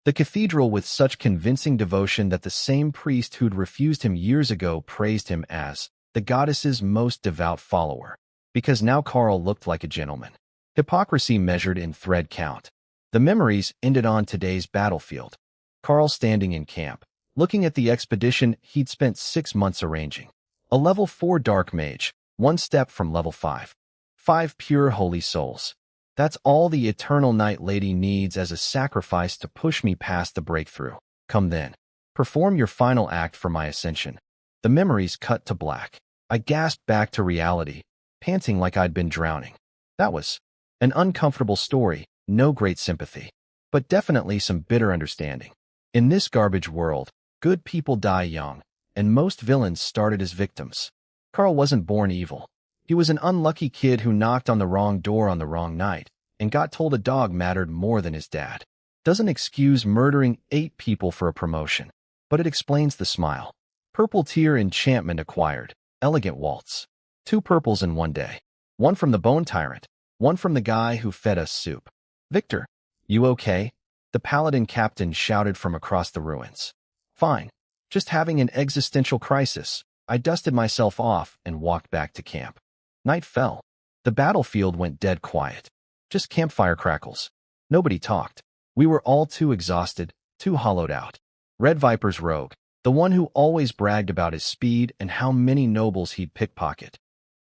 the cathedral with such convincing devotion that the same priest who'd refused him years ago praised him as the goddess's most devout follower, because now Carl looked like a gentleman. Hypocrisy measured in thread count. The memories ended on today's battlefield. Carl standing in camp, looking at the expedition he'd spent 6 months arranging. A level 4 dark mage, 1 step from level 5. 5 pure holy souls. That's all the eternal night lady needs as a sacrifice to push me past the breakthrough. Come then. Perform your final act for my ascension. The memories cut to black. I gasped back to reality, panting like I'd been drowning. That was an uncomfortable story, no great sympathy, but definitely some bitter understanding. In this garbage world, good people die young, and most villains started as victims. Carl wasn't born evil. He was an unlucky kid who knocked on the wrong door on the wrong night and got told a dog mattered more than his dad. Doesn't excuse murdering 8 people for a promotion, but it explains the smile. Purple tier enchantment acquired. Elegant waltz. 2 purples in 1 day. 1 from the bone tyrant, 1 from the guy who fed us soup. Victor, you okay? The paladin captain shouted from across the ruins. Fine. Just having an existential crisis. I dusted myself off and walked back to camp. Night fell. The battlefield went dead quiet. Just campfire crackles. Nobody talked. We were all too exhausted, too hollowed out. Red Viper's rogue, the one who always bragged about his speed and how many nobles he'd pickpocket.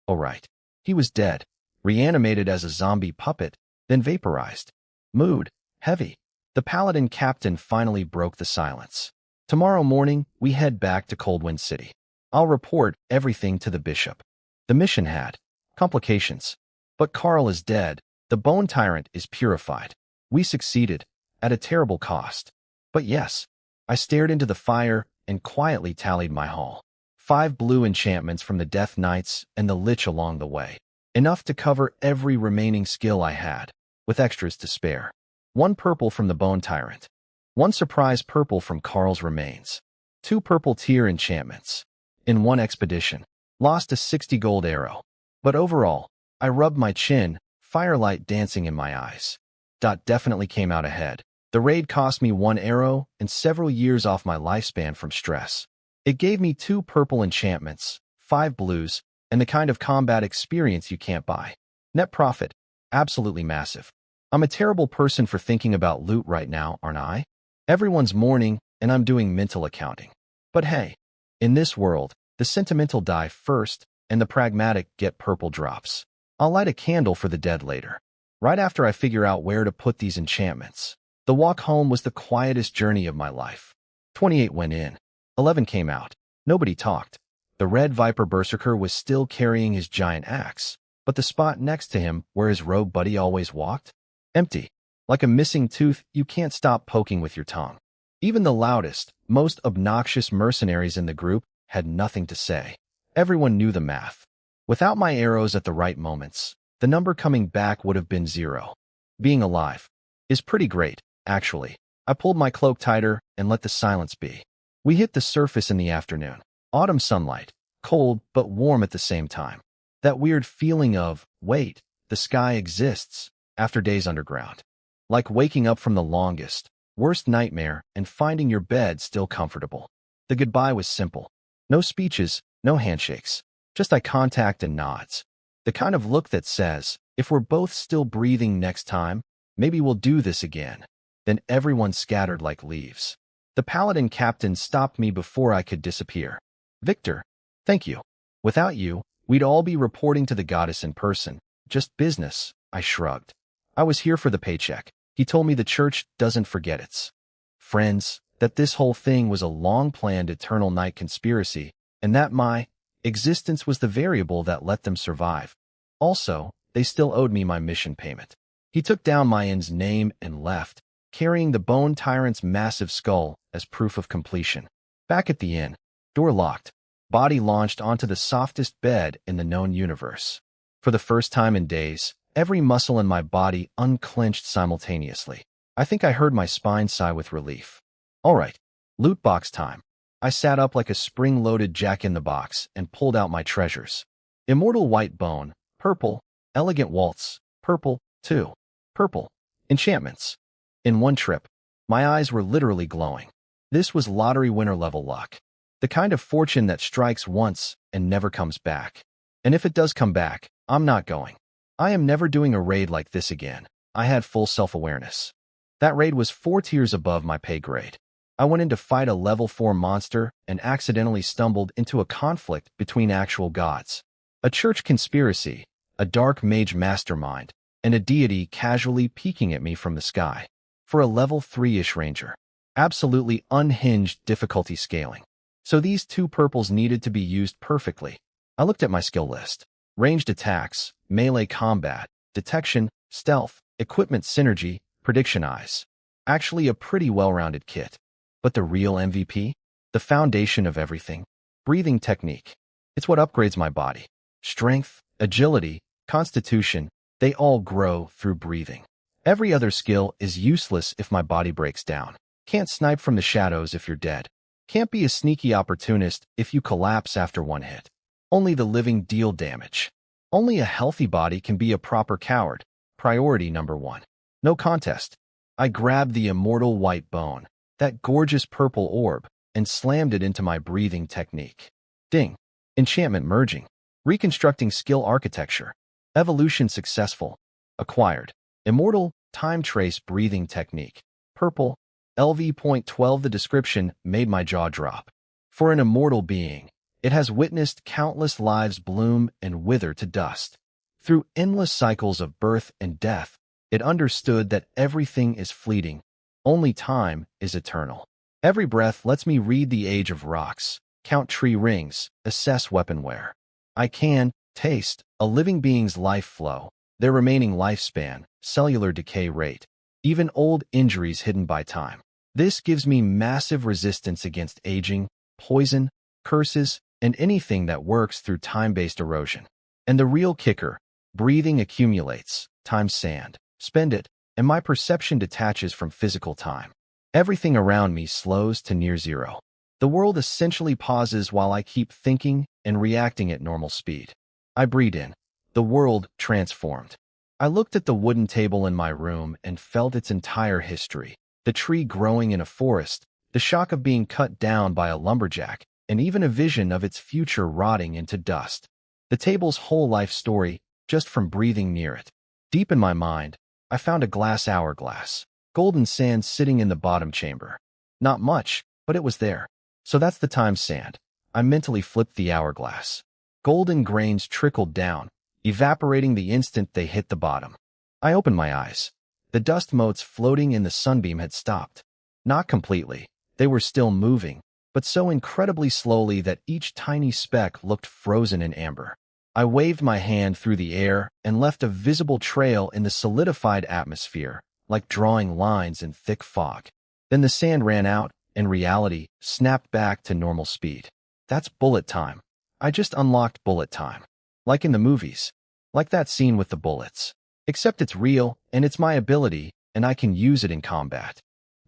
Oh right. He was dead, reanimated as a zombie puppet, then vaporized. Mood, heavy. The paladin captain finally broke the silence. Tomorrow morning, we head back to Coldwind City. I'll report everything to the bishop. The mission had complications. But Carl is dead. The bone tyrant is purified. We succeeded, at a terrible cost. But yes, I stared into the fire and quietly tallied my haul. 5 blue enchantments from the Death Knights and the Lich along the way. enough to cover every remaining skill I had, with extras to spare. 1 purple from the Bone Tyrant. 1 surprise purple from Karl's Remains. 2 purple tier enchantments. In 1 expedition. Lost a 60 gold arrow. But overall, I rubbed my chin, firelight dancing in my eyes. Definitely came out ahead. The raid cost me 1 arrow and several years off my lifespan from stress. It gave me 2 purple enchantments, 5 blues, and the kind of combat experience you can't buy. Net profit, absolutely massive. I'm a terrible person for thinking about loot right now, aren't I? Everyone's mourning, and I'm doing mental accounting. But hey, in this world, the sentimental die first, and the pragmatic get purple drops. I'll light a candle for the dead later, right after I figure out where to put these enchantments. The walk home was the quietest journey of my life. 28 went in. 11 came out. Nobody talked. The Red Viper Berserker was still carrying his giant axe, but the spot next to him, where his rogue buddy always walked, empty. Like a missing tooth you can't stop poking with your tongue. Even the loudest, most obnoxious mercenaries in the group had nothing to say. Everyone knew the math. Without my arrows at the right moments, the number coming back would have been 0. Being alive is pretty great, actually. I pulled my cloak tighter and let the silence be. We hit the surface in the afternoon. Autumn sunlight, cold but warm at the same time. That weird feeling of, wait, the sky exists, after days underground. Like waking up from the longest, worst nightmare and finding your bed still comfortable. The goodbye was simple. No speeches, no handshakes, just eye contact and nods. The kind of look that says, if we're both still breathing next time, maybe we'll do this again. Then everyone scattered like leaves. The paladin captain stopped me before I could disappear. Victor, thank you. Without you, we'd all be reporting to the goddess in person. Just business, I shrugged. I was here for the paycheck. He told me the church doesn't forget its friends, that this whole thing was a long-planned eternal night conspiracy, and that my existence was the variable that let them survive. Also, they still owed me my mission payment. He took down my inn's name and left, carrying the Bone Tyrant's massive skull as proof of completion. Back at the inn, door locked, body launched onto the softest bed in the known universe. For the first time in days, every muscle in my body unclenched simultaneously. I think I heard my spine sigh with relief. All right, loot box time. I sat up like a spring-loaded jack-in-the-box and pulled out my treasures. Immortal White Bone, purple. Elegant Waltz, purple, 2. Purple. Enchantments. In one trip, my eyes were literally glowing. This was lottery winner level luck. The kind of fortune that strikes once and never comes back. And if it does come back, I'm not going. I am never doing a raid like this again. I had full self-awareness. That raid was 4 tiers above my pay grade. I went in to fight a level 4 monster and accidentally stumbled into a conflict between actual gods. A church conspiracy, a dark mage mastermind, and a deity casually peeking at me from the sky. For a level 3-ish ranger. Absolutely unhinged difficulty scaling. So these 2 purples needed to be used perfectly. I looked at my skill list. Ranged attacks, melee combat, detection, stealth, equipment synergy, prediction eyes. Actually a pretty well-rounded kit. But the real MVP? The foundation of everything? Breathing technique. It's what upgrades my body. Strength, agility, constitution, they all grow through breathing. Every other skill is useless if my body breaks down. Can't snipe from the shadows if you're dead. Can't be a sneaky opportunist if you collapse after 1 hit. Only the living deal damage. Only a healthy body can be a proper coward. Priority number 1. No contest. I grabbed the immortal white bone, that gorgeous purple orb, and slammed it into my breathing technique. Ding. Enchantment merging. Reconstructing skill architecture. Evolution successful. Acquired. Immortal, time trace breathing technique. Purple. LV.12. The description made my jaw drop. For an immortal being, it has witnessed countless lives bloom and wither to dust. Through endless cycles of birth and death, it understood that everything is fleeting. Only time is eternal. Every breath lets me read the age of rocks, count tree rings, assess weapon wear. I can taste a living being's life flow, their remaining lifespan, cellular decay rate, even old injuries hidden by time. This gives me massive resistance against aging, poison, curses, and anything that works through time-based erosion. And the real kicker, Breathing accumulates, times sand. Spend it, and my perception detaches from physical time. Everything around me slows to near zero. The world essentially pauses while I keep thinking and reacting at normal speed. I breathe in. The world transformed. I looked at the wooden table in my room and felt its entire history. The tree growing in a forest, the shock of being cut down by a lumberjack, and even a vision of its future rotting into dust. The table's whole life story, just from breathing near it. Deep in my mind, I found a glass hourglass. Golden sand sitting in the bottom chamber. Not much, but it was there. So that's the time sand. I mentally flipped the hourglass. Golden grains trickled down, evaporating the instant they hit the bottom. I opened my eyes. The dust motes floating in the sunbeam had stopped. Not completely. They were still moving, but so incredibly slowly that each tiny speck looked frozen in amber. I waved my hand through the air and left a visible trail in the solidified atmosphere, like drawing lines in thick fog. Then the sand ran out, and reality snapped back to normal speed. That's bullet time. I just unlocked bullet time. Like in the movies. Like that scene with the bullets. Except it's real, and it's my ability, and I can use it in combat.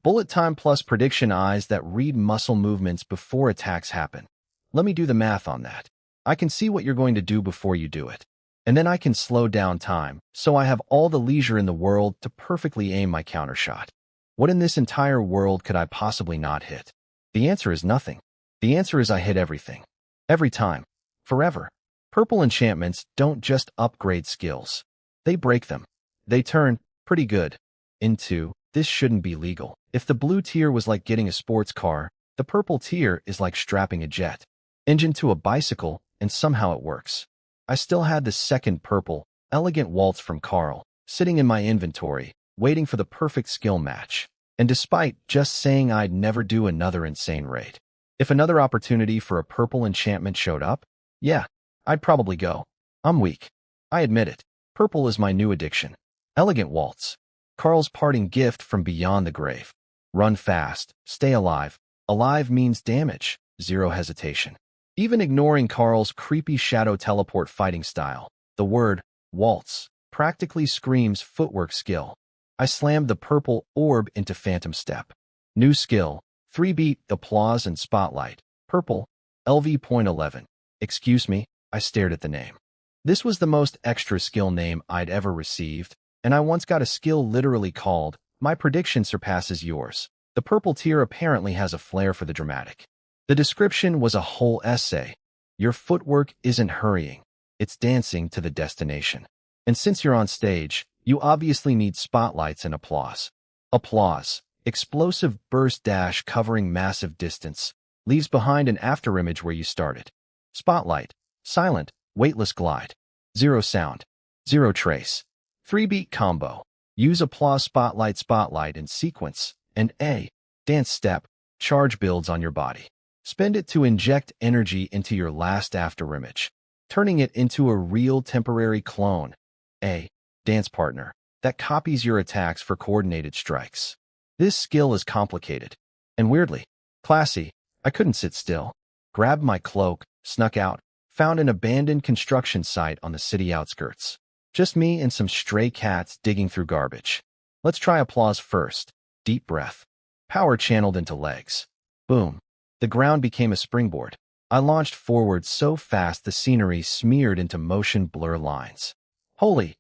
Bullet time plus prediction eyes that read muscle movements before attacks happen. Let me do the math on that. I can see what you're going to do before you do it. And then I can slow down time, so I have all the leisure in the world to perfectly aim my countershot. What in this entire world could I possibly not hit? The answer is nothing. The answer is I hit everything. Every time. Forever. Purple enchantments don't just upgrade skills. They break them. They turn, pretty good, into, this shouldn't be legal. If the blue tier was like getting a sports car, the purple tier is like strapping a jet engine to a bicycle, and somehow it works. I still had the second purple, elegant waltz from Carl, sitting in my inventory, waiting for the perfect skill match. And despite just saying I'd never do another insane raid, if another opportunity for a purple enchantment showed up, yeah, I'd probably go. I'm weak. I admit it. Purple is my new addiction. Elegant waltz. Carl's parting gift from beyond the grave. Run fast. Stay alive. Alive means damage. Zero hesitation. Even ignoring Carl's creepy shadow teleport fighting style, the word waltz practically screams footwork skill. I slammed the purple orb into Phantom Step. New skill, 3-beat, applause and spotlight. Purple, LV.11. Excuse me, I stared at the name. This was the most extra skill name I'd ever received, and I once got a skill literally called, My Prediction Surpasses Yours. The purple tier apparently has a flair for the dramatic. The description was a whole essay. Your footwork isn't hurrying, it's dancing to the destination. And since you're on stage, you obviously need spotlights and applause. Applause, explosive burst dash covering massive distance, leaves behind an afterimage where you started. Spotlight, silent, weightless glide. Zero sound, zero trace. 3-beat combo. Use applause spotlight in sequence, and A, dance step, charge builds on your body. Spend it to inject energy into your last afterimage, turning it into a real temporary clone. A, dance partner, that copies your attacks for coordinated strikes. This skill is complicated, and weirdly, classy. I couldn't sit still. Grabbed my cloak, snuck out, found an abandoned construction site on the city outskirts. Just me and some stray cats digging through garbage. Let's try applause first. Deep breath. Power channeled into legs. Boom. The ground became a springboard. I launched forward so fast the scenery smeared into motion blur lines. Holy!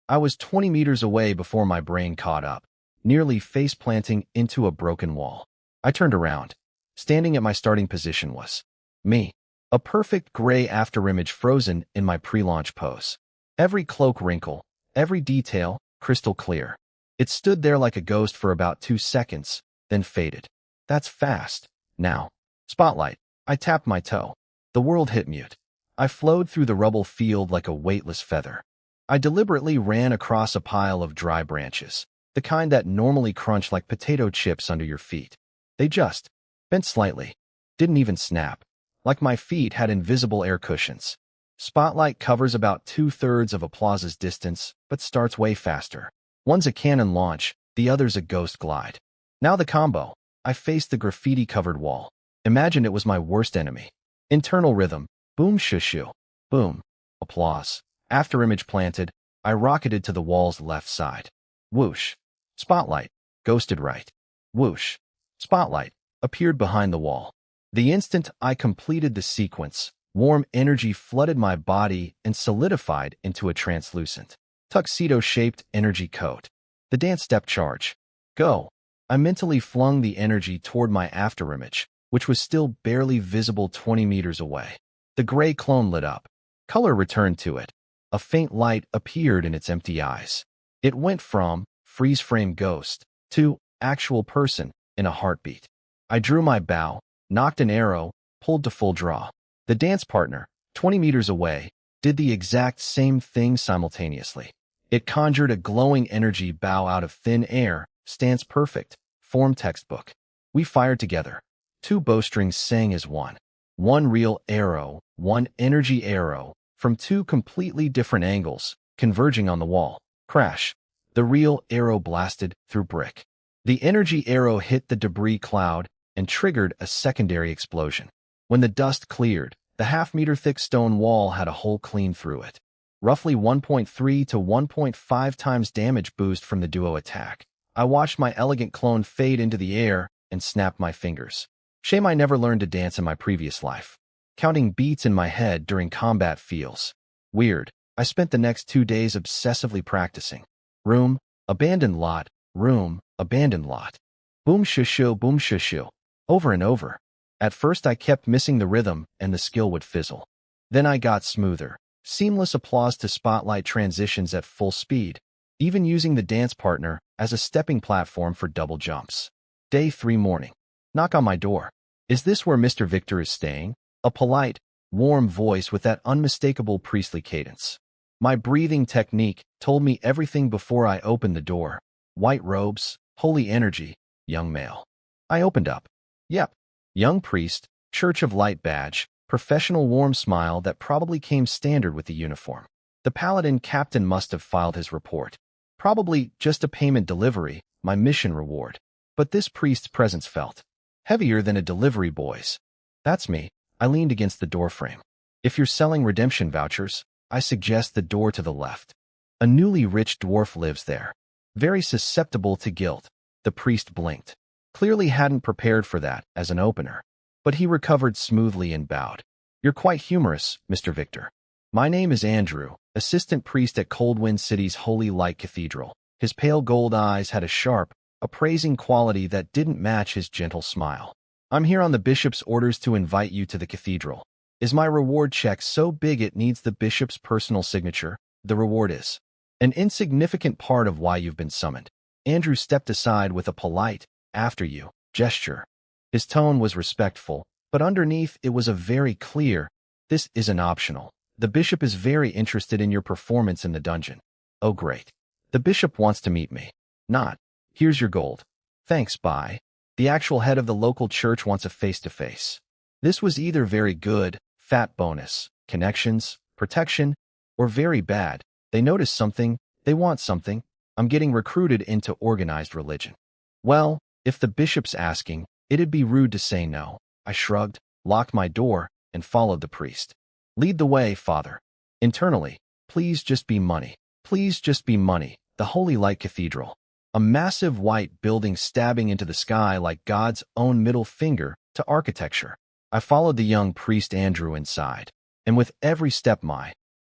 I was 20 meters away before my brain caught up, nearly face-planting into a broken wall. I turned around. Standing at my starting position was me. A perfect gray afterimage frozen in my pre-launch pose. Every cloak wrinkle, every detail, crystal clear. It stood there like a ghost for about 2 seconds, then faded. That's fast. Now. Spotlight. I tapped my toe. The world hit mute. I flowed through the rubble field like a weightless feather. I deliberately ran across a pile of dry branches, the kind that normally crunch like potato chips under your feet. They just bent slightly. Didn't even snap. Like my feet had invisible air cushions. Spotlight covers about 2/3 of applause's distance, but starts way faster. One's a cannon launch, the other's a ghost glide. Now the combo. I faced the graffiti-covered wall. Imagine it was my worst enemy. Internal rhythm. Boom shushu. Boom. Applause. Afterimage planted. I rocketed to the wall's left side. Whoosh. Spotlight. Ghosted right. Whoosh. Spotlight. Appeared behind the wall. The instant I completed the sequence, warm energy flooded my body and solidified into a translucent, tuxedo-shaped energy coat. The dance step charge. Go. I mentally flung the energy toward my afterimage, which was still barely visible 20 meters away. The gray clone lit up. Color returned to it. A faint light appeared in its empty eyes. It went from freeze-frame ghost to actual person in a heartbeat. I drew my bow, knocked an arrow, pulled to full draw. The dance partner, 20 meters away, did the exact same thing simultaneously. It conjured a glowing energy bow out of thin air, stance perfect, form textbook. We fired together. 2 bowstrings sang as one. One real arrow, one energy arrow, from 2 completely different angles, converging on the wall. Crash. The real arrow blasted through brick. The energy arrow hit the debris cloud and triggered a secondary explosion. When the dust cleared, the half-meter-thick stone wall had a hole clean through it. Roughly 1.3 to 1.5 times damage boost from the duo attack. I watched my elegant clone fade into the air and snapped my fingers. Shame I never learned to dance in my previous life. Counting beats in my head during combat feels weird. I spent the next 2 days obsessively practicing. Room, abandoned lot, room, abandoned lot. Boom shushu, boom shushu. Over and over. At first I kept missing the rhythm and the skill would fizzle. Then I got smoother. Seamless applause to spotlight transitions at full speed, even using the dance partner as a stepping platform for double jumps. Day 3 morning. Knock on my door. Is this where Mr. Victor is staying? A polite, warm voice with that unmistakable priestly cadence. My breathing technique told me everything before I opened the door. White robes, holy energy, young male. I opened up. Yep. Young priest, Church of Light badge, professional warm smile that probably came standard with the uniform. The paladin captain must have filed his report. Probably just a payment delivery, my mission reward. But this priest's presence felt heavier than a delivery boy's. That's me. I leaned against the doorframe. If you're selling redemption vouchers, I suggest the door to the left. A newly rich dwarf lives there. Very susceptible to guilt. The priest blinked. Clearly hadn't prepared for that as an opener. But he recovered smoothly and bowed. You're quite humorous, Mr. Victor. My name is Andrew, assistant priest at Coldwind City's Holy Light Cathedral. His pale gold eyes had a sharp, appraising quality that didn't match his gentle smile. I'm here on the bishop's orders to invite you to the cathedral. Is my reward check so big it needs the bishop's personal signature? The reward is an insignificant part of why you've been summoned. Andrew stepped aside with a polite, after you, gesture. His tone was respectful, but underneath it was a very clear, this isn't optional. The bishop is very interested in your performance in the dungeon. Oh great. The bishop wants to meet me. Not, here's your gold. Thanks, bye. The actual head of the local church wants a face-to-face. This was either very good, fat bonus, connections, protection, or very bad. They notice something, they want something. I'm getting recruited into organized religion. Well, if the bishop's asking, it'd be rude to say no. I shrugged, locked my door, and followed the priest. Lead the way, Father. Internally, please just be money. Please just be money. The Holy Light Cathedral. A massive white building stabbing into the sky like God's own middle finger to architecture. I followed the young priest Andrew inside. And with every step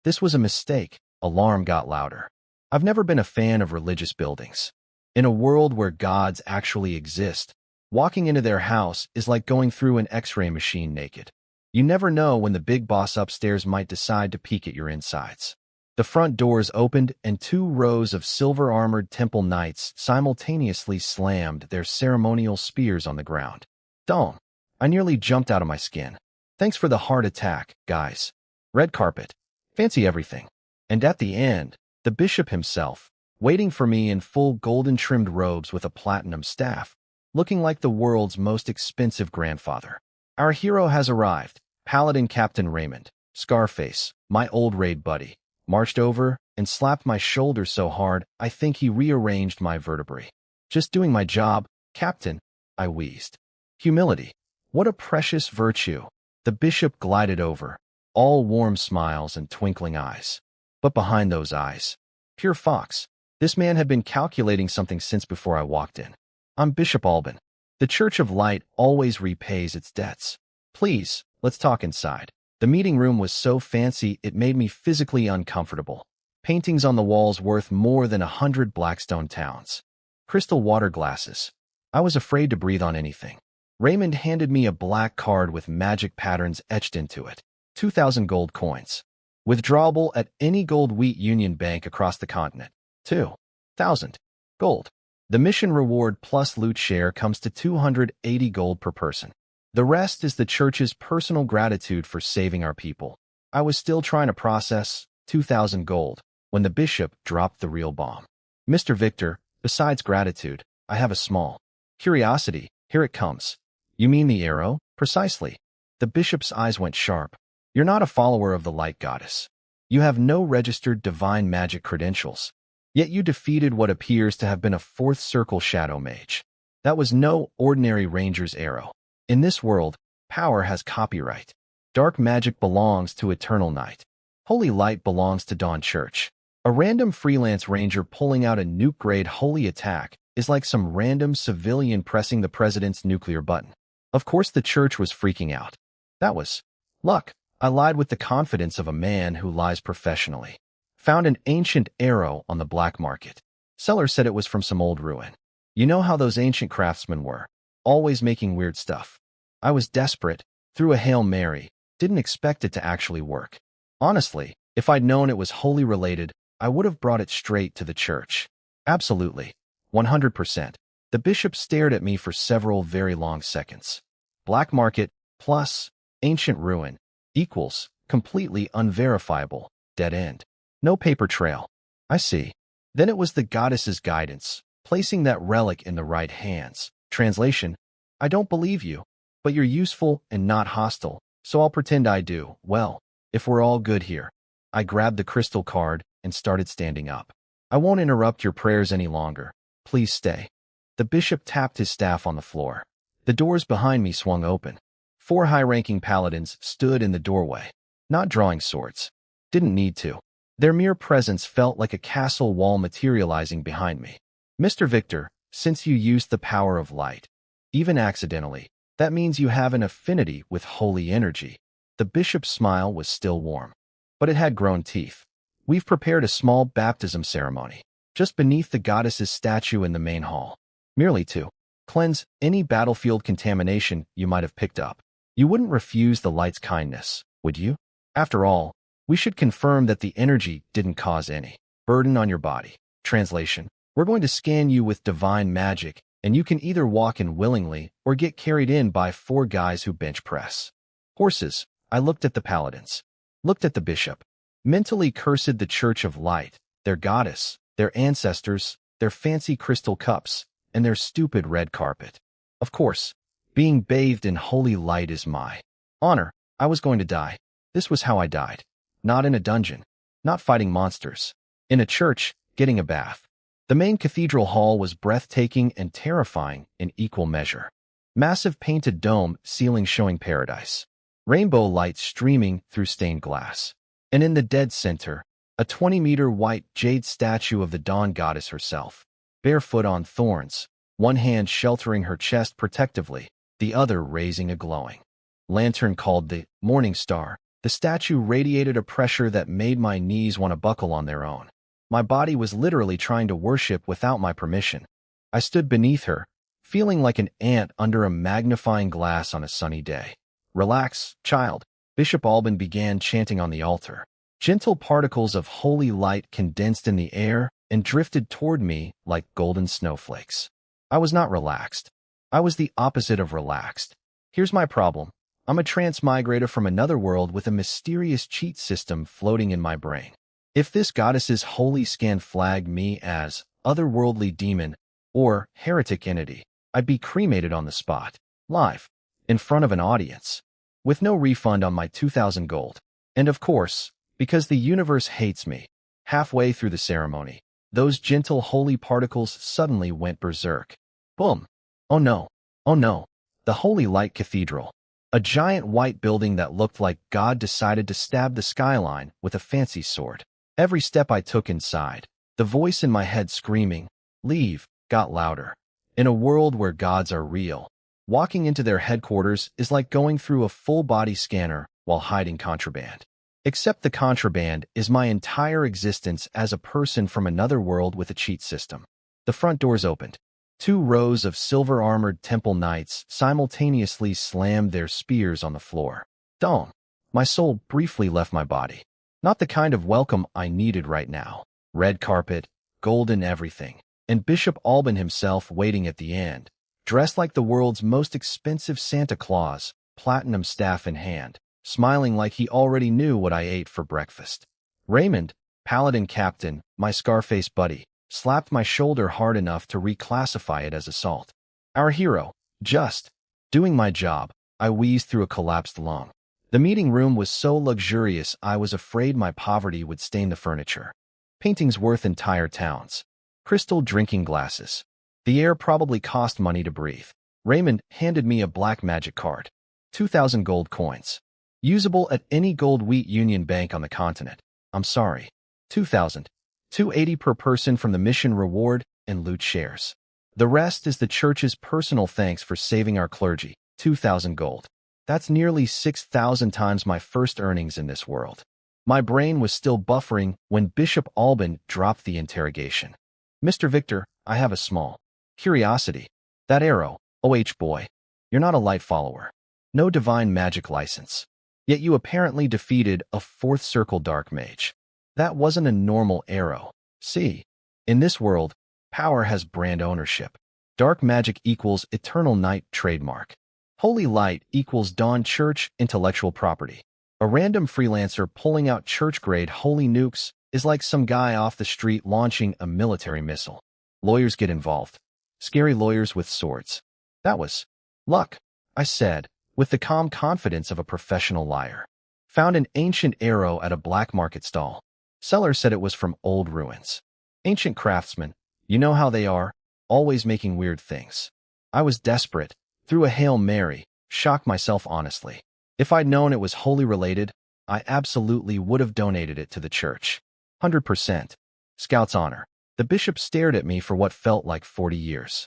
this was a mistake. Alarm got louder. I've never been a fan of religious buildings. In a world where gods actually exist, walking into their house is like going through an X-ray machine naked. You never know when the big boss upstairs might decide to peek at your insides. The front doors opened and 2 rows of silver-armored temple knights simultaneously slammed their ceremonial spears on the ground. Dome. I nearly jumped out of my skin. Thanks for the heart attack, guys. Red carpet. Fancy everything. And at the end, the bishop himself, waiting for me in full golden-trimmed robes with a platinum staff, looking like the world's most expensive grandfather. Our hero has arrived. Paladin Captain Raymond, Scarface, my old raid buddy, marched over and slapped my shoulder so hard I think he rearranged my vertebrae. Just doing my job, Captain, I wheezed. Humility. What a precious virtue. The bishop glided over, all warm smiles and twinkling eyes. But behind those eyes, Pure fox. This man had been calculating something since before I walked in. I'm Bishop Alban. The Church of Light always repays its debts. Please, let's talk inside. The meeting room was so fancy it made me physically uncomfortable. Paintings on the walls worth more than 100 Blackstone towns. Crystal water glasses. I was afraid to breathe on anything. Raymond handed me a black card with magic patterns etched into it. 2,000 gold coins. Withdrawable at any gold wheat union bank across the continent. 2,000 gold. The mission reward plus loot share comes to 280 gold per person. The rest is the church's personal gratitude for saving our people. I was still trying to process 2,000 gold when the bishop dropped the real bomb. Mr. Victor, besides gratitude, I have a small curiosity. Here it comes. You mean the arrow? Precisely. The bishop's eyes went sharp. You're not a follower of the light goddess. You have no registered divine magic credentials. Yet you defeated what appears to have been a fourth circle shadow mage. That was no ordinary ranger's arrow. In this world, power has copyright. Dark magic belongs to Eternal Night. Holy light belongs to Dawn Church. A random freelance ranger pulling out a nuke-grade holy attack is like some random civilian pressing the president's nuclear button. Of course the church was freaking out. That was luck. I lied with the confidence of a man who lies professionally. Found an ancient arrow on the black market. Seller said it was from some old ruin. You know how those ancient craftsmen were, always making weird stuff. I was desperate, threw a Hail Mary, didn't expect it to actually work. Honestly, if I'd known it was wholly related, I would have brought it straight to the church. Absolutely. 100%. The bishop stared at me for several very long seconds. Black market plus ancient ruin equals completely unverifiable dead end. No paper trail. I see. Then it was the goddess's guidance, placing that relic in the right hands. Translation: I don't believe you, but you're useful and not hostile, so I'll pretend I do. Well, if we're all good here. I grabbed the crystal card and started standing up. I won't interrupt your prayers any longer. Please stay. The bishop tapped his staff on the floor. The doors behind me swung open. 4 high-ranking paladins stood in the doorway, not drawing swords. Didn't need to. Their mere presence felt like a castle wall materializing behind me. Mr. Victor, since you used the power of light, even accidentally, that means you have an affinity with holy energy. The bishop's smile was still warm, but it had grown teeth. We've prepared a small baptism ceremony, just beneath the goddess's statue in the main hall, merely to cleanse any battlefield contamination you might have picked up. You wouldn't refuse the light's kindness, would you? After all, we should confirm that the energy didn't cause any burden on your body. Translation: we're going to scan you with divine magic, and you can either walk in willingly or get carried in by 4 guys who bench press. Horses. I looked at the paladins. Looked at the bishop. Mentally cursed the Church of Light, their goddess, their ancestors, their fancy crystal cups, and their stupid red carpet. Of course, being bathed in holy light is my honor. I was going to die. This was how I died. Not in a dungeon. Not fighting monsters. In a church, getting a bath. The main cathedral hall was breathtaking and terrifying in equal measure. Massive painted dome ceiling showing paradise. Rainbow lights streaming through stained glass. And in the dead center, a 20-meter white jade statue of the dawn goddess herself, barefoot on thorns, one hand sheltering her chest protectively, the other raising a glowing lantern called the Morning Star. The statue radiated a pressure that made my knees want to buckle on their own. My body was literally trying to worship without my permission. I stood beneath her, feeling like an ant under a magnifying glass on a sunny day. Relax, child. Bishop Alban began chanting on the altar. Gentle particles of holy light condensed in the air and drifted toward me like golden snowflakes. I was not relaxed. I was the opposite of relaxed. Here's my problem. I'm a transmigrator from another world with a mysterious cheat system floating in my brain. If this goddess's holy scan flagged me as otherworldly demon or heretic entity, I'd be cremated on the spot, live, in front of an audience, with no refund on my 2,000 gold. And of course, because the universe hates me, halfway through the ceremony, those gentle holy particles suddenly went berserk. Boom! Oh no! Oh no! The Holy Light Cathedral. A giant white building that looked like God decided to stab the skyline with a fancy sword. Every step I took inside, The voice in my head screaming, "Leave," got louder. In a world where gods are real, walking into their headquarters is like going through a full-body scanner while hiding contraband. Except the contraband is my entire existence as a person from another world with a cheat system. The front doors opened. 2 rows of silver-armored temple knights simultaneously slammed their spears on the floor. Dome. My soul briefly left my body. Not the kind of welcome I needed right now. Red carpet, golden everything, and Bishop Alban himself waiting at the end, dressed like the world's most expensive Santa Claus, platinum staff in hand, smiling like he already knew what I ate for breakfast. Raymond, Paladin Captain, my Scarface buddy, slapped my shoulder hard enough to reclassify it as assault. Our hero, just doing my job, I wheezed through a collapsed lung. The meeting room was so luxurious I was afraid my poverty would stain the furniture. Paintings worth entire towns. Crystal drinking glasses. The air probably cost money to breathe. Raymond handed me a black magic card. 2,000 gold coins. Usable at any gold wheat union bank on the continent. I'm sorry. 2,000. 280 per person from the mission reward and loot shares. The rest is the church's personal thanks for saving our clergy. 2,000 gold. That's nearly 6,000 times my first earnings in this world. My brain was still buffering when Bishop Alban dropped the interrogation. Mr. Victor, I have a small curiosity. That arrow, boy. You're not a light follower. No divine magic license. Yet you apparently defeated a 4th circle dark mage. That wasn't a normal arrow. See, in this world, power has brand ownership. Dark magic equals Eternal Night trademark. Holy light equals Dawn Church intellectual property. A random freelancer pulling out church-grade holy nukes is like some guy off the street launching a military missile. Lawyers get involved. Scary lawyers with swords. That was luck, I said, with the calm confidence of a professional liar. Found an ancient arrow at a black market stall. Seller said it was from old ruins. Ancient craftsmen, you know how they are, always making weird things. I was desperate, threw a Hail Mary, shocked myself honestly. If I'd known it was holy related, I absolutely would have donated it to the church. 100%. Scout's honor. The bishop stared at me for what felt like 40 years.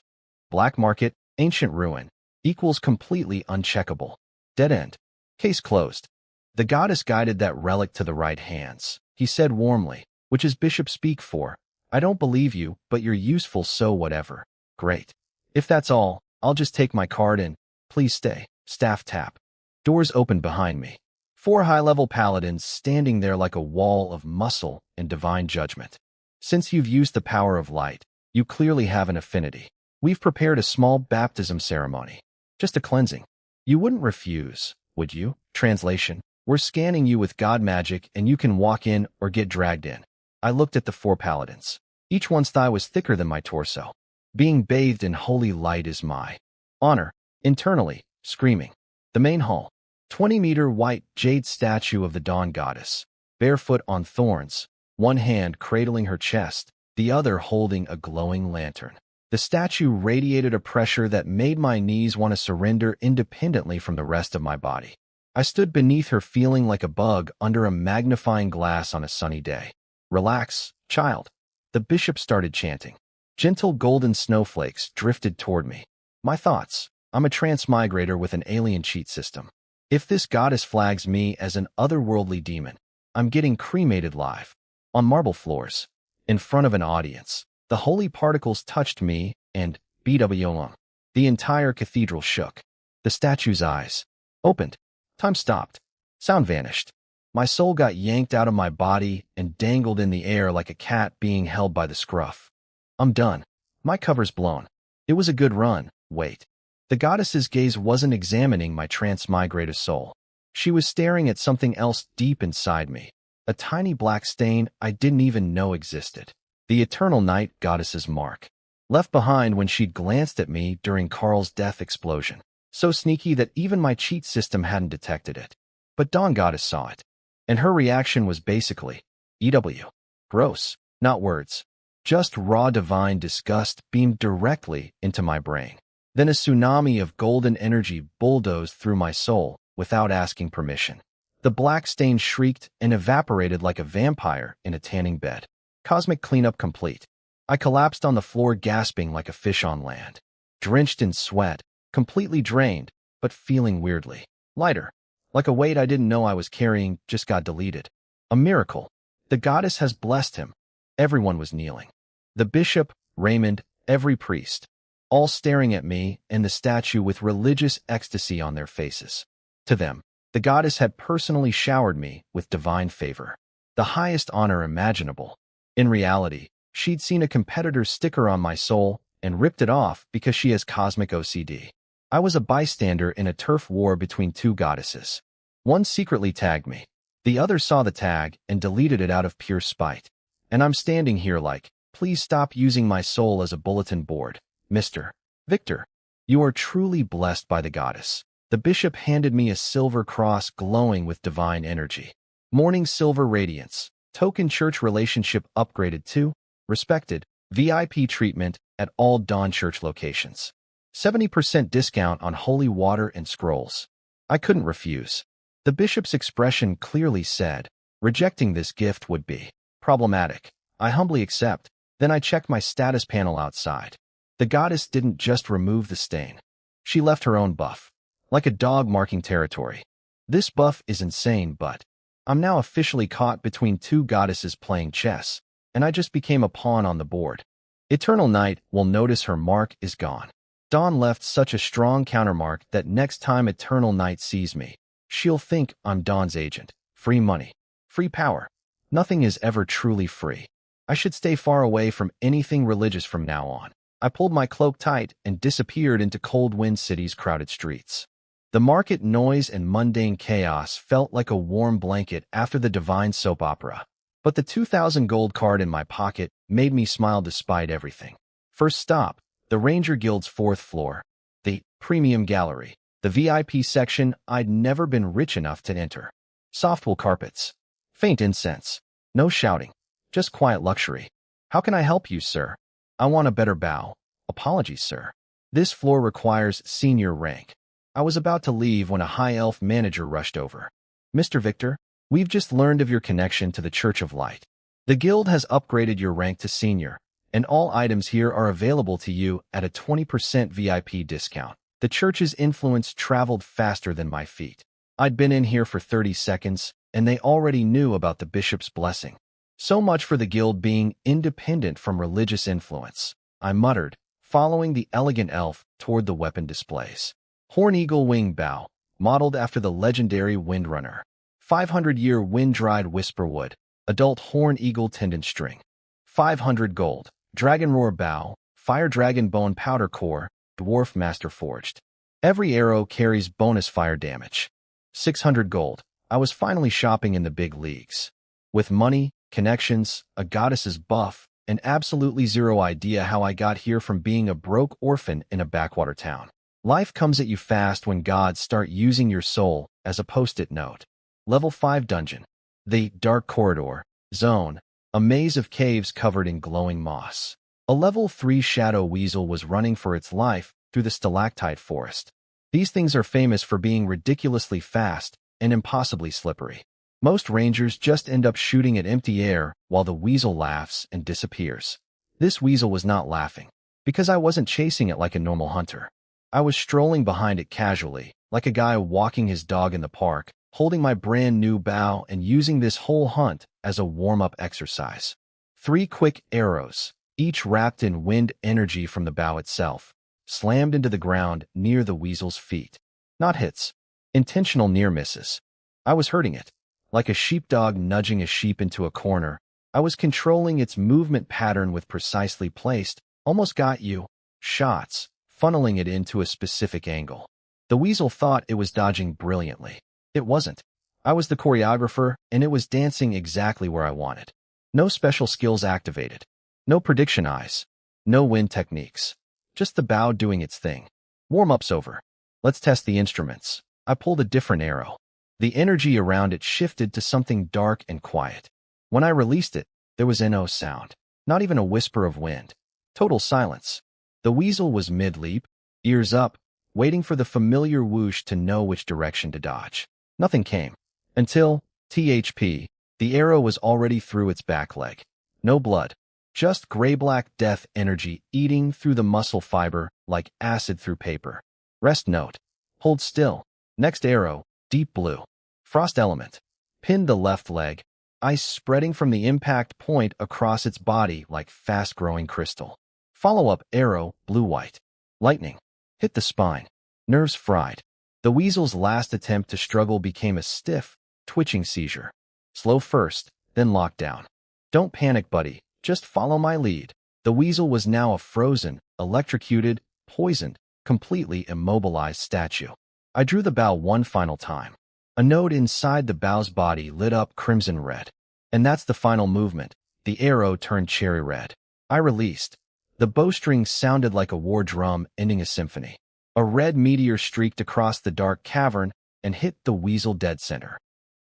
Black market, ancient ruin, equals completely uncheckable. Dead end. Case closed. The goddess guided that relic to the right hands. He said warmly, which is bishop speak for, I don't believe you, but you're useful so whatever. Great. If that's all, I'll just take my card and, please stay. Staff tap. Doors opened behind me. 4 high-level paladins standing there like a wall of muscle and divine judgment. Since you've used the power of light, you clearly have an affinity. We've prepared a small baptism ceremony. Just a cleansing. You wouldn't refuse, would you? Translation. We're scanning you with god magic and you can walk in or get dragged in. I looked at the 4 paladins. Each one's thigh was thicker than my torso. Being bathed in holy light is my honor. Internally, screaming. The main hall. 20-meter white jade statue of the dawn goddess. Barefoot on thorns. One hand cradling her chest, the other holding a glowing lantern. The statue radiated a pressure that made my knees want to surrender independently from the rest of my body. I stood beneath her feeling like a bug under a magnifying glass on a sunny day. Relax, child. The bishop started chanting. Gentle golden snowflakes drifted toward me. My thoughts. I'm a transmigrator with an alien cheat system. If this goddess flags me as an otherworldly demon, I'm getting cremated live. On marble floors. In front of an audience. The holy particles touched me and BWM. The entire cathedral shook. The statue's eyes opened. Time stopped. Sound vanished. My soul got yanked out of my body and dangled in the air like a cat being held by the scruff. I'm done. My cover's blown. It was a good run. Wait. The goddess's gaze wasn't examining my transmigrator soul. She was staring at something else deep inside me. A tiny black stain I didn't even know existed. The eternal night goddess's mark. Left behind when she'd glanced at me during Carl's death explosion. So sneaky that even my cheat system hadn't detected it. But Dawn Goddess saw it. And her reaction was basically, EW. Gross. Not words. Just raw divine disgust beamed directly into my brain. Then a tsunami of golden energy bulldozed through my soul without asking permission. The black stain shrieked and evaporated like a vampire in a tanning bed. Cosmic cleanup complete. I collapsed on the floor gasping like a fish on land. Drenched in sweat, completely drained, but feeling weirdly lighter. Like a weight I didn't know I was carrying just got deleted. A miracle. The goddess has blessed him. Everyone was kneeling. The bishop, Raymond, every priest. All staring at me and the statue with religious ecstasy on their faces. To them, the goddess had personally showered me with divine favor. The highest honor imaginable. In reality, she'd seen a competitor's sticker on my soul and ripped it off because she has cosmic OCD. I was a bystander in a turf war between two goddesses. One secretly tagged me. The other saw the tag and deleted it out of pure spite. And I'm standing here like, please stop using my soul as a bulletin board, Mr. Victor. You are truly blessed by the goddess. The bishop handed me a silver cross glowing with divine energy. Morning silver radiance. Token church relationship upgraded to respected VIP treatment at all Dawn Church locations. 70% discount on holy water and scrolls. I couldn't refuse. The bishop's expression clearly said, rejecting this gift would be problematic. I humbly accept. Then I checked my status panel outside. The goddess didn't just remove the stain. She left her own buff. Like a dog marking territory. This buff is insane, but I'm now officially caught between two goddesses playing chess, and I just became a pawn on the board. Eternal Night will notice her mark is gone. Dawn left such a strong countermark that next time Eternal Night sees me, she'll think I'm Dawn's agent. Free money. Free power. Nothing is ever truly free. I should stay far away from anything religious from now on. I pulled my cloak tight and disappeared into Cold Wind City's crowded streets. The market noise and mundane chaos felt like a warm blanket after the divine soap opera. But the 2,000 gold card in my pocket made me smile despite everything. First stop, the Ranger Guild's 4th floor. The premium gallery. The VIP section I'd never been rich enough to enter. Softwool carpets. Faint incense. No shouting. Just quiet luxury. How can I help you, sir? I want a better bow. Apologies, sir. This floor requires senior rank. I was about to leave when a high elf manager rushed over. Mr. Victor, we've just learned of your connection to the Church of Light. The guild has upgraded your rank to senior, and all items here are available to you at a 20% VIP discount. The church's influence traveled faster than my feet. I'd been in here for 30 seconds, and they already knew about the bishop's blessing. So much for the guild being independent from religious influence, I muttered, following the elegant elf toward the weapon displays. Horn Eagle Wing Bow, modeled after the legendary Windrunner. 500-year wind-dried whisperwood, adult Horn Eagle tendon string. 500 gold, Dragon Roar Bow, Fire Dragon Bone Powder Core, Dwarf Master Forged. Every arrow carries bonus fire damage. 600 gold. I was finally shopping in the big leagues. With money, connections, a goddess's buff, and absolutely zero idea how I got here from being a broke orphan in a backwater town. Life comes at you fast when gods start using your soul as a post-it note. Level 5 Dungeon. The Dark Corridor Zone. A maze of caves covered in glowing moss. A Level 3 Shadow Weasel was running for its life through the stalactite forest. These things are famous for being ridiculously fast and impossibly slippery. Most rangers just end up shooting at empty air while the weasel laughs and disappears. This weasel was not laughing, because I wasn't chasing it like a normal hunter. I was strolling behind it casually, like a guy walking his dog in the park, holding my brand new bow and using this whole hunt as a warm-up exercise. 3 quick arrows, each wrapped in wind energy from the bow itself, slammed into the ground near the weasel's feet. Not hits. Intentional near misses. I was hurting it. Like a sheepdog nudging a sheep into a corner, I was controlling its movement pattern with precisely placed, almost got you, shots, funneling it into a specific angle. The weasel thought it was dodging brilliantly. It wasn't. I was the choreographer, and it was dancing exactly where I wanted. No special skills activated. No prediction eyes. No wind techniques. Just the bow doing its thing. Warm-up's over. Let's test the instruments. I pulled a different arrow. The energy around it shifted to something dark and quiet. When I released it, there was no sound. Not even a whisper of wind. Total silence. The weasel was mid-leap, ears up, waiting for the familiar whoosh to know which direction to dodge. Nothing came. Until, THP, the arrow was already through its back leg. No blood. Just gray-black death energy eating through the muscle fiber like acid through paper. Rest note. Hold still. Next arrow, deep blue. Frost element. Pinned the left leg. Ice spreading from the impact point across its body like fast-growing crystal. Follow-up arrow, blue-white. Lightning. Hit the spine. Nerves fried. The weasel's last attempt to struggle became a stiff, twitching seizure. Slow first, then lockdown. Don't panic, buddy. Just follow my lead. The weasel was now a frozen, electrocuted, poisoned, completely immobilized statue. I drew the bow one final time. A node inside the bow's body lit up crimson red. And that's the final movement. The arrow turned cherry red. I released. The bowstring sounded like a war drum ending a symphony. A red meteor streaked across the dark cavern and hit the weasel dead center.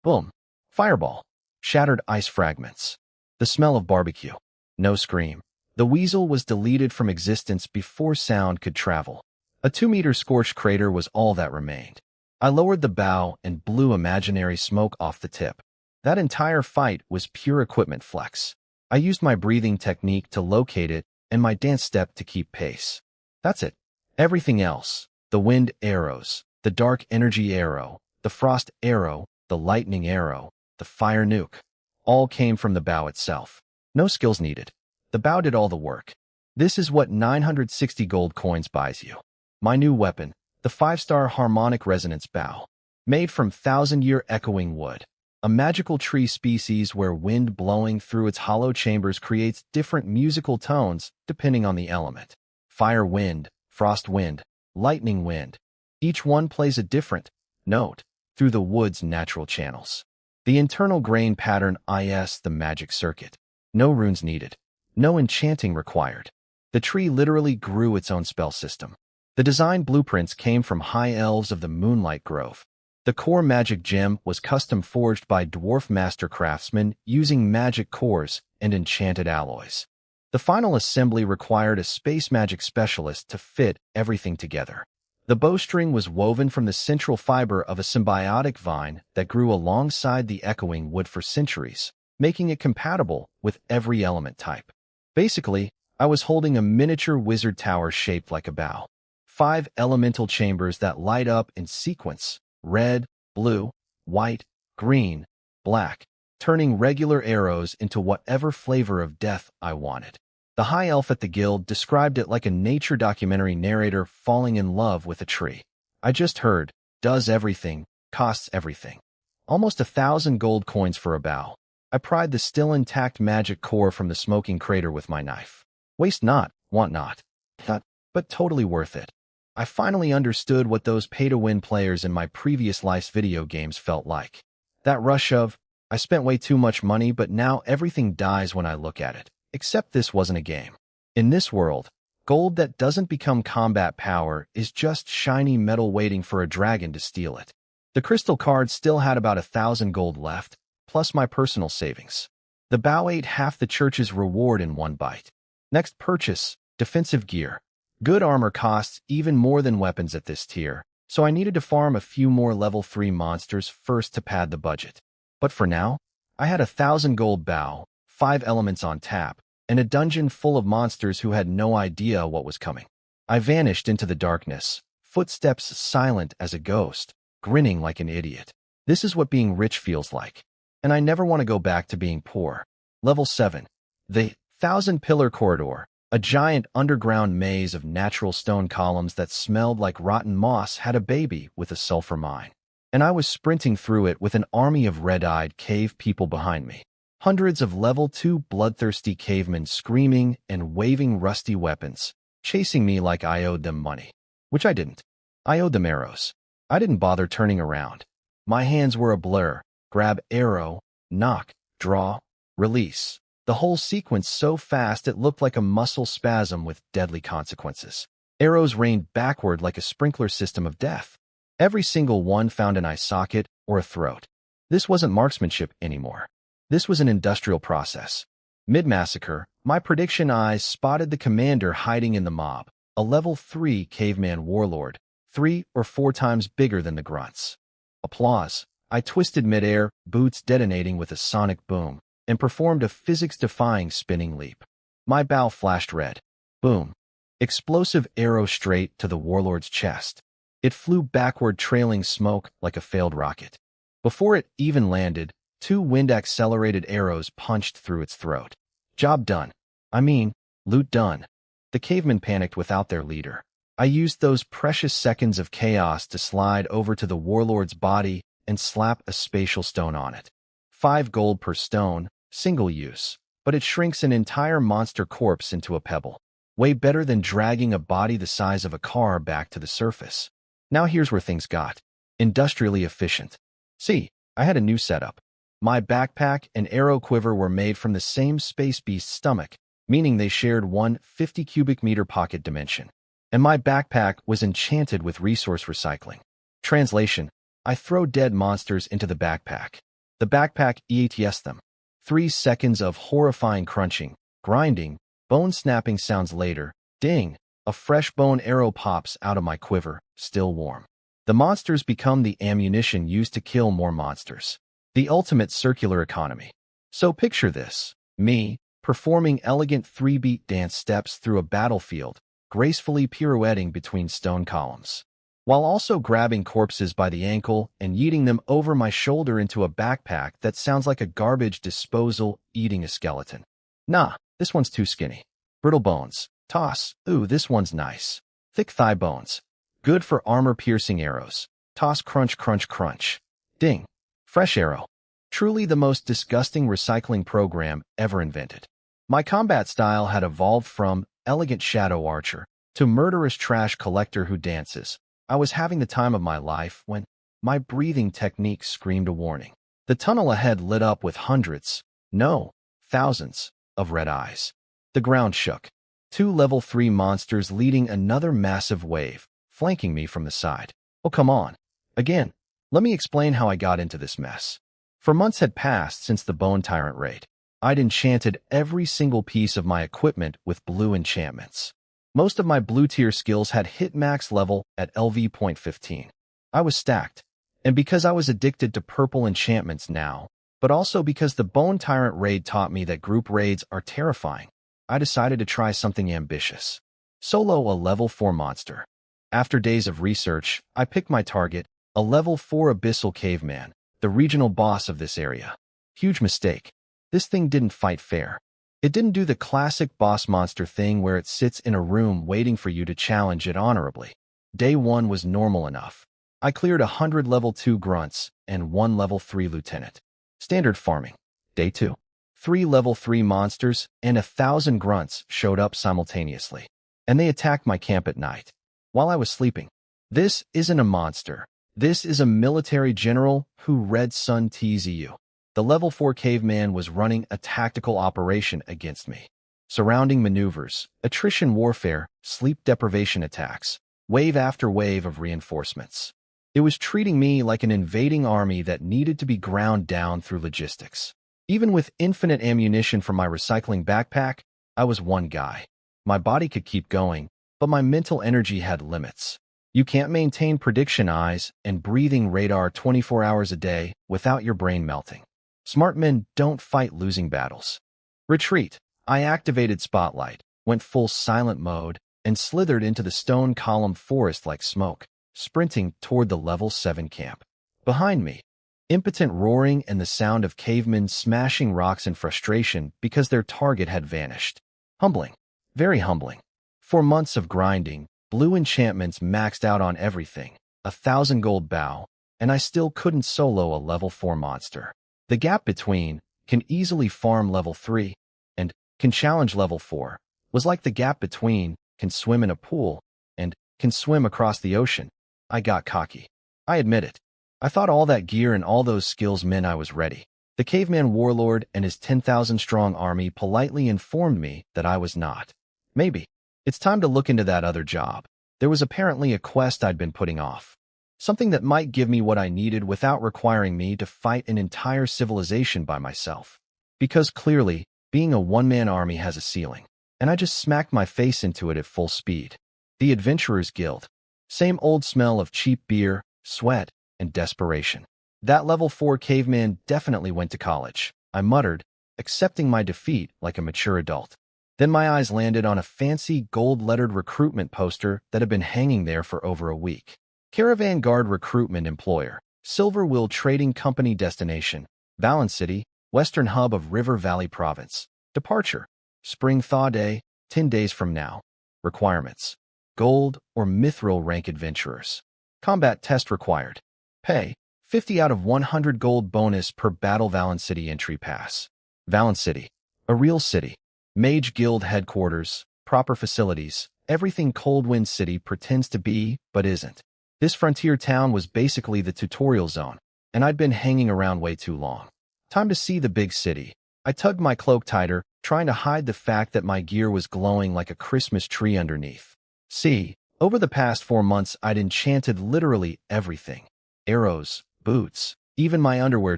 Boom. Fireball. Shattered ice fragments. The smell of barbecue. No scream. The weasel was deleted from existence before sound could travel. A 2-meter scorched crater was all that remained. I lowered the bow and blew imaginary smoke off the tip. That entire fight was pure equipment flex. I used my breathing technique to locate it and my dance step to keep pace. That's it. Everything else, the wind arrows, the dark energy arrow, the frost arrow, the lightning arrow, the fire nuke, all came from the bow itself. No skills needed. The bow did all the work. This is what 960 gold coins buys you. My new weapon, the 5-star harmonic resonance bow, made from 1,000-year echoing wood, a magical tree species where wind blowing through its hollow chambers creates different musical tones depending on the element. Fire wind, frost wind, lightning wind. Each one plays a different note through the wood's natural channels. The internal grain pattern is the magic circuit. No runes needed. No enchanting required. The tree literally grew its own spell system. The design blueprints came from high elves of the Moonlight Grove. The core magic gem was custom forged by dwarf master craftsmen using magic cores and enchanted alloys. The final assembly required a space magic specialist to fit everything together. The bowstring was woven from the central fiber of a symbiotic vine that grew alongside the echoing wood for centuries, making it compatible with every element type. Basically, I was holding a miniature wizard tower shaped like a bow. 5 elemental chambers that light up in sequence: red, blue, white, green, black, turning regular arrows into whatever flavor of death I wanted. The high elf at the guild described it like a nature documentary narrator falling in love with a tree. I just heard, does everything, costs everything. Almost 1,000 gold coins for a bow. I pried the still intact magic core from the smoking crater with my knife. Waste not, want not. But totally worth it. I finally understood what those pay-to-win players in my previous life's video games felt like. That rush of, I spent way too much money, but now everything dies when I look at it. Except this wasn't a game. In this world, gold that doesn't become combat power is just shiny metal waiting for a dragon to steal it. The crystal card still had about 1,000 gold left, plus my personal savings. The bow ate half the church's reward in one bite. Next purchase, defensive gear. Good armor costs even more than weapons at this tier, so I needed to farm a few more level 3 monsters first to pad the budget. But for now, I had 1,000 gold bow, 5 elements on tap, and a dungeon full of monsters who had no idea what was coming. I vanished into the darkness, footsteps silent as a ghost, grinning like an idiot. This is what being rich feels like, and I never want to go back to being poor. Level 7. The 1,000-pillar corridor. A giant underground maze of natural stone columns that smelled like rotten moss had a baby with a sulfur mine. And I was sprinting through it with an army of red-eyed cave people behind me. Hundreds of level 2 bloodthirsty cavemen screaming and waving rusty weapons, chasing me like I owed them money. Which I didn't. I owed them arrows. I didn't bother turning around. My hands were a blur. Grab arrow, knock, draw, release. The whole sequence so fast it looked like a muscle spasm with deadly consequences. Arrows rained backward like a sprinkler system of death. Every single one found an eye socket or a throat. This wasn't marksmanship anymore. This was an industrial process. Mid-massacre, my prediction eyes spotted the commander hiding in the mob, a level 3 caveman warlord, 3 or 4 times bigger than the grunts. Applause. I twisted midair, boots detonating with a sonic boom. and performed a physics-defying spinning leap. My bow flashed red. Boom. Explosive arrow straight to the warlord's chest. It flew backward, trailing smoke like a failed rocket. Before it even landed, 2 wind-accelerated arrows punched through its throat. Job done. I mean, loot done. The cavemen panicked without their leader. I used those precious seconds of chaos to slide over to the warlord's body and slap a spatial stone on it. 5 gold per stone, single use, but it shrinks an entire monster corpse into a pebble. Way better than dragging a body the size of a car back to the surface. Now here's where things got industrially efficient. See, I had a new setup. My backpack and arrow quiver were made from the same space beast's stomach, meaning they shared one 50 cubic meter pocket dimension. And my backpack was enchanted with resource recycling. Translation: I throw dead monsters into the backpack. The backpack eats them. 3 seconds of horrifying crunching, grinding, bone-snapping sounds later. Ding! A fresh bone arrow pops out of my quiver, still warm. The monsters become the ammunition used to kill more monsters. The ultimate circular economy. So picture this. Me, performing elegant 3-beat dance steps through a battlefield, gracefully pirouetting between stone columns, while also grabbing corpses by the ankle and yeeting them over my shoulder into a backpack that sounds like a garbage disposal eating a skeleton. Nah, this one's too skinny. Brittle bones. Toss. Ooh, this one's nice. Thick thigh bones. Good for armor-piercing arrows. Toss. Crunch, crunch, crunch. Ding. Fresh arrow. Truly the most disgusting recycling program ever invented. My combat style had evolved from elegant shadow archer to murderous trash collector who dances. I was having the time of my life when my breathing technique screamed a warning. The tunnel ahead lit up with hundreds, no, thousands, of red eyes. The ground shook. 2 level 3 monsters leading another massive wave, flanking me from the side. Oh, come on. Again, let me explain how I got into this mess. For months had passed since the Bone Tyrant raid. I'd enchanted every single piece of my equipment with blue enchantments. Most of my blue tier skills had hit max level at LV.15. I was stacked, and because I was addicted to purple enchantments now, but also because the Bone Tyrant raid taught me that group raids are terrifying, I decided to try something ambitious. Solo a level 4 monster. After days of research, I picked my target, a level 4 abyssal caveman, the regional boss of this area. Huge mistake. This thing didn't fight fair. It didn't do the classic boss monster thing where it sits in a room waiting for you to challenge it honorably. Day 1 was normal enough. I cleared 100 level 2 grunts and 1 level 3 lieutenant. Standard farming. Day 2. 3 level 3 monsters and 1,000 grunts showed up simultaneously. And they attacked my camp at night, while I was sleeping. This isn't a monster. This is a military general who Red Sun TZU. The level 4 caveman was running a tactical operation against me. Surrounding maneuvers, attrition warfare, sleep deprivation attacks, wave after wave of reinforcements. It was treating me like an invading army that needed to be ground down through logistics. Even with infinite ammunition from my recycling backpack, I was one guy. My body could keep going, but my mental energy had limits. You can't maintain prediction eyes and breathing radar 24 hours a day without your brain melting. Smart men don't fight losing battles. Retreat. I activated Spotlight, went full silent mode, and slithered into the stone column forest like smoke, sprinting toward the level 7 camp. Behind me, impotent roaring and the sound of cavemen smashing rocks in frustration because their target had vanished. Humbling. Very humbling. For months of grinding, blue enchantments maxed out on everything, 1,000 gold bow, and I still couldn't solo a level 4 monster. The gap between can easily farm level 3 and can challenge level 4 was like the gap between can swim in a pool and can swim across the ocean. I got cocky. I admit it. I thought all that gear and all those skills meant I was ready. The caveman warlord and his 10,000-strong army politely informed me that I was not. Maybe. It's time to look into that other job. There was apparently a quest I'd been putting off. Something that might give me what I needed without requiring me to fight an entire civilization by myself. Because clearly, being a one-man army has a ceiling, and I just smacked my face into it at full speed. The Adventurers Guild. Same old smell of cheap beer, sweat, and desperation. That level 4 caveman definitely went to college, I muttered, accepting my defeat like a mature adult. Then my eyes landed on a fancy gold-lettered recruitment poster that had been hanging there for over a week. Caravan Guard Recruitment Employer, Silver Will Trading Company Destination, Valence City, Western Hub of River Valley Province. Departure, Spring Thaw Day, 10 days from now. Requirements, Gold or Mithril rank adventurers. Combat test required. Pay, 50 out of 100 gold bonus per battle. Valence City entry pass. Valence City, a real city. Mage Guild headquarters, proper facilities, everything Coldwind City pretends to be, but isn't. This frontier town was basically the tutorial zone, and I'd been hanging around way too long. Time to see the big city. I tugged my cloak tighter, trying to hide the fact that my gear was glowing like a Christmas tree underneath. See, over the past 4 months I'd enchanted literally everything. Arrows, boots, even my underwear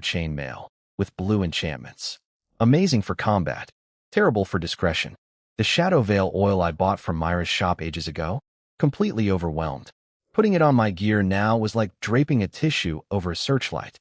chainmail, with blue enchantments. Amazing for combat. Terrible for discretion. The Shadow Veil oil I bought from Myra's shop ages ago? Completely overwhelmed. Putting it on my gear now was like draping a tissue over a searchlight.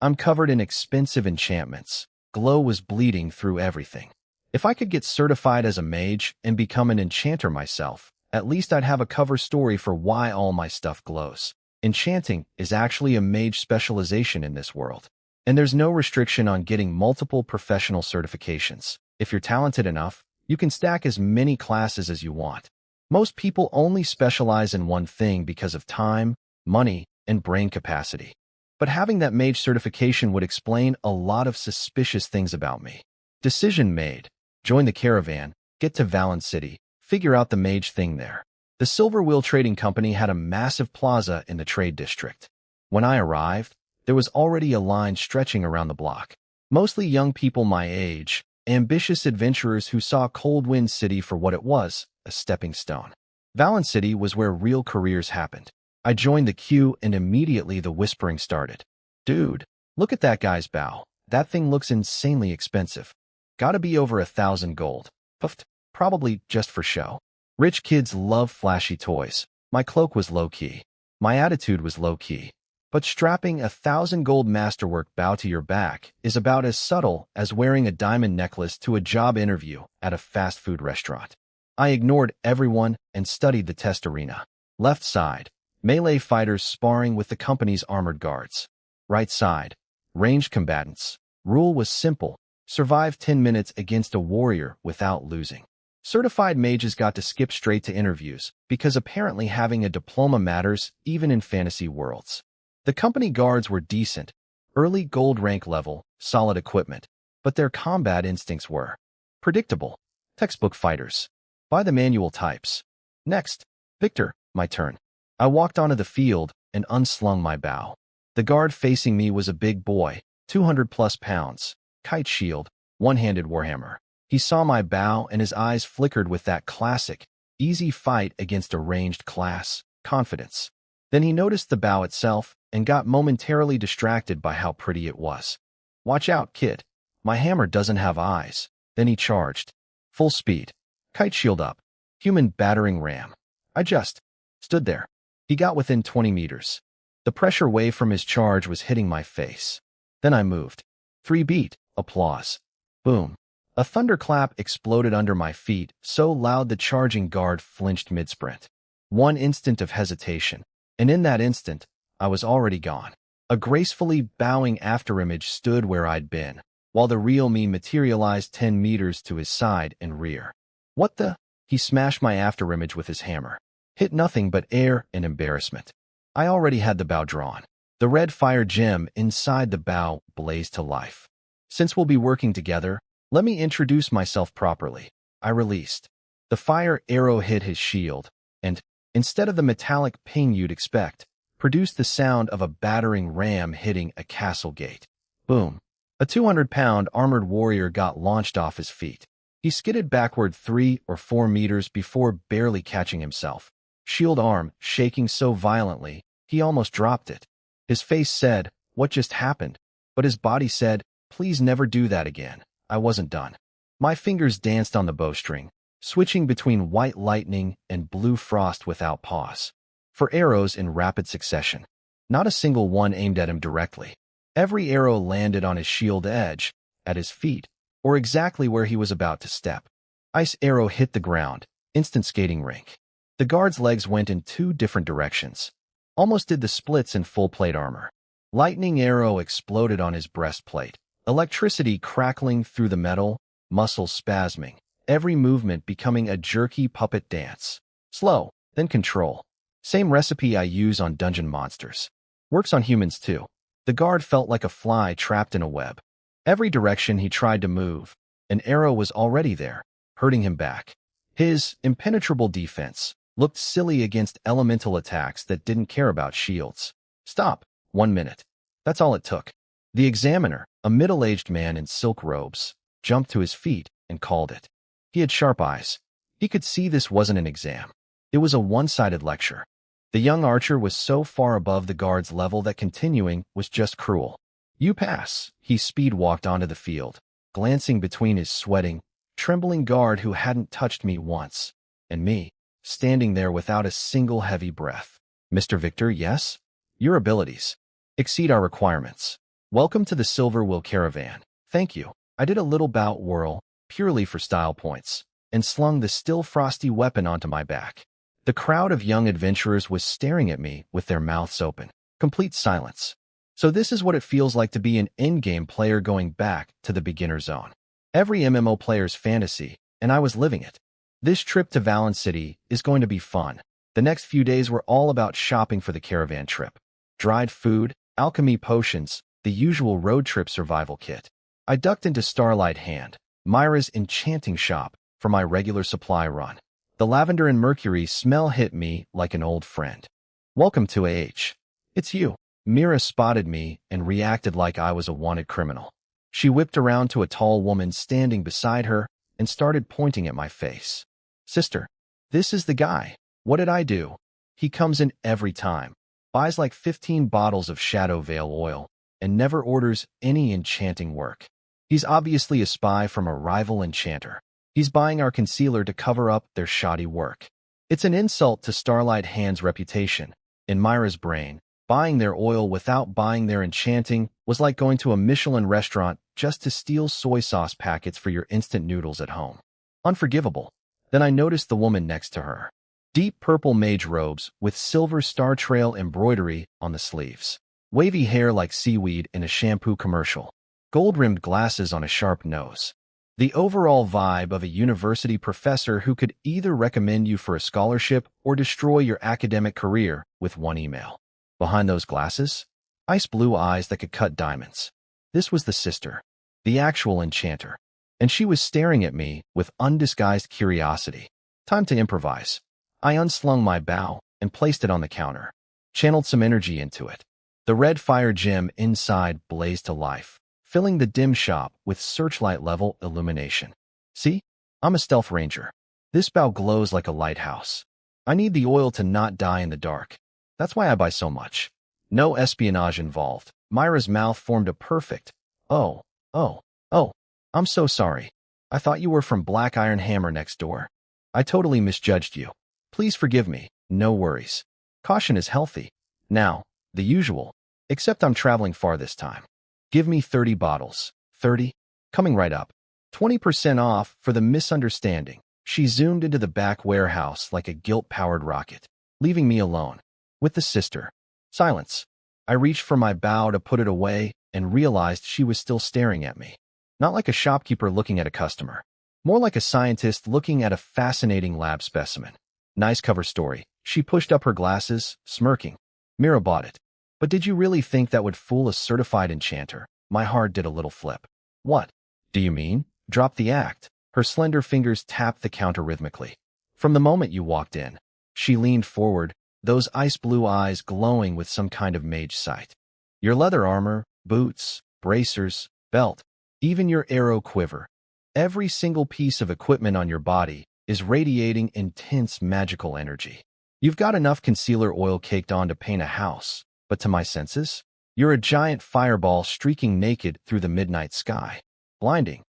I'm covered in expensive enchantments. Glow was bleeding through everything. If I could get certified as a mage and become an enchanter myself, at least I'd have a cover story for why all my stuff glows. Enchanting is actually a mage specialization in this world. And there's no restriction on getting multiple professional certifications. If you're talented enough, you can stack as many classes as you want. Most people only specialize in one thing because of time, money, and brain capacity. But having that mage certification would explain a lot of suspicious things about me. Decision made. Join the caravan, get to Valence City, figure out the mage thing there. The Silver Will Trading Company had a massive plaza in the trade district. When I arrived, there was already a line stretching around the block. Mostly young people my age, ambitious adventurers who saw Coldwind City for what it was, a stepping stone. Valence City was where real careers happened. I joined the queue and immediately the whispering started. Dude, look at that guy's bow. That thing looks insanely expensive. Gotta be over 1,000 gold. Puffed, probably just for show. Rich kids love flashy toys. My cloak was low-key. My attitude was low-key. But strapping 1,000 gold masterwork bow to your back is about as subtle as wearing a diamond necklace to a job interview at a fast food restaurant. I ignored everyone and studied the test arena. Left side, melee fighters sparring with the company's armored guards. Right side, ranged combatants. Rule was simple. Survive 10 minutes against a warrior without losing. Certified mages got to skip straight to interviews because apparently having a diploma matters even in fantasy worlds. The company guards were decent, early gold rank level, solid equipment, but their combat instincts were predictable. Textbook fighters. By the manual types. Next, Victor, my turn. I walked onto the field and unslung my bow. The guard facing me was a big boy, 200+ pounds, kite shield, one-handed warhammer. He saw my bow and his eyes flickered with that classic, easy fight against a ranged class, confidence. Then he noticed the bow itself and got momentarily distracted by how pretty it was. Watch out, kid. My hammer doesn't have eyes. Then he charged. Full speed. Kite shield up. Human battering ram. I just stood there. He got within 20 meters. The pressure wave from his charge was hitting my face. Then I moved. 3 beat. Applause. Boom. A thunderclap exploded under my feet, so loud the charging guard flinched mid-sprint. 1 instant of hesitation, and in that instant, I was already gone. A gracefully bowing afterimage stood where I'd been, while the real me materialized 10 meters to his side and rear. What the? He smashed my afterimage with his hammer. Hit nothing but air and embarrassment. I already had the bow drawn. The red fire gem inside the bow blazed to life. Since we'll be working together, let me introduce myself properly. I released. The fire arrow hit his shield, and, instead of the metallic ping you'd expect, produced the sound of a battering ram hitting a castle gate. Boom. A 200-pound armored warrior got launched off his feet. He skidded backward 3 or 4 meters before barely catching himself. Shield arm shaking so violently, he almost dropped it. His face said, "What just happened?" But his body said, "Please never do that again." I wasn't done. My fingers danced on the bowstring, switching between white lightning and blue frost without pause. For arrows in rapid succession. Not a single one aimed at him directly. Every arrow landed on his shield edge, at his feet, or exactly where he was about to step. Ice arrow hit the ground, instant skating rink. The guard's legs went in 2 different directions. Almost did the splits in full plate armor. Lightning arrow exploded on his breastplate. Electricity crackling through the metal, muscles spasming, every movement becoming a jerky puppet dance. Slow, then control. Same recipe I use on dungeon monsters. Works on humans too. The guard felt like a fly trapped in a web. Every direction he tried to move, an arrow was already there, hurting him back. His impenetrable defense looked silly against elemental attacks that didn't care about shields. Stop. 1 minute. That's all it took. The examiner, a middle-aged man in silk robes, jumped to his feet and called it. He had sharp eyes. He could see this wasn't an exam. It was a one-sided lecture. The young archer was so far above the guard's level that continuing was just cruel. You pass. He speed-walked onto the field, glancing between his sweating, trembling guard who hadn't touched me once, and me, standing there without a single heavy breath. Mr. Victor, yes? Your abilities exceed our requirements. Welcome to the Silver Will Caravan. Thank you. I did a little bout whirl, purely for style points, and slung the still frosty weapon onto my back. The crowd of young adventurers was staring at me with their mouths open. Complete silence. So this is what it feels like to be an endgame player going back to the beginner zone. Every MMO player's fantasy, and I was living it. This trip to Valen City is going to be fun. The next few days were all about shopping for the caravan trip. Dried food, alchemy potions, the usual road trip survival kit. I ducked into Starlight Hand, Myra's enchanting shop, for my regular supply run. The lavender and mercury smell hit me like an old friend. Welcome to AH. It's you. Mira spotted me and reacted like I was a wanted criminal. She whipped around to a tall woman standing beside her and started pointing at my face. Sister, this is the guy. What did I do? He comes in every time, buys like 15 bottles of Shadow Veil oil, and never orders any enchanting work. He's obviously a spy from a rival enchanter. He's buying our concealer to cover up their shoddy work. It's an insult to Starlight Hand's reputation. In Myra's brain, buying their oil without buying their enchanting was like going to a Michelin restaurant just to steal soy sauce packets for your instant noodles at home. Unforgivable. Then I noticed the woman next to her. Deep purple mage robes with silver star trail embroidery on the sleeves. Wavy hair like seaweed in a shampoo commercial. Gold-rimmed glasses on a sharp nose. The overall vibe of a university professor who could either recommend you for a scholarship or destroy your academic career with one email. Behind those glasses, ice blue eyes that could cut diamonds. This was the sister, the actual enchanter, and she was staring at me with undisguised curiosity. Time to improvise. I unslung my bow and placed it on the counter, channeled some energy into it. The red fire gem inside blazed to life, filling the dim shop with searchlight-level illumination. See? I'm a stealth ranger. This bow glows like a lighthouse. I need the oil to not die in the dark. That's why I buy so much. No espionage involved. Myra's mouth formed a perfect, oh, I'm so sorry. I thought you were from Black Iron Hammer next door. I totally misjudged you. Please forgive me. No worries. Caution is healthy. Now, the usual. Except I'm traveling far this time. Give me 30 bottles. 30? Coming right up. 20% off for the misunderstanding. She zoomed into the back warehouse like a guilt-powered rocket, leaving me alone. With the sister. Silence. I reached for my bow to put it away and realized she was still staring at me. Not like a shopkeeper looking at a customer. More like a scientist looking at a fascinating lab specimen. Nice cover story. She pushed up her glasses, smirking. Mira bought it. But did you really think that would fool a certified enchanter? My heart did a little flip. What? Do you mean? Drop the act. Her slender fingers tapped the counter rhythmically. From the moment you walked in. She leaned forward, those ice blue eyes glowing with some kind of mage sight. Your leather armor, boots, bracers, belt, even your arrow quiver. Every single piece of equipment on your body is radiating intense magical energy. You've got enough concealer oil caked on to paint a house, but to my senses, you're a giant fireball streaking naked through the midnight sky. Blinding.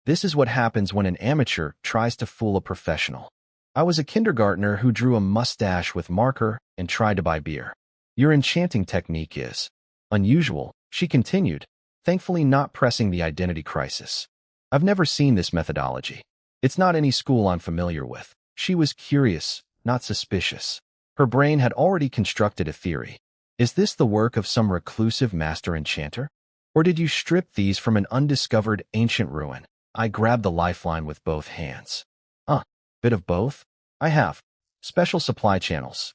This is what happens when an amateur tries to fool a professional. I was a kindergartner who drew a mustache with marker and tried to buy beer. Your enchanting technique is unusual, she continued, thankfully not pressing the identity crisis. I've never seen this methodology. It's not any school I'm familiar with. She was curious, not suspicious. Her brain had already constructed a theory. Is this the work of some reclusive master enchanter? Or did you strip these from an undiscovered ancient ruin? I grabbed the lifeline with both hands. Bit of both? I have. Special supply channels.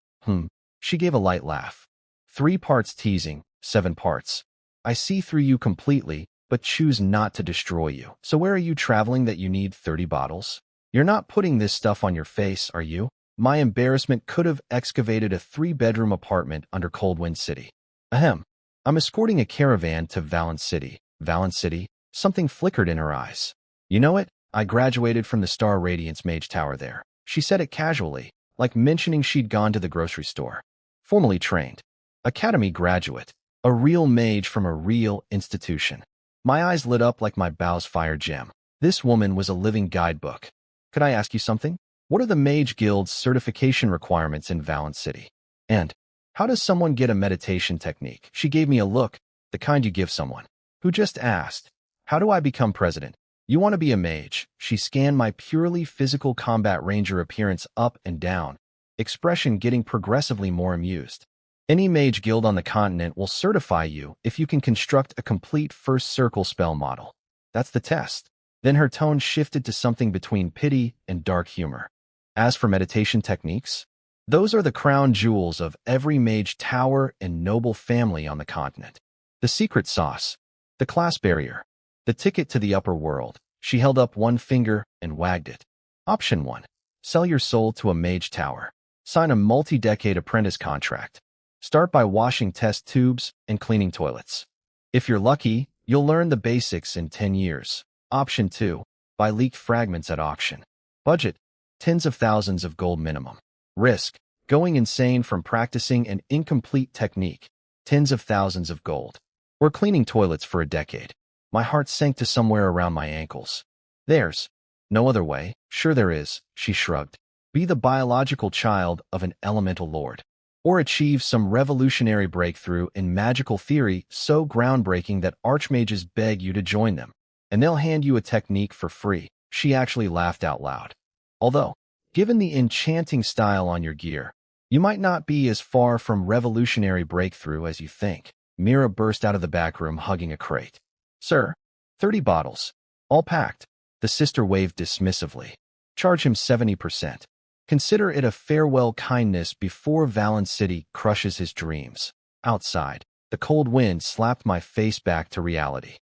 She gave a light laugh. 3 parts teasing, 7 parts. I see through you completely, but choose not to destroy you. So where are you traveling that you need 30 bottles? You're not putting this stuff on your face, are you? My embarrassment could have excavated a 3-bedroom apartment under Coldwind City. Ahem. I'm escorting a caravan to Valence City. Valence City? Something flickered in her eyes. You know it? I graduated from the Star Radiance Mage Tower there. She said it casually, like mentioning she'd gone to the grocery store. Formally trained. Academy graduate. A real mage from a real institution. My eyes lit up like my bow's fire gem. This woman was a living guidebook. Could I ask you something? What are the Mage Guild's certification requirements in Valence City? And how does someone get a meditation technique? She gave me a look, the kind you give someone who just asked, how do I become president? You want to be a mage? She scanned my purely physical combat ranger appearance up and down, expression getting progressively more amused. Any mage guild on the continent will certify you if you can construct a complete first circle spell model. That's the test. Then her tone shifted to something between pity and dark humor. As for meditation techniques, those are the crown jewels of every mage tower and noble family on the continent. The secret sauce, the class barrier, the ticket to the upper world. She held up one finger and wagged it. Option 1. Sell your soul to a mage tower. Sign a multi-decade apprentice contract. Start by washing test tubes and cleaning toilets. If you're lucky, you'll learn the basics in 10 years. Option 2. Buy leaked fragments at auction. Budget. Tens of thousands of gold minimum. Risk. Going insane from practicing an incomplete technique. Tens of thousands of gold. Or cleaning toilets for a decade. My heart sank to somewhere around my ankles. There's no other way. Sure there is, she shrugged. Be the biological child of an elemental lord. Or achieve some revolutionary breakthrough in magical theory so groundbreaking that archmages beg you to join them. And they'll hand you a technique for free. She actually laughed out loud. Although, given the enchanting style on your gear, you might not be as far from revolutionary breakthrough as you think. Mira burst out of the back room hugging a crate. Sir, 30 bottles. All packed. The sister waved dismissively. Charge him 70%. Consider it a farewell kindness before Valence City crushes his dreams. Outside, the cold wind slapped my face back to reality.